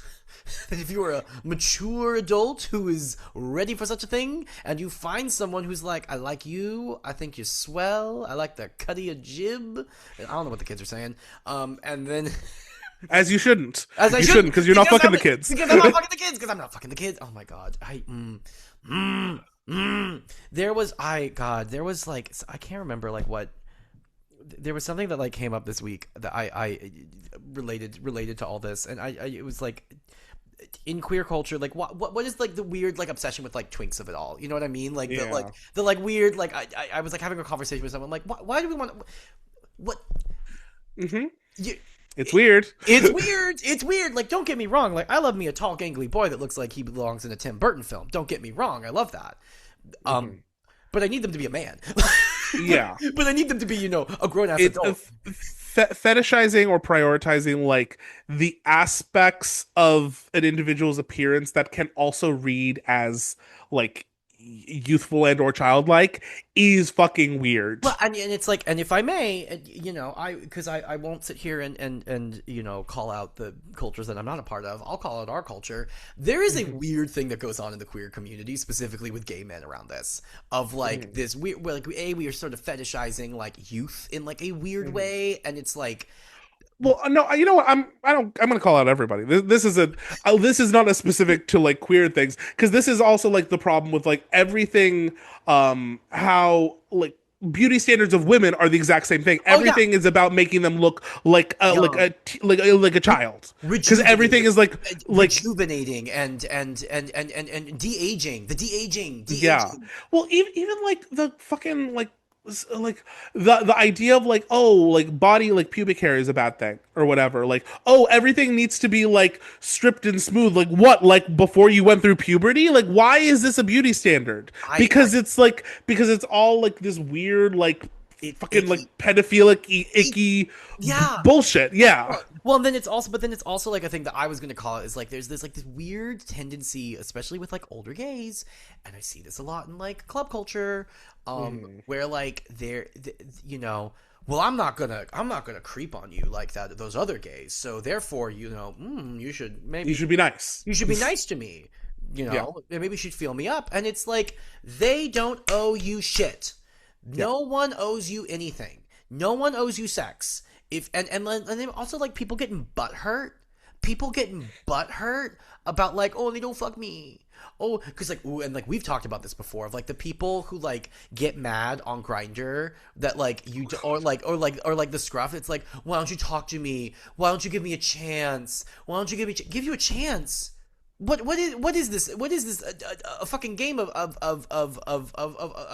that if you are a mature adult who is ready for such a thing, and you find someone who's like, I like you, I think you're swell, I like the cut of your jib. I don't know what the kids are saying. And then as you shouldn't as I you should shouldn't because you're not fucking the kids. because I'm not fucking the kids because I'm not fucking the kids. Oh my god, there was there was like I can't remember like what there was something that like came up this week that I related to all this, and I it was like in queer culture, like what is like the weird like obsession with like twinks of it all? You know what I mean? Like Yeah. the like weird like I was like having a conversation with someone like why do we want what Mm-hmm. you, It's weird. it's weird. It's weird. Like, don't get me wrong. Like, I love me a tall, gangly boy that looks like he belongs in a Tim Burton film. Don't get me wrong. I love that. Mhm. But I need them to be a man. Yeah. but I need them to be, a grown ass It's adult. fetishizing or prioritizing like the aspects of an individual's appearance that can also read as like youthful and or childlike is fucking weird. Well, and it's like, and if I may, because I won't sit here and call out the cultures that I'm not a part of. I'll call out our culture. There is a weird thing that goes on in the queer community, specifically with gay men around this, of like this weird, like we are sort of fetishizing like youth in like a weird way, and it's like, Well, no, you know what? I'm gonna call out everybody. This is not a specific to like queer things because this is also like the problem with like everything. How like beauty standards of women are the exact same thing. oh yeah, Everything is about making them look young, like a child because everything rejuvenating, is like rejuvenating, and de-aging, yeah. de-aging. Well, even like the fucking like the idea of like, oh, like body like pubic hair is a bad thing or whatever, like, oh, everything needs to be like stripped and smooth, like what, like before you went through puberty, like why is this a beauty standard? I Because it's like, because it's all like this weird like it fucking like icky, pedophilic it, icky yeah. bullshit, yeah. Well, and then it's also, but then it's also like a thing that I was gonna call it is like there's this weird tendency, especially with like older gays, and I see this a lot in like club culture, where like well, I'm not gonna creep on you like that those other gays, so therefore you should You maybe should be nice. you should be nice to me, Yeah, and maybe you should feel me up, and it's like they don't owe you shit. yeah. No one owes you anything. No one owes you sex. If and then also like people getting butt hurt about like, oh, they don't fuck me, oh, because like, ooh, and like we've talked about this before of like the people who like get mad on Grinder that like or like the scruff. It's like, why don't you talk to me, why don't you give me a chance, why don't you give you a chance. What is this? What is this? A fucking game of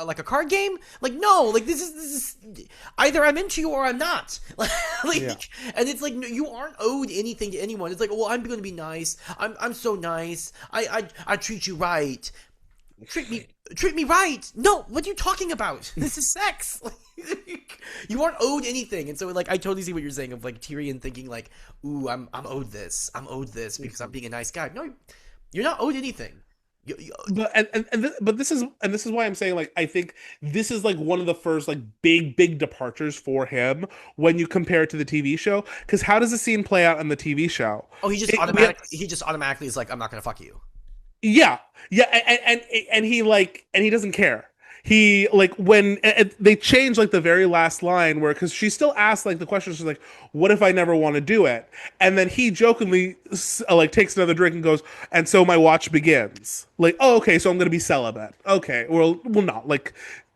like a card game? Like no, like this is either I'm into you or I'm not. Like, Yeah. and it's like no, you aren't owed anything to anyone. It's like, well, I'm going to be nice. I'm so nice. I treat you right. Treat me right. No, what are you talking about? This is sex. You aren't owed anything, and so like I totally see what you're saying of like Tyrion thinking like, ooh, I'm owed this. I'm owed this because I'm being a nice guy. No, you're not owed anything. But but this is why I'm saying like I think this is like one of the first like big departures for him when you compare it to the TV show, because how does the scene play out on the TV show? Oh, he just automatically is like, I'm not gonna fuck you. Yeah, yeah, and he like, and he doesn't care. He like when they change like the very last line where, because she still asks like the question, she's like, "What if I never want to do it?" And then he jokingly like takes another drink and goes, "And so my watch begins." Like, oh, okay, so I'm gonna be celibate. Okay, well, not like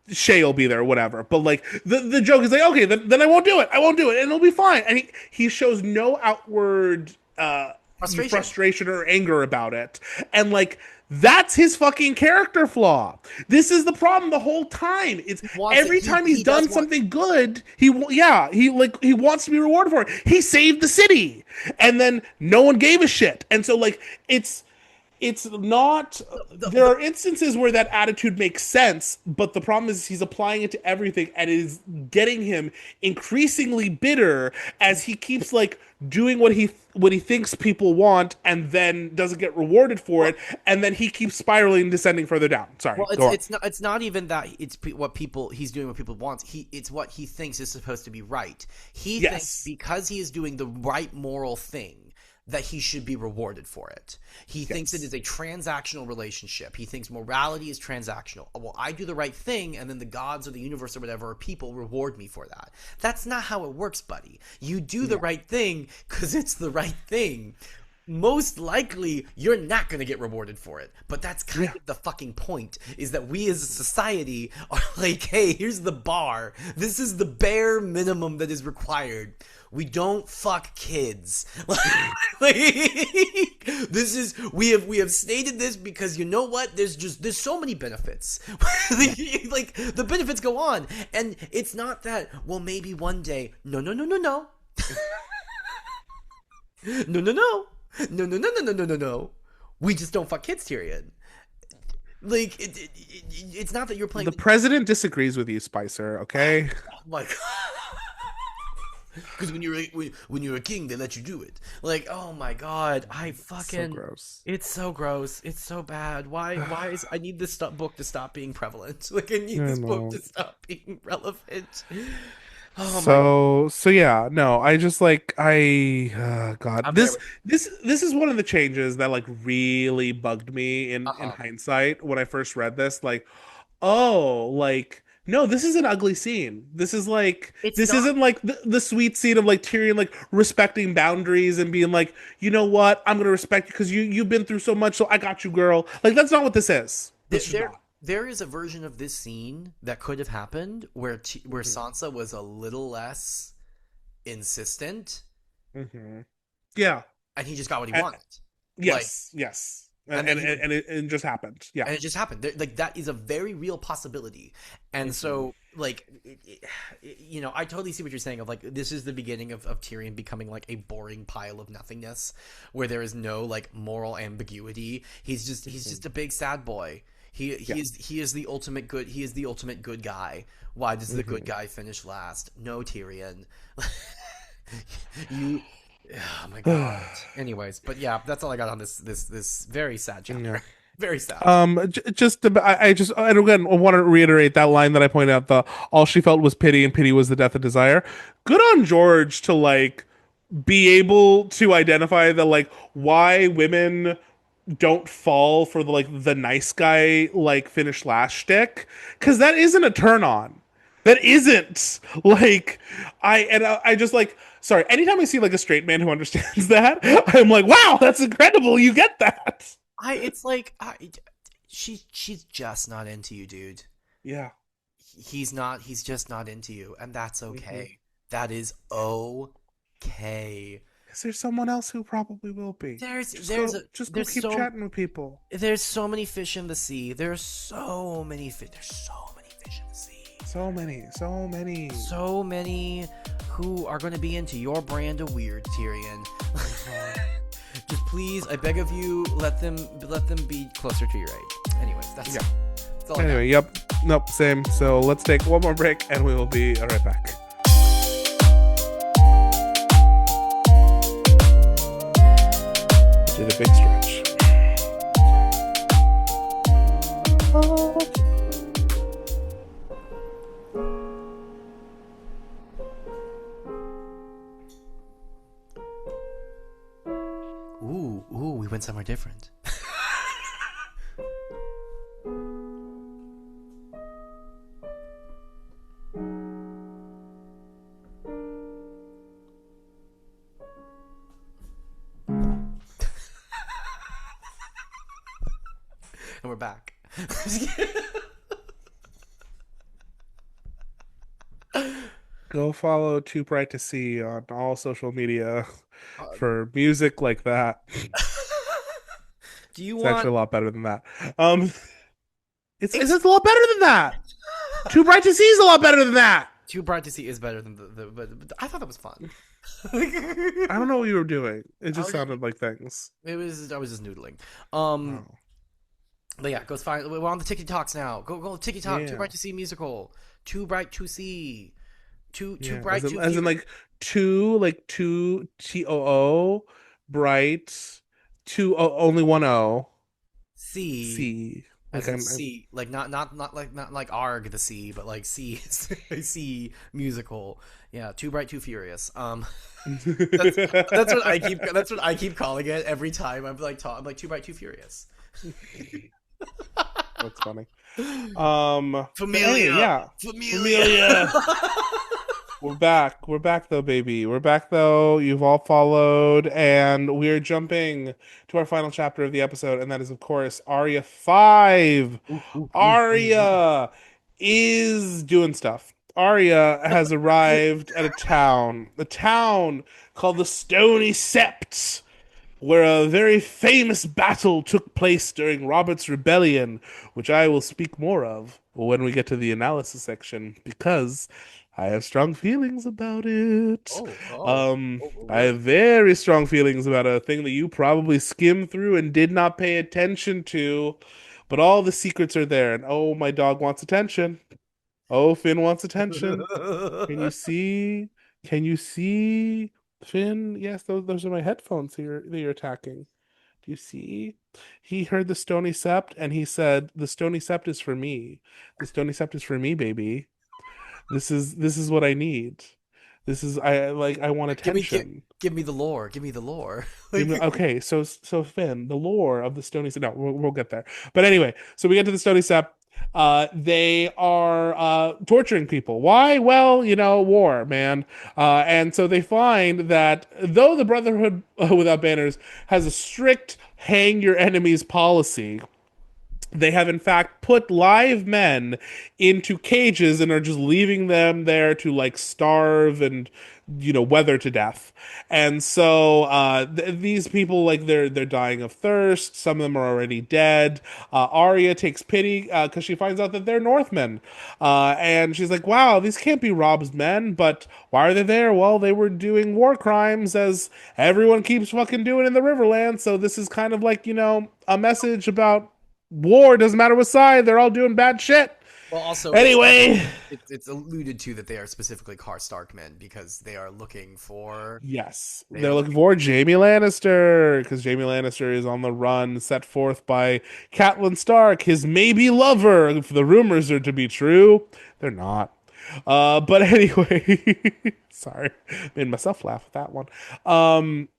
Shay will be there, whatever. But like the joke is like, okay, then I won't do it. I won't do it, and it'll be fine. And he shows no outward Frustration. frustration or anger about it, and like that's his fucking character flaw. This is the problem the whole time. It's Wants it. every time he's He does done want. something good, he wants to be rewarded for it. He saved the city, and then no one gave a shit. And so like it's not, there are instances where that attitude makes sense, but the problem is he's applying it to everything, and it is getting him increasingly bitter as he keeps like doing what he thinks people want and then doesn't get rewarded for it, and then he keeps spiraling and descending further down. Sorry, Well, go on. it's not even that what people he's doing what people want. It's what he thinks is supposed to be right. He thinks Yes. because he is doing the right moral thing that he should be rewarded for it. He thinks it Yes. is a transactional relationship. He thinks morality is transactional. Well, I do the right thing, and then the gods or the universe or whatever, or people reward me for that. That's not how it works, buddy. You do the right thing because it's the right thing. Most likely, you're not going to get rewarded for it. But that's kind of the fucking point, is that we as a society are like, hey, here's the bar. This is the bare minimum that is required. We don't fuck kids. Like, this is we have stated this because you know what? There's so many benefits. Like the benefits go on, and it's not that. Well, maybe one day. No, no, no, no, no. No, no, no. No, no, no, no, no, no, no, no. We just don't fuck kids, Tyrion. Like, it's not that you're playing. The president disagrees with you, Spicer. Okay. Oh my god. Because when you're a king, they let you do it. Like, oh my god, So gross. it's so gross. It's so bad. Why is I need this book to stop being prevalent? Like, I need I this book to know. stop being relevant. Oh my god, So yeah, no, I just like God, I'm there with. this is one of the changes that like really bugged me in Uh-huh. hindsight when I first read this. Like, oh, like no, this is an ugly scene. It's This not. isn't like the sweet scene of like Tyrion like respecting boundaries and being like, you know what, I'm gonna respect you because you've been through so much, so I got you, girl. Like that's not what this is. There, That's just there not. there is a version of this scene that could have happened where where Hmm. Sansa was a little less insistent, Hmm. Yeah. and he just got what he Uh, wanted. Like, yes. Yes. and then he It just happened. Yeah. and it just happened. Like, that is a very real possibility. And Hmm. so, like, I totally see what you're saying. Of like, this is the beginning of Tyrion becoming like a boring pile of nothingness, where there is no like moral ambiguity. He's Hmm. just a big sad boy. Yeah. He is the ultimate good. He is the ultimate good guy. Why does the good Hmm. guy finish last? No, Tyrion. You. Oh my god. Anyways, but yeah, that's all I got on this very sad Yeah. chapter. Very sad. I just, and again, I want to reiterate that line that I pointed out. The all she felt was pity, and pity was the death of desire. Good on George to like be able to identify the like why women don't fall for the like the nice guy like finish last shtick because that isn't a turn on. That isn't like I just like sorry. Anytime I see like a straight man who understands that, I'm like, wow, that's incredible. You get that. It's like she's just not into you, dude. Yeah. He's not. He's just not into you, and that's Hmm. okay. That is okay. Is there someone else who probably will be? Just go keep chatting with people. There's so many fish in the sea. There's so many fish in the sea. So many, so many. So many who are going to be into your brand of weird, Tyrion. Uh-huh. Just please, I beg of you, let them be closer to your age. Anyways, Yeah. that's all I got. Anyway, yep. Nope, same. So let's take one more break and we will be right back. Did a big stretch. Ooh, we went somewhere different. And we're back. Go follow Too Bright to See on all social media Uh, for music like that. do you It's want actually a lot better than that. Um, it's a lot better than that. Too Bright to See is a lot better than that. Too Bright to See is better than but I thought that was fun. I don't know what you were doing. It I just was just, sounded like things. I was just noodling. Um, Oh, but yeah, goes fine. We're on the TikToks now. Go TikTok. Too yeah, Bright to See musical. Too Bright to See. Too yeah. Bright to As in Fear. like two TOO, bright, only one O, See, C. as Like in I'm sea, like not like Arg the sea, but like sea sea musical. Yeah, Too Bright, Too Furious. That's that's what I keep calling it every time. I'm like Too Bright, Too Furious. That's funny. But anyway, Familia, yeah. familia. Familia. We're back. We're back though, baby. We're back though. You've all followed, and we're jumping to our final chapter of the episode, and that is, of course, Arya 5. Ooh, ooh, ooh, ooh, Arya is doing stuff. Arya has arrived at a town called the Stony Sept, where a very famous battle took place during Robert's Rebellion, which I will speak more of when we get to the analysis section, because I have strong feelings about it. I really? have very strong feelings about a thing that you probably skimmed through and did not pay attention to, but all the secrets are there, and oh, my dog wants attention. Oh, Finn wants attention. Can you see? Can you see Finn? Yes, those are my headphones that you're attacking. Do you see? He heard the Stony Sept and he said, "The Stony Sept is for me. The Stony Sept is for me, baby. This is what I need. This is I want Give me attention." give me the lore. Give me the lore. Give Like, me, okay, so Finn, the lore of the Stony Sept. No, we'll get there. But anyway, so we get to the Stony Sept. They are torturing people. Why? Well, war, man. And so they find that though the Brotherhood without Banners has a strict hang your enemies policy, they have in fact put live men into cages and are just leaving them there to like starve and weather to death. And so these people, like, they're dying of thirst. Some of them are already dead. Arya takes pity because she finds out that they're Northmen, and she's like, wow, these can't be Rob's men, but why are they there? Well, they were doing war crimes, as everyone keeps fucking doing in the Riverland. So this is kind of like, a message about war. Doesn't matter what side, they're all doing bad shit. well, also Anyway, it's alluded to that they are specifically Karstark men because yes, they they're are looking looking for Jaime Lannister because Jaime Lannister is on the run, set forth by Catelyn Stark, his maybe lover. If the rumors are to be true, they're not. But anyway, sorry, made myself laugh with that one.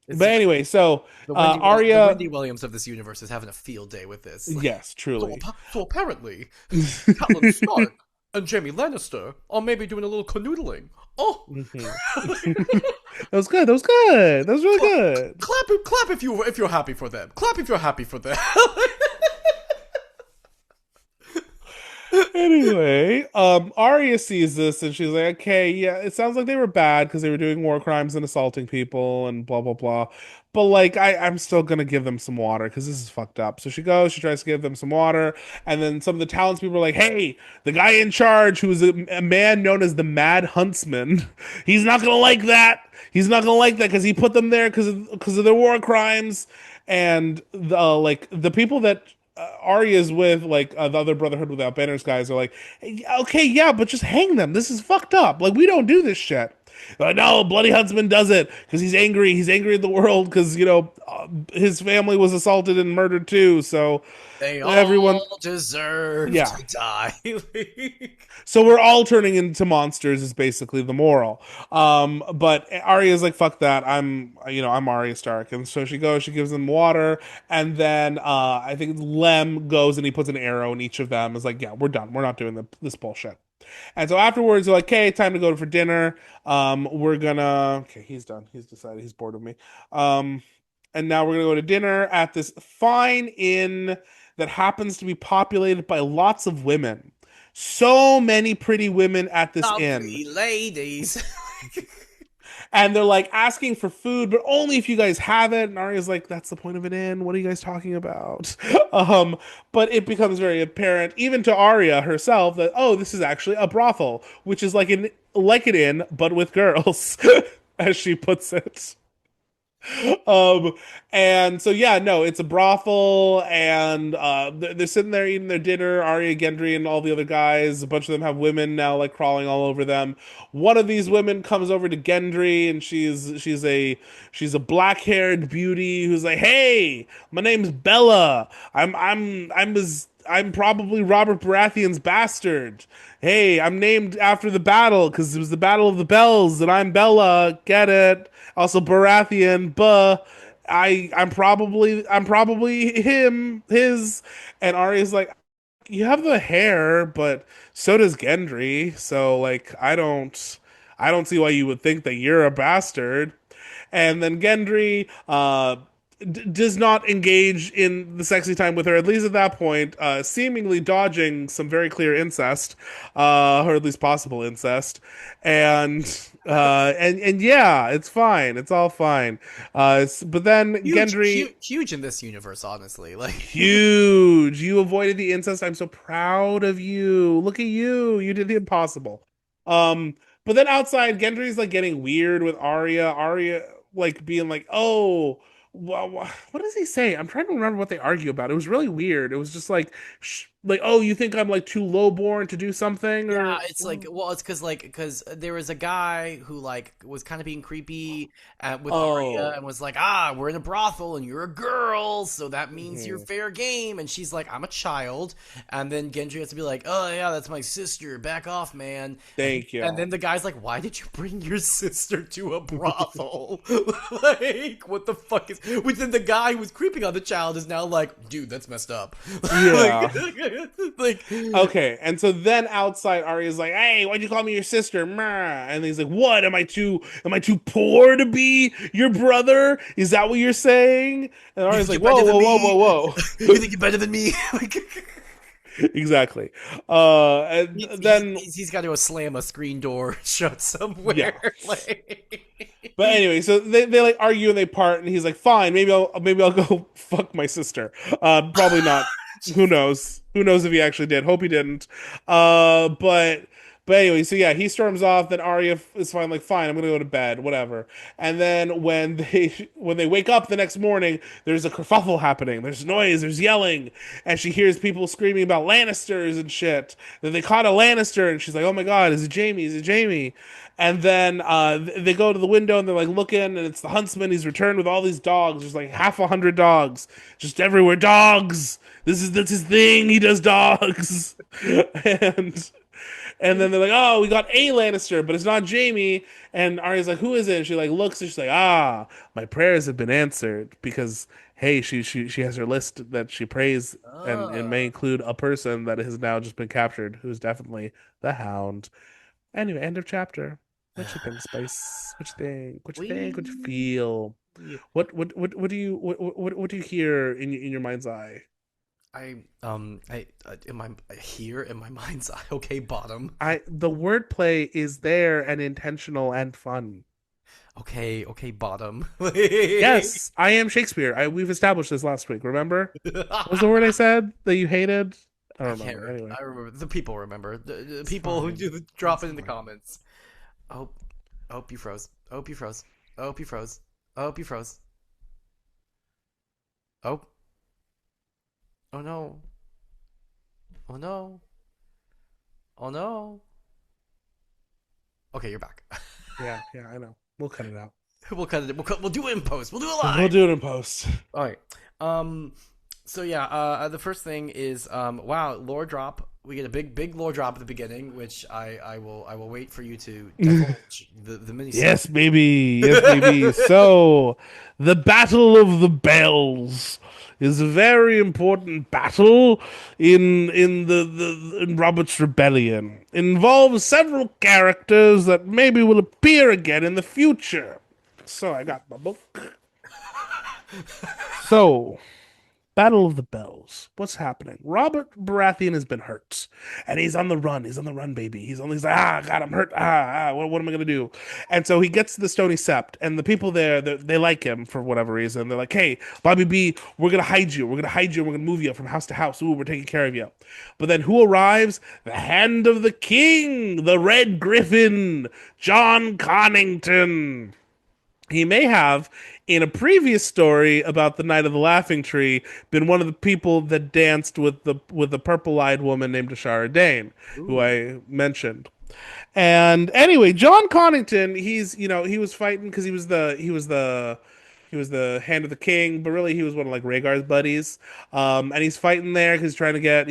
it's But anyway, so The Arya, Wendy Williams of this universe is having a field day with this. yes, truly. So apparently, Catelyn Stark and Jaime Lannister are maybe doing a little canoodling. Oh, That was good. That was good. That was really good. clap if you're happy for them. Clap if you're happy for them. Anyway, Arya sees this and she's like, okay, yeah, it sounds like they were bad because they were doing war crimes and assaulting people and blah blah blah. But like, I'm still gonna give them some water because this is fucked up. So she goes, she tries to give them some water, and then some of the townspeople are like, hey, the guy in charge, who's a man known as the Mad Huntsman, he's not gonna like that. He's not gonna like that because he put them there because of their war crimes, and the people that Arya's with, like, the other Brotherhood without Banners guys, are like, "Hey, okay, yeah, but just hang them. This is fucked up. Like, we don't do this shit." They're like, no, Bloody Huntsman does it because he's angry. He's angry at the world because his family was assaulted and murdered too. So They everyone, all deserve yeah. to die. So we're all turning into monsters is basically the moral. But Arya's like, fuck that. I'm Arya Stark. And so she goes, she gives them water, and then I think Lem goes and he puts an arrow in each of them. Is like, yeah, we're done. We're not doing this bullshit. And so afterwards, they're like, okay, time to go for dinner. Okay, he's done. He's decided he's bored of me. And now we're gonna go to dinner at this fine inn that happens to be populated by lots of women. So many pretty women at this inn. Lovely ladies. And they're like asking for food, but only if you guys have it. And Arya's like, that's the point of an inn. What are you guys talking about? But it becomes very apparent, even to Arya herself, that, oh, this is actually a brothel, which is like an inn, but with girls, as she puts it. Um, and so yeah, no, it's a brothel, and they're sitting there eating their dinner. Arya, Gendry, and all the other guys. A bunch of them have women now, like crawling all over them. One of these women comes over to Gendry, and she's a black haired beauty who's like, "Hey, my name's Bella. I'm probably Robert Baratheon's bastard. Hey, I'm named after the battle because it was the Battle of the Bells, and I'm Bella. Get it? Also Baratheon. Buh. I'm probably his." And Arya's like, you have the hair, but so does Gendry. So like, I don't see why you would think that you're a bastard. And then Gendry does not engage in the sexy time with her, at least at that point, seemingly dodging some very clear incest, or at least possible incest. And yeah, it's fine. It's all fine. But then Gendry, Huge in this universe, honestly. Like, huge. You avoided the incest. I'm so proud of you. Look at you. You did the impossible. Um, but then outside, Gendry's like getting weird with Arya. Arya like being like, "Oh, what does he say?" I'm trying to remember what they argue about. It was really weird. It was just like, like, oh, you think I'm like too lowborn to do something, Yeah, or it's like, well, it's because there was a guy who like was kind of being creepy with Arya oh, and was like, ah, we're in a brothel and you're a girl, so that means you're mhm. fair game. And she's like, I'm a child. And then Gendry has to be like, oh yeah, that's my sister. Back off, man. Thank And you. then the guy's like, why did you bring your sister to a brothel? Like, what the fuck is? Which then the guy who was creeping on the child is now like, dude, that's messed up. like, Yeah. like. Okay, and so then outside, Arya's like, "Hey, why'd you call me your sister?" And he's like, "What? Am I too poor to be your brother? Is that what you're saying?" And You Arya's think like, you're "Whoa, better than whoa, whoa, me? whoa, whoa." You think you're better than me? Like, Exactly. And then he's got to go slam a screen door shut yeah. somewhere. Like, But anyway, so they like argue and they part, and he's like, "Fine, maybe I'll go fuck my sister." Probably not. Who knows? Who knows if he actually did? Hope he didn't. But anyway, so yeah, he storms off. Then Arya is fine, like, fine, I'm gonna go to bed, whatever. And then when they wake up the next morning, there's a kerfuffle happening. There's noise, there's yelling, and she hears people screaming about Lannisters and shit. Then they caught a Lannister, and she's like, "Oh my god, is it Jaime? Is it Jaime?" And then they go to the window and they're like looking, and it's the huntsman. He's returned with all these dogs. There's like half 100 dogs, just everywhere. Dogs. That's his thing. He does dogs. and then they're like, oh, we got a Lannister, but it's not Jaime. And Arya's like, who is it? And she like looks and she's like, ah, my prayers have been answered because hey, she has her list that she prays, and it may uh, include a person that has now just been captured, who's definitely the Hound. Anyway, end of chapter. What you think, Spice? What you think? What you think? What you we, feel? What do you what do you hear in your mind's eye? I in my here in my mind's eye. Okay, bottom. The wordplay is there and intentional and fun. Okay, bottom. Yes, I am Shakespeare. We've established this last week. Remember? What was the word I said that you hated? I I don't can't. remember. Anyway, I remember the people remember the it's people who fine. do drop It's it in the fine. comments. Oh, I hope you froze. I hope you froze. I hope you froze. I hope you froze. Oh, oh no. Oh no. Oh no. Okay, you're back. Yeah, yeah, I know. We'll cut it out. We'll cut it. We'll do it in post. We'll do it We'll live. do it in post. All right. So yeah. The first thing is wow, lore drop. We get a big lore drop at the beginning, which I will wait for you to divulge the mini Yes, baby. Yes, baby. So, the Battle of the Bells is a very important battle in Robert's Rebellion. It involves several characters that maybe will appear again in the future. So, I got my book. So, Battle of the Bells. What's happening? Robert Baratheon has been hurt, and he's on the run. He's on the run, baby. He's like, ah, God, I'm hurt. What am I gonna do? And so he gets to the Stony Sept, and the people there, they like him for whatever reason. They're like, hey, Bobby B, we're gonna hide you. We're gonna hide you. And we're gonna move you from house to house. Ooh, we're taking care of you. But then who arrives? The Hand of the King, the Red Griffin, John Connington. He may have, in a previous story about the Night of the Laughing Tree, been one of the people that danced with the purple-eyed woman named Ashara Dane, who Ooh. I mentioned. And anyway, John Connington, he was fighting because he was the hand of the king, but really he was one of like Rhaegar's buddies. And he's fighting there because he's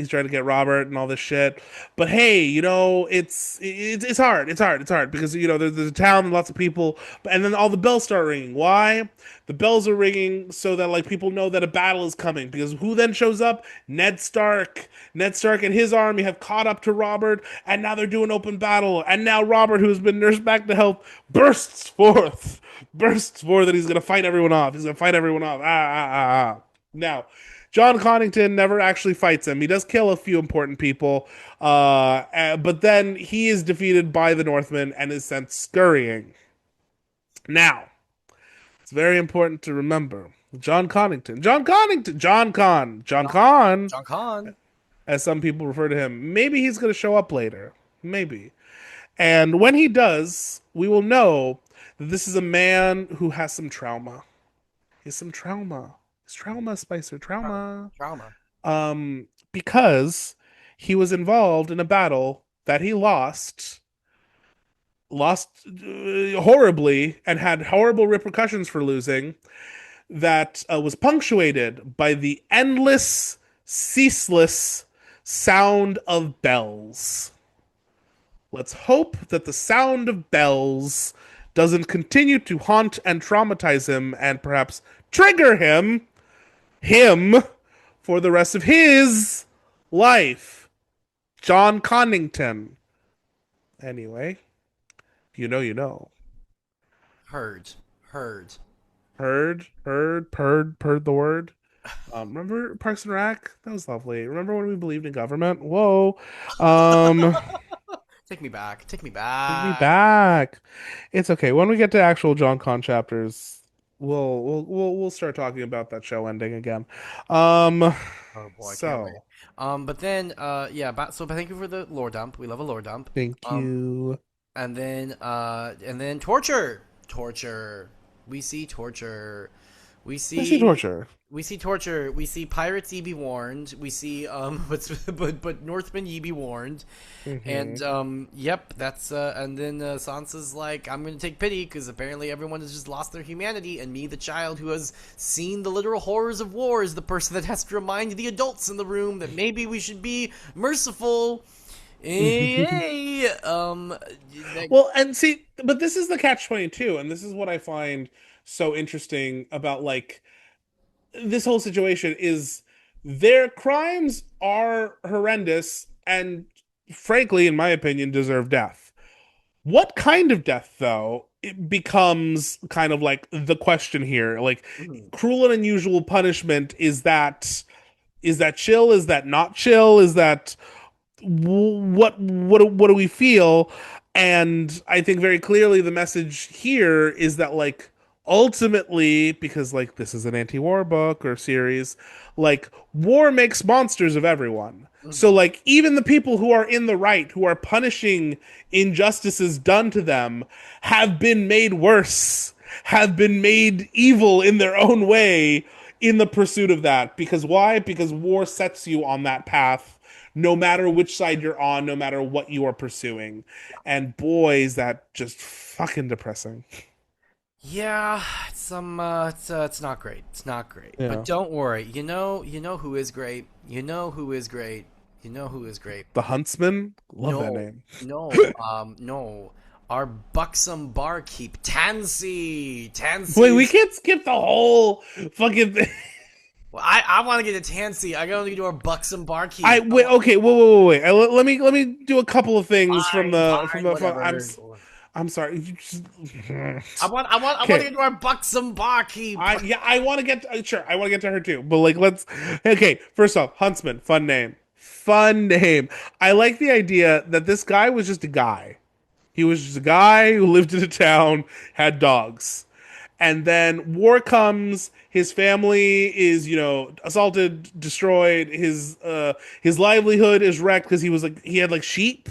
trying to get Robert and all this shit. But hey, it's hard. It's hard because there's a town and lots of people, and then all the bells start ringing. Why? The bells are ringing so that like people know that a battle is coming. Because who then shows up? Ned Stark. Ned Stark and his army have caught up to Robert, and now they're doing open battle. And now Robert, who has been nursed back to health, bursts forth that he's going to fight everyone off. He's going to fight everyone off. Now, John Connington never actually fights him. He does kill a few important people, but then he is defeated by the Northmen and is sent scurrying. Now, it's very important to remember John John, Con, John Con. as some people refer to him. Maybe he's going to show up later. Maybe. And when he does, we will know that this is a man who has some trauma. He has some trauma. It's trauma, Spicer. Trauma. Trauma. Because he was involved in a battle that he lost horribly, and had horrible repercussions for losing, that was punctuated by the endless, ceaseless sound of bells. Let's hope that the sound of bells doesn't continue to haunt and traumatize him and perhaps trigger him, for the rest of his life. John Connington. Anyway, you know, you know. Heard, heard. Purred the word. Remember Parks and Rec? That was lovely. Remember when we believed in government? Whoa. Um, Take me back. Take me Take me back. back. It's okay. When we get to actual John Con chapters, we'll start talking about that show ending again. Um, Oh boy, I can't wait. so But then, yeah. But thank you for the lore dump. We love a lore dump. thank Um, you. and then torture, torture. We see torture. We I see see torture. we see torture. We see pirates ye be warned. We see but Northmen ye be warned. Hmm. And yep, that's and then Sansa's like, I'm gonna take pity because apparently everyone has just lost their humanity, and me, the child who has seen the literal horrors of war, is the person that has to remind the adults in the room that maybe we should be merciful. Hey, Well, and see, but this is the catch 22, and this is what I find so interesting about like this whole situation is their crimes are horrendous and frankly, in my opinion, deserve death. What kind of death, though, it becomes kind of like the question here. Like, mhm, cruel and unusual punishment, is that chill? Is that not chill? Is that what do we feel? And I think very clearly the message here is that like ultimately, because like this is an anti-war book or series, like war makes monsters of everyone. So mhm. like even the people who are in the right, who are punishing injustices done to them, have been made worse, have been made evil in their own way in the pursuit of that. Because why? Because war sets you on that path no matter which side you're on, no matter what you are pursuing. And boy, is that just fucking depressing. Yeah, it's not great. It's not great. But Yeah. don't worry. You know who is great. You know who is great. You know who is great. The Huntsman? Love that No, name. no. Our buxom barkeep, Tansy. Wait, we Tansy. can't skip the whole fucking thing. Well, I want to get to Tansy. I gotta do our buxom I barkeep. wait. Okay, wait. Let me do a couple of things from Fine, the from fine, the. whatever. I'm sorry. You just, I want to okay. get to our buxom barkeep. I want to get sure. I want to get to her too. But like, let's. Okay, first off, Huntsman, fun name. Fun name. I like the idea that this guy was just a guy. He was just a guy who lived in a town, had dogs. And then war comes, his family is, assaulted, destroyed, his livelihood is wrecked because he had like sheep,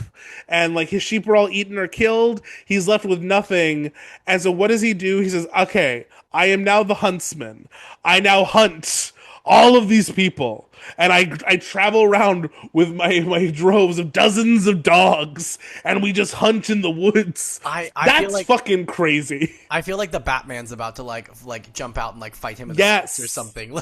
and like his sheep were all eaten or killed. He's left with nothing. And so what does he do? He says, "Okay, I am now the huntsman. I now hunt all of these people, and I travel around with my droves of dozens of dogs, and we just hunt in the woods." I feel That's like fucking crazy. the Batman's about to like jump out and like fight him in the streets or Yes. something.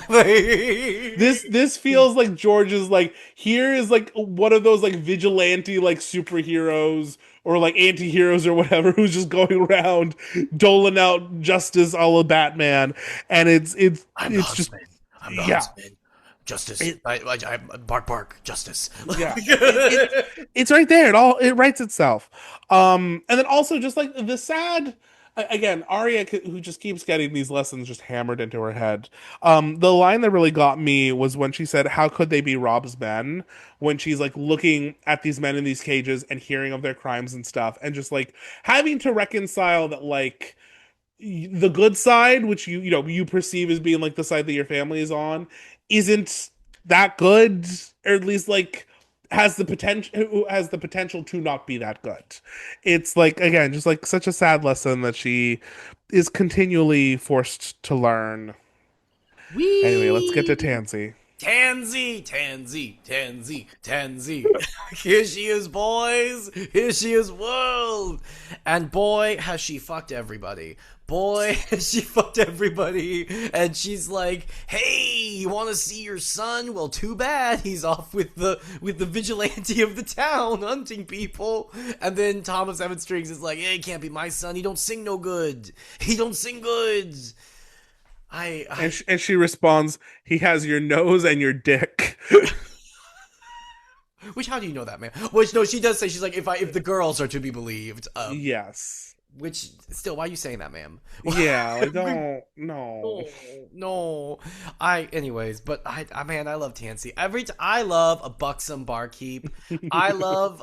This feels like George is like, here is like one of those like vigilante like superheroes or like anti-heroes or whatever, who's just going around doling out justice all of Batman. And I'm the it's just, huntsman. I'm the yeah. huntsman. Justice. It, I bark bark. Justice. yeah. It's right there. It writes itself. And then also just like the sad, again, Arya, who just keeps getting these lessons just hammered into her head. The line that really got me was when she said, "How could they be Rob's men?" When she's like looking at these men in these cages and hearing of their crimes and stuff, and just like having to reconcile that like the good side, which you perceive as being like the side that your family is on, isn't that good, or at least like has the potential to not be that good. It's like, again, just like such a sad lesson that she is continually forced to learn. Anyway, let's get to Wee. Tansy. Tansy, Tansy, Tansy, Tansy. Here she is, boys. Here she is, world. And boy, has she fucked everybody. Boy, has she fucked everybody. And she's like, "Hey, you want to see your son? Well, too bad. He's off with the vigilante of the town hunting people." And then Thomas Seven Strings is like, "Hey, he can't be my son. He don't sing no good. He don't sing good." And she responds, "He has your nose and your dick." Which, how do you know that, man? Which, no, she does say, she's like, if the girls are to be believed. Yes. Which, still, why are you saying that, ma'am? Yeah, like, don't, no. No. Anyways, but man, I love Tansy. I love a buxom barkeep. I love,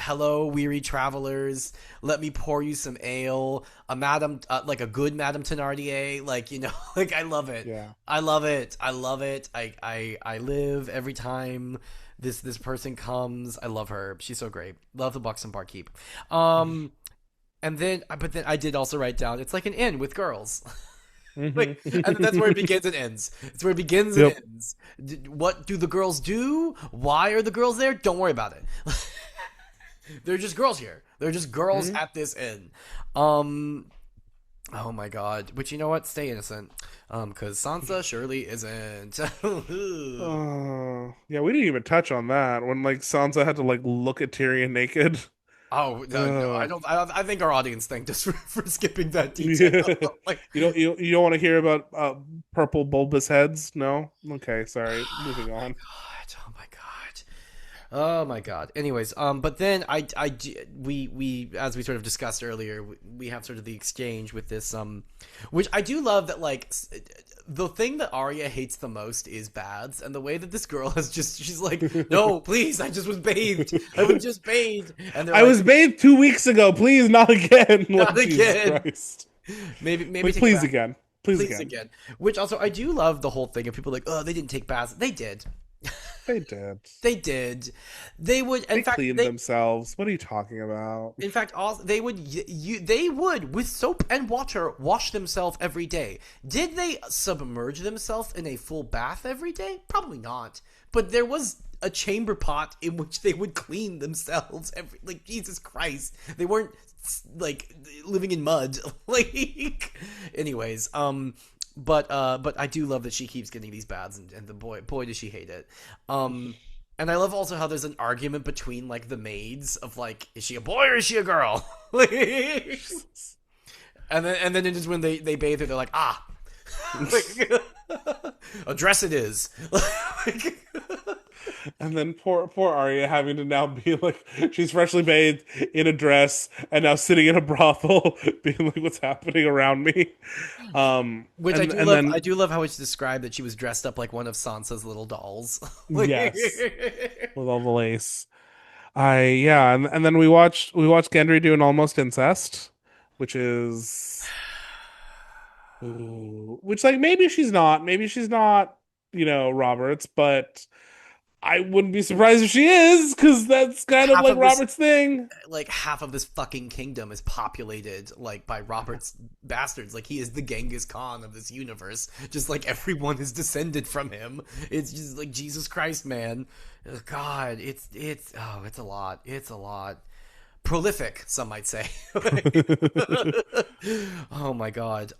hello, weary travelers. Let me pour you some ale. A madam, like a good Madame Thenardier. Like, like, I love it. Yeah. I love it. I love it. I live every time this person comes. I love her. She's so great. Love the buxom barkeep. But then I did also write down, it's like an inn with girls. Like, and that's where it begins and ends. It's where it begins and ends. What do the girls do? Why are the girls there? Don't worry about it. They're just girls here. They're just girls at this inn. Oh my god. Which, you know what? Stay innocent. Because Sansa surely isn't. Yeah, we didn't even touch on that when like Sansa had to like look at Tyrion naked. Oh no, I don't. I think our audience thanked us for skipping that detail. Yeah. Like, you don't want to hear about purple bulbous heads? No. Okay, sorry. Moving on. oh my god, oh my god. Anyways, but then we as we sort of discussed earlier, we have sort of the exchange with this which I do love, that like the thing that Arya hates the most is baths, and the way that this girl she's like, "No, please, I just was bathed. I was just bathed." And I was bathed 2 weeks ago. Please, not again. Not like, again. Jesus Christ. Maybe Please again. Please again. Which also, I do love the whole thing of people like, "Oh, they didn't take baths." They did. They did. They did. They would. They cleaned themselves. What are you talking about? In fact, also, they would with soap and water wash themselves every day. Did they submerge themselves in a full bath every day? Probably not. But there was a chamber pot in which they would clean themselves every. Like, Jesus Christ, they weren't like living in mud. Like, anyways, But I do love that she keeps getting these baths, and the boy does she hate it. And I love also how there's an argument between like the maids of like, is she a boy or is she a girl? and then it is when they bathe her, they're like, like, a dress it is. And then poor Arya having to now be like, she's freshly bathed in a dress and now sitting in a brothel, being like, what's happening around me? Which and, I do love. then, I do love how it's described that she was dressed up like one of Sansa's little dolls. Like, yes, with all the lace. And then we watched Gendry do an almost incest, which is, which like maybe she's not, Roberts, but I wouldn't be surprised if she is, because that's kind of like Robert's thing. Like, half of this fucking kingdom is populated like by Robert's bastards. Like, he is the Genghis Khan of this universe. Just like everyone is descended from him. It's just like, Jesus Christ, man. God, it's a lot. It's a lot. Prolific, some might say. Oh my god.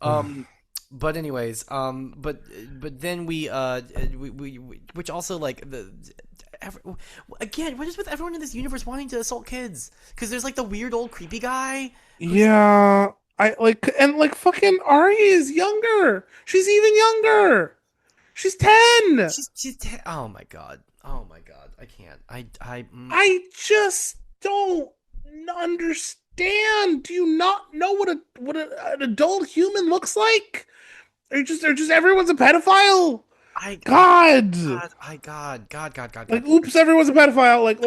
But anyways, but then we which also like again, what is with everyone in this universe wanting to assault kids? Because there's like the weird old creepy guy. Yeah, I like, and like fucking Arya is younger. She's even younger. She's 10. She's 10. Oh my god. I can't. I just don't understand. Do you not know what an adult human looks like? Or just everyone's a pedophile? God. Like, oops, everyone's a pedophile. Like,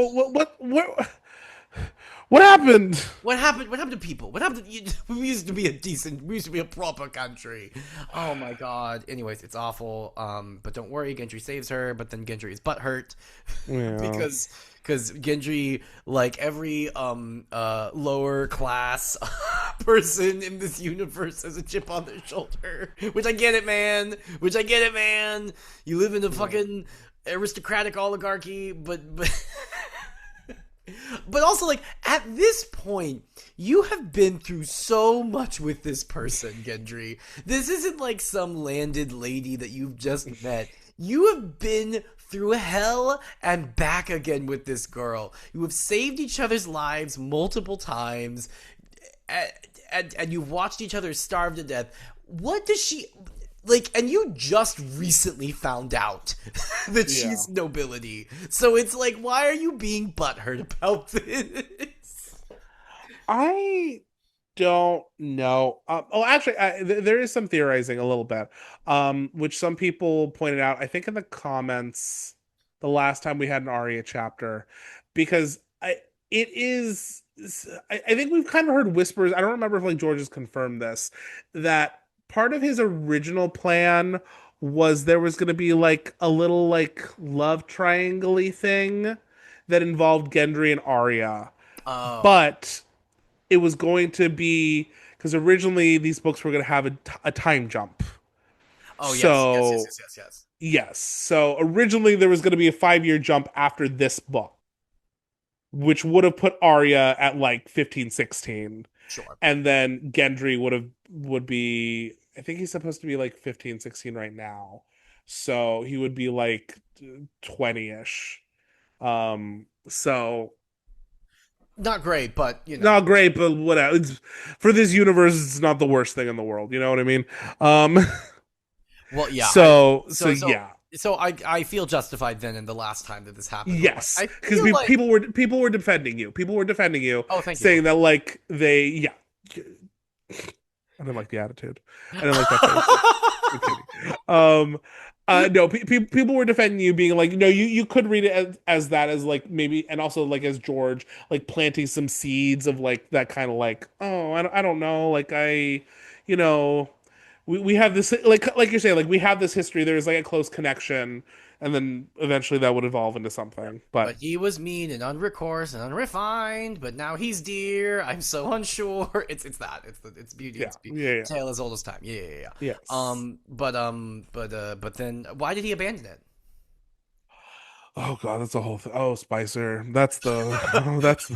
what happened? What happened to people? What happened to, we used to be a proper country. Oh my god. Anyways, it's awful. But don't worry, Gendry saves her, but then Gendry is butthurt. Yeah. because Gendry, like every lower class person in this universe, has a chip on their shoulder. Which I get it, man. Which I get it, man. You live in a fucking aristocratic oligarchy, but but also, like, at this point, you have been through so much with this person, Gendry. This isn't like some landed lady that you've just met. You have been through hell and back again with this girl. You have saved each other's lives multiple times, and you've watched each other starve to death. What does she like? And you just recently found out that Yeah. she's nobility. So it's like, why are you being butthurt about this? I don't know. Actually, there is some theorizing a little bit, which some people pointed out. I think in the comments the last time we had an Arya chapter, because it is. I think we've kind of heard whispers. I don't remember if like George has confirmed this, that part of his original plan was there was going to be like a little like love triangle-y thing that involved Gendry and Arya, Oh, but it was going to be because originally these books were going to have a time jump. oh yes, yes, yes, So, yes, yes, yes. yes. So originally there was going to be a 5 year jump after this book, which would have put Arya at like 15, 16. Sure. And then Gendry would be, I think he's supposed to be like 15, 16 right now. So he would be like 20-ish. So Not great, but not great, but whatever. For this universe, it's not the worst thing in the world. You know what I mean? Um, well, yeah. I so so so yeah, so I feel justified then in the last time that this happened. But yes, I because feel like, people were defending you. People were defending you, oh, thank you. saying that like they yeah. I didn't like the attitude. I didn't like that face. I'm kidding. No, people were defending you, being like, no, you could read it as that, as like maybe, and also like as George, like planting some seeds of like that kind of like, oh, I don't know, like you know, we have this like you're saying, like we have this history. There's like a close connection, and then eventually that would evolve into something. But But he was mean and unrecourse and unrefined. But now he's dear. I'm so unsure. It's that. It's beauty. yeah, It's yeah, yeah, tale as old as time. Yeah, yeah, yeah. yes. But then why did he abandon it? Oh God, that's a whole thing. Oh, Spicer, that's the oh, that's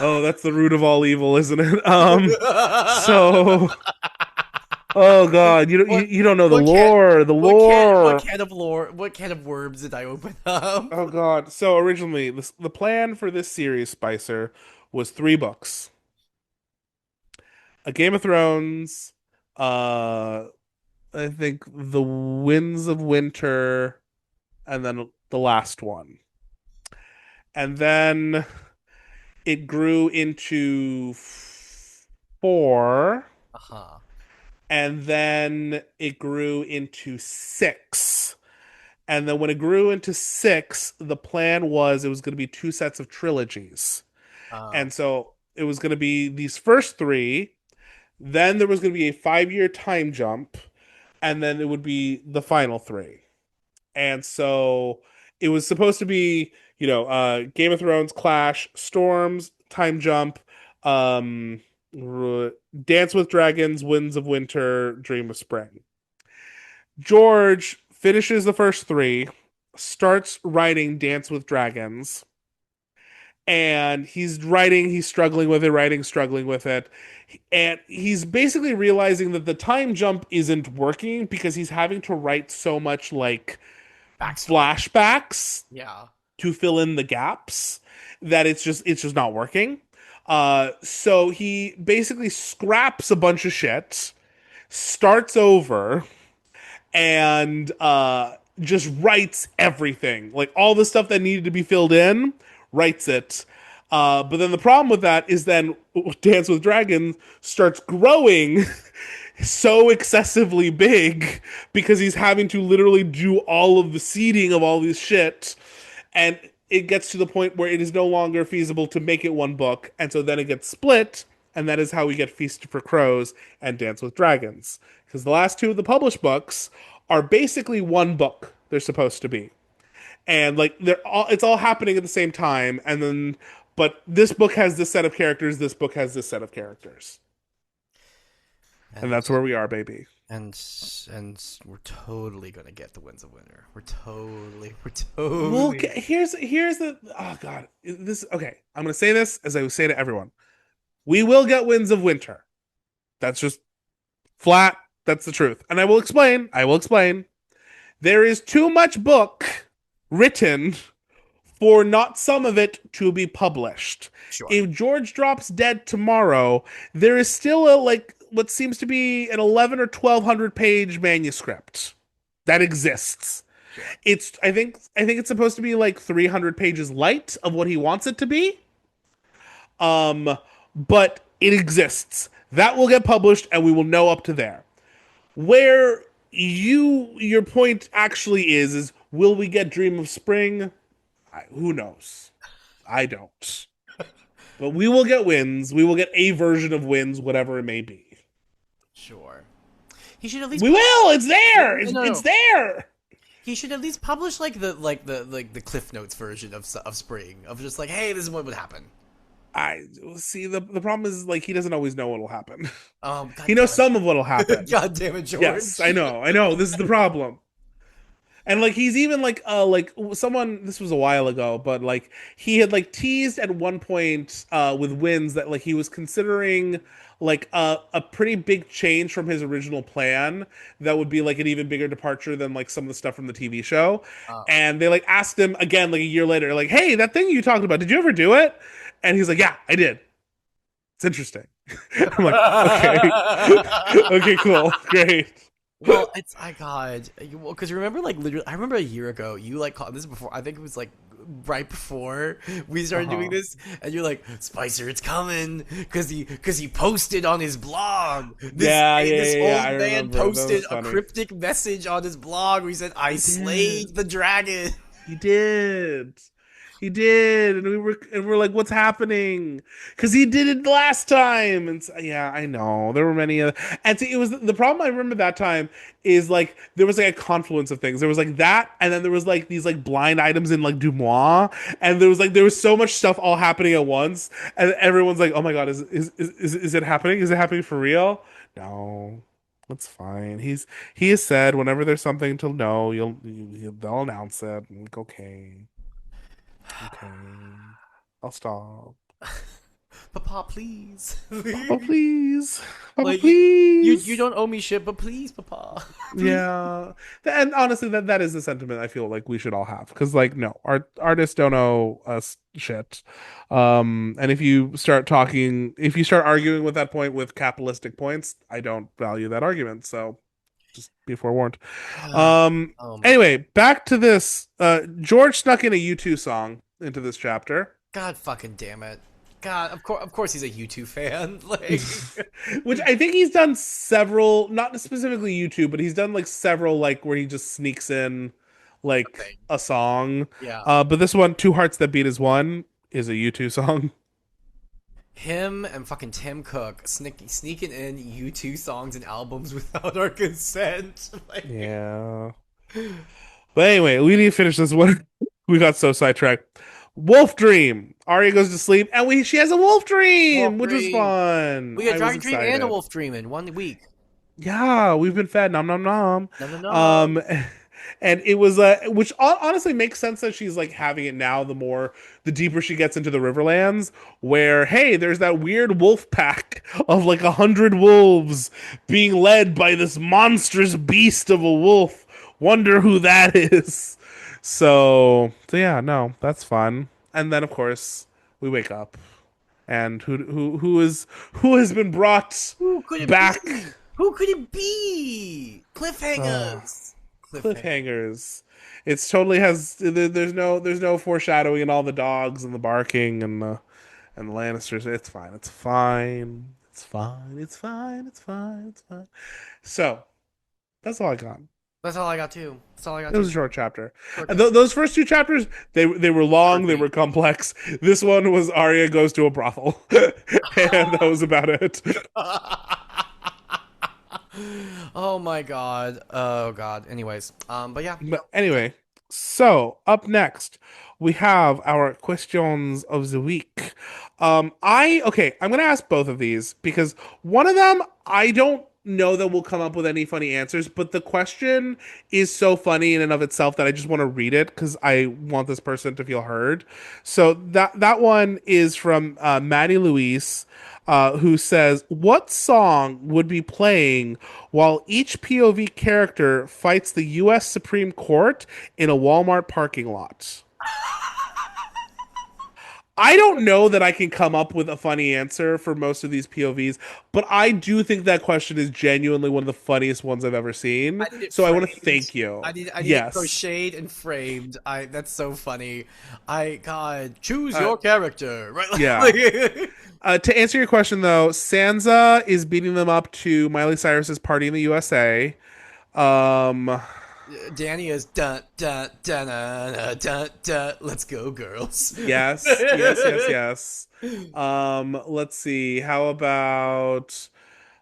oh, that's the root of all evil, isn't it? So oh God, what you don't know the what can lore, the what lore. can of lore what can of worms did I open up? Oh God. So originally, the plan for this series, Spicer, was 3 books: A Game of Thrones, uh, I think The Winds of Winter, and then the last one. And then it grew into four, Uh huh. and then it grew into six. And then when it grew into six, the plan was it was going to be 2 sets of trilogies. Oh. And so it was going to be these first three, then there was going to be a 5 year time jump, and then it would be the final three. And so it was supposed to be, Game of Thrones, Clash, Storms, Time Jump, um, Dance with Dragons, Winds of Winter, Dream of Spring. George finishes the first three, starts writing Dance with Dragons, and he's struggling with it, writing, struggling with it. And he's basically realizing that the time jump isn't working because he's having to write so much like Backstory. flashbacks Yeah. to fill in the gaps that it's just not working. So he basically scraps a bunch of shit, starts over, and just writes everything, like all the stuff that needed to be filled in, writes it. But then the problem with that is then Dance with Dragons starts growing so excessively big because he's having to literally do all of the seeding of all this shit, and it gets to the point where it is no longer feasible to make it one book, and so then it gets split, and that is how we get Feast for Crows and Dance with Dragons, because the last two of the published books are basically one book they're supposed to be, and like it's all happening at the same time, and then but this book has this set of characters, this book has this set of characters, and And that's where we are, baby. and and we're totally gonna get the Winds of Winter. We're Well, totally. here's the oh god, this okay. I'm gonna say this as I would say to everyone: we will get Winds of Winter. That's just flat. That's the truth, and I will explain. I will explain. There is too much book written for not some of it to be published. Sure. If George drops dead tomorrow, there is still a like what seems to be an 11 or 1200 page manuscript that exists. Sure. It's I think it's supposed to be like 300 pages light of what he wants it to be. But it exists. That will get published and we will know up to there. Where your point actually is will we get Dream of Spring? Who knows? I don't. But we will get Winds. We will get a version of Winds, whatever it may be. Sure. He should at least We will. It's no, there. no, It's no. there. He should at least publish the Cliff Notes version of Spring of just like, hey, this is what would happen. I see. The problem is like he doesn't always know what'll happen. God He knows damn some of what'll it. happen. God damn it, Yes, I George. know. I know. This is the problem. And like he's even like someone this was a while ago, but like he had like teased at one point with Wins that like he was considering like a pretty big change from his original plan that would be like an even bigger departure than like some of the stuff from the TV show. Oh. And they like asked him again like a year later, like, "Hey, that thing you talked about, did you ever do it?" And he's like, "Yeah, I did. It's interesting." I'm like, "Okay. Okay, cool. Great." Well, it's I God, because remember, like literally, I remember a year ago, you like called this before. I think it was like right before we started doing Uh-huh. this, and you're like, Spicer, it's coming, because he posted on his blog. Yeah, yeah, This yeah, old I man remember. That posted was a funny. cryptic message on his blog where he said, "I He did. slayed the dragon." He did. He did, and we're like, "What's happening?" Because he did it last time, and yeah, I know there were many other. And see, it was the problem. I remember that time is like there was like a confluence of things. There was like that, and then there was like these like blind items in like Dumois, and there was so much stuff all happening at once, and everyone's like, "Oh my god, is it happening? Is it happening for real?" No. That's fine. He has said whenever there's something to know, they'll announce it. I'm like, okay. Okay. I'll stop. Papa, please. Papa, please. Papa, Like you please. don't owe me shit, but please, Papa, please. Yeah. And honestly, that is the sentiment I feel like we should all have. Because, like, no, artists don't owe us shit. And if you start arguing with that point with capitalistic points, I don't value that argument. So just be forewarned. Oh my Anyway, back to this. George snuck in a U2 song into this chapter. God, fucking damn it. God, of course, he's a U2 fan. Like, Which I think he's done several, not specifically YouTube, but he's done like several like where he just sneaks in like thing. a song. Yeah. But this one, Two Hearts That Beat as One, is a U2 song. Him and fucking Tim Cook sneaking in U2 songs and albums without our consent. Like, Yeah. But anyway, we need to finish this one. We got so sidetracked. Wolf Dream. Arya goes to sleep, and she has a wolf Wolf dream, which was Dream. fun. We got I was Dragon Dream and a excited. Wolf Dream in 1 week. Yeah, we've been fed. Nom nom nom. No, no, no. Um, and it was which honestly makes sense that she's like having it now. The deeper she gets into the Riverlands, where hey, there's that weird wolf pack of like 100 wolves being led by this monstrous beast of a wolf. Wonder who that is. So yeah, no, that's fun. And then of course we wake up, and who has been brought Who could it back. be? Who could it be? Uh, Cliffhangers. Cliffhangers. Cliffhangers. It's totally has there's no foreshadowing in all the dogs and the barking and the Lannisters. It's fine. It's fine. It's fine. It's fine. It's fine. It's fine. So that's all I got. That's all I got too. That's all I got It too. was a short chapter. Short And chapter. those first two chapters, they were long, they Perfect. were complex. This one was Arya goes to a brothel, and that was about it. Oh my god. Oh god. Anyways, but yeah. But anyway, So, up next, we have our questions of the week. I'm gonna ask both of these because one of them I don't know that we'll come up with any funny answers, but the question is so funny in and of itself that I just want to read it because I want this person to feel heard. So that one is from Maddie Louise, who says, "What song would be playing while each POV character fights the U.S. Supreme Court in a Walmart parking lot?" I don't know that I can come up with a funny answer for most of these POVs, but I do think that question is genuinely one of the funniest ones I've ever seen. I need it So I want to framed. thank you. I need it Yes. crocheted and framed. I That's so funny. God, choose Uh, your character, right? yeah. To answer your question, though, Sansa is beating them up to Miley Cyrus's Party in the USA. Um, Danny is dun dun dun dun dun dun. Let's go, girls. yes, yes, yes, yes. Let's see. How about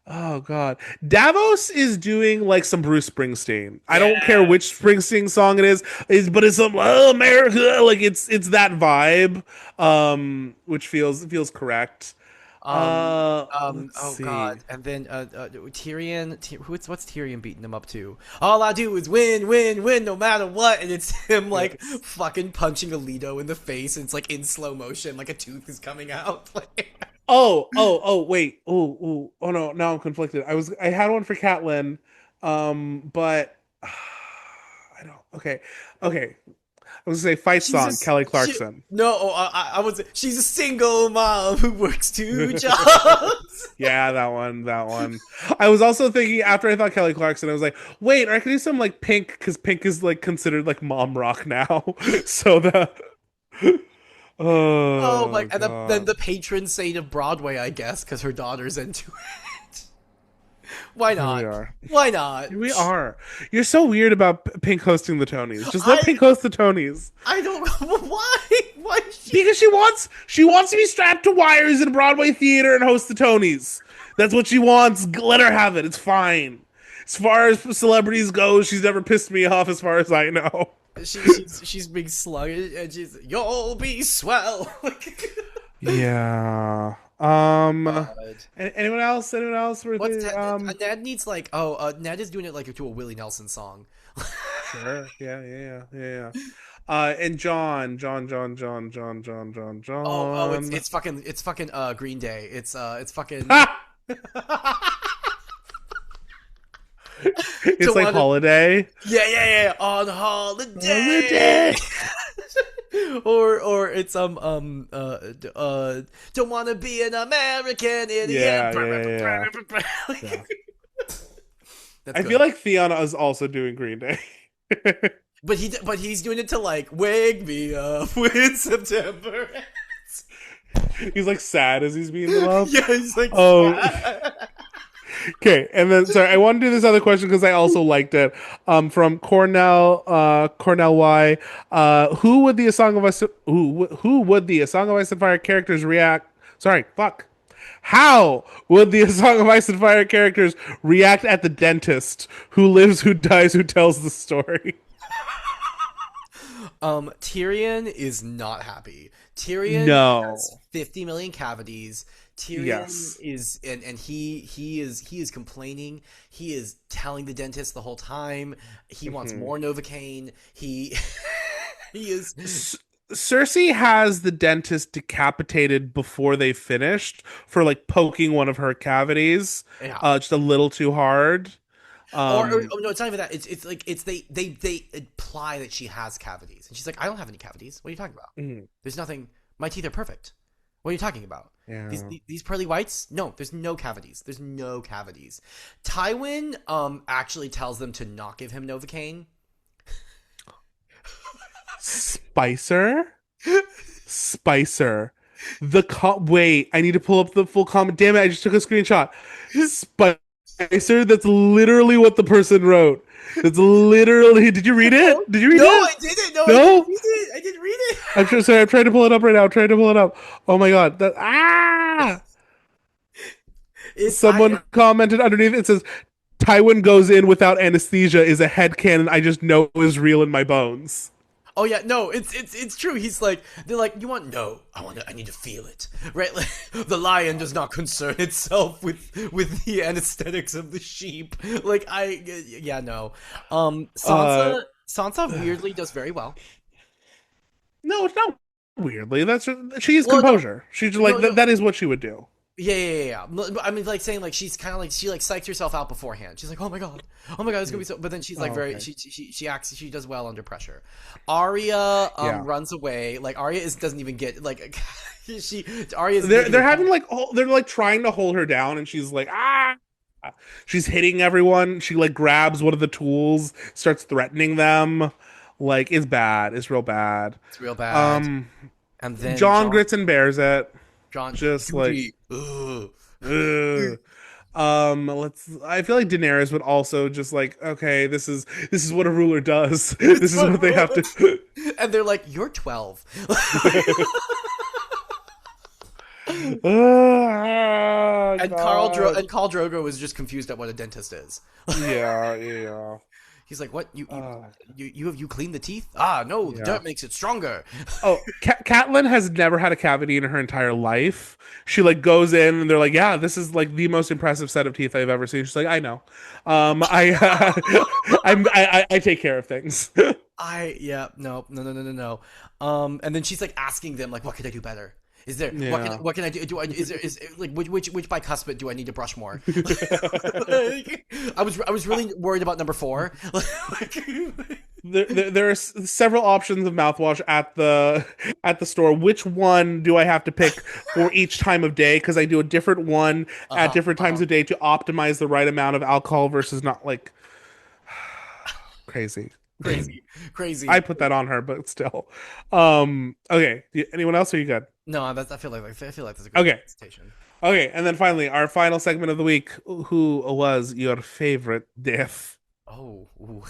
oh God. Davos is doing like some Bruce Springsteen. I don't care which Yes. Springsteen song it but it's some oh, America. Like it's that vibe. Which feels correct. Let's Oh God, see. and then Tyrion. What's Tyrion beating him up to? All I do is win, win, win, no matter what, and it's him like Yes. fucking punching Alito in the face, and it's like in slow motion, like a tooth is coming out. Wait. Oh no, now I'm conflicted. I had one for Catelyn, but I don't. Okay. I was gonna say fight She's song, just Kelly she, Clarkson. no, I was. She's a single mom who works two jobs. Yeah, that one. I was also thinking after I thought Kelly Clarkson, I was like, wait, I could do some like Pink because Pink is like considered like mom rock now. So that. Oh my! Oh And then God. the patron saint of Broadway, I guess, because her daughter's into it. Why Here we not? are. Why not? Here we are. You're so weird about Pink hosting the Tonys. Just let I Pink host the Tonys. I don't why. Why is she? Because she wants to be strapped to wires in a Broadway theater and host the Tonys. That's what she wants. Let her have it. It's fine. As far as celebrities go, she's never pissed me off as far as I know. She's being sluggish and she's you'll be swell. Yeah. God. Anyone else? Anyone else? Worth What's it? Ned needs like Ned is doing it like to a Willie Nelson song. Sure. Yeah. And Oh, John. it's fucking Green Day. It's fucking It's don't like wanna holiday. yeah on holiday. Holiday. Or it's don't want to be an American idiot. Yeah. That's I good. feel like Theon is also doing Green Day. But he's doing it to like wake me up when September. He's like sad as he's beating them up. Yeah, he's like Oh, okay. And then sorry, I want to do this other question because I also liked it. From Cornell Y. Who would the A Song of Ice who would the A Song of Ice and Fire characters react? Sorry, fuck. How would the A Song of Ice and Fire characters react at the dentist who lives, who dies, who tells the story? Tyrion is not happy. Tyrion No. has 50 million cavities. Tyrion Yes. is and he is complaining. He is telling the dentist the whole time. He wants more Novocaine. He he is Cersei has the dentist decapitated before they finished for like poking one of her cavities, yeah. just a little too hard. Oh, no, it's not even that. It's like it's they imply that she has cavities, and she's like, I don't have any cavities. What are you talking about? Mhm. There's nothing. My teeth are perfect. What are you talking about? Yeah. These pearly whites? No, there's no cavities. There's no cavities. Tywin actually tells them to not give him Novocaine. Spicer, Spicer. Wait, I need to pull up the full comment. Damn it! I just took a screenshot. Spicer. That's literally what the person wrote. That's literally. Did you read it? Did you read No, it? I didn't. No, I didn't No. read it. I didn't read it. Sorry. I'm trying to pull it up right now. I'm trying to pull it up. Oh my god. It's Someone commented underneath. It says Tywin goes in without anesthesia is a headcanon I just know is real in my bones. Oh yeah, no, it's true. He's like, they're like, you want no? I need to feel it, right? Like, the lion does not concern itself with the anesthetics of the sheep. Like yeah, no. Uh, Sansa weirdly does very well. no, it's not weirdly. That's she's Well, no, composure. She's just no, like no. that is what she would do. Yeah. I mean, like saying like she's kind of like she like psychs herself out beforehand. She's like, oh my god, it's gonna be so. But then she's like Oh, very okay. she does well under pressure. Arya Yeah. runs away. Like Arya doesn't even get like she Arya is They're literally having like they're like trying to hold her down, and she's like ah. She's hitting everyone. She like grabs one of the tools, starts threatening them. Like it's bad. It's real bad. it's real bad. Um, And then John grits and bears it. John Just like duty. Ugh. ugh. Let's. I feel like Daenerys would also just like, okay, this is what a ruler does. It's This is what what they have rules. to. And they're like, you're 12. Oh, And God. Khal Drogo was just confused at what a dentist is. Yeah, yeah, He's like, "What? uh, You clean the teeth? Ah, no, the yeah. dirt makes it stronger." Oh, Catelyn has never had a cavity in her entire life. She like goes in and they're like, "Yeah, this is like the most impressive set of teeth I've ever seen." She's like, "I know, I take care of things." Yeah, no. And then she's like asking them like, "What can I do better? Is there Yeah. what can I do? Do I is there is like which bicuspid do I need to brush more?" Like, I was really worried about number four. Like, There are several options of mouthwash at the store. Which one do I have to pick for each time of day? Because I do a different one at uh-huh, different times uh-huh. of day to optimize the right amount of alcohol versus not like crazy. Crazy, I crazy. put that on her, but still. Okay. Anyone else? Or are you good? No, I feel like that's a good Okay. representation. Okay. And then finally, our final segment of the week. Who was your favorite death? Oh, ooh.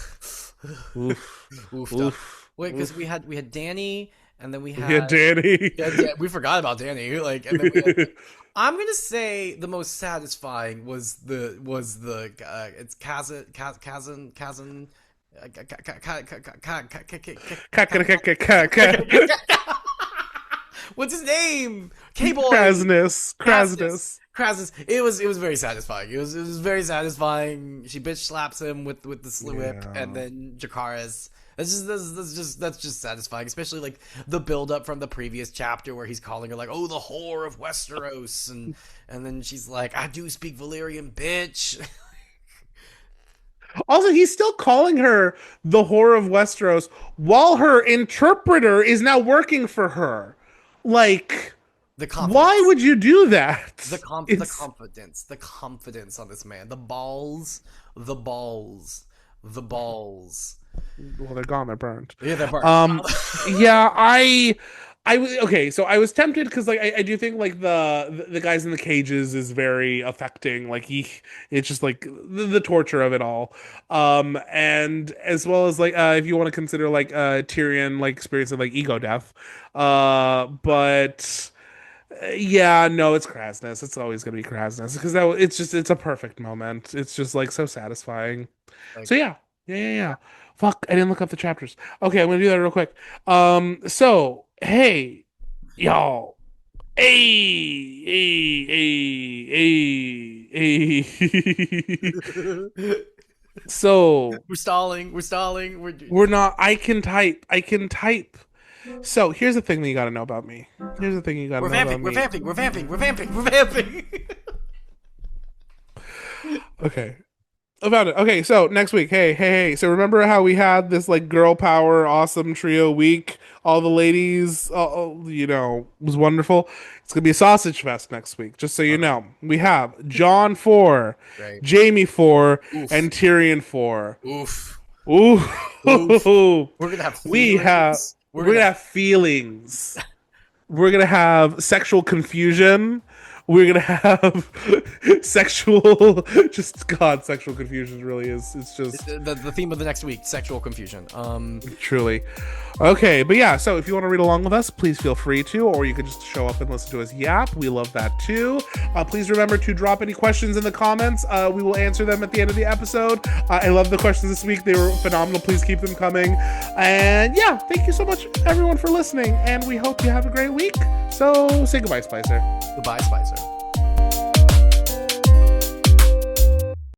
Oof. Oofta. Oof. Wait, because Oof. we had Danny, and then we Yeah, had Danny. we forgot about Danny. Like, and then we had. I'm gonna say the most satisfying was the it's Kazan. What's his name? K-boy. Krasnus. Crassus. Krasnus. Crassus. It was very satisfying. It was very satisfying. She bitch slaps him with the whip, and Yeah. then Dracarys. That's just satisfying, especially like the build up from the previous chapter where he's calling her like, "Oh, the whore of Westeros," and then she's like, "I do speak Valyrian, bitch." Also, he's still calling her the whore of Westeros while her interpreter is now working for her. Like, The why confidence, would you do that? It's the confidence on this man, the balls, the balls, the balls. well, they're gone, they're burned. Yeah, that part. Um, yeah, I was okay. So I was tempted because like I do think like the guys in the cages is very affecting. Like it's just like the torture of it all. And as well as like if you want to consider like Tyrion like experiencing like ego death. But yeah, no, it's Krasnus. It's always gonna be Krasnus because it's a perfect moment. It's just like so satisfying. Like, So yeah. Fuck, I didn't look up the chapters. Okay, I'm gonna do that real quick. So hey, y'all. Hey. So we're stalling. We're stalling. we're not. I can type. I can type. So here's the thing that you got to know about me. Here's the thing you got to we're know about vamping. We're me. vamping. We're vamping. We're vamping. We're vamping. Okay, about it. Okay, so next week, hey. So remember how we had this like girl power awesome trio week? All the ladies, was wonderful. It's gonna be a sausage fest next week, just so you know. We have Jon IV, Right. Jaime IV, Oof. and Tyrion IV. Oof. Oof. Ooh, We're gonna have we have feelings. we're gonna have feelings. We're gonna have sexual confusion. we're gonna have sexual, just God, sexual confusion really is. It's just The theme of the next week: sexual confusion. truly. Okay, but yeah, so if you want to read along with us, please feel free to, or you can just show up and listen to us yap. We love that too. Please remember to drop any questions in the comments. We will answer them at the end of the episode. I love the questions this week. They were phenomenal. Please keep them coming. And yeah, thank you so much, everyone, for listening. And we hope you have a great week. So say goodbye, Spicer. Goodbye, Spicer.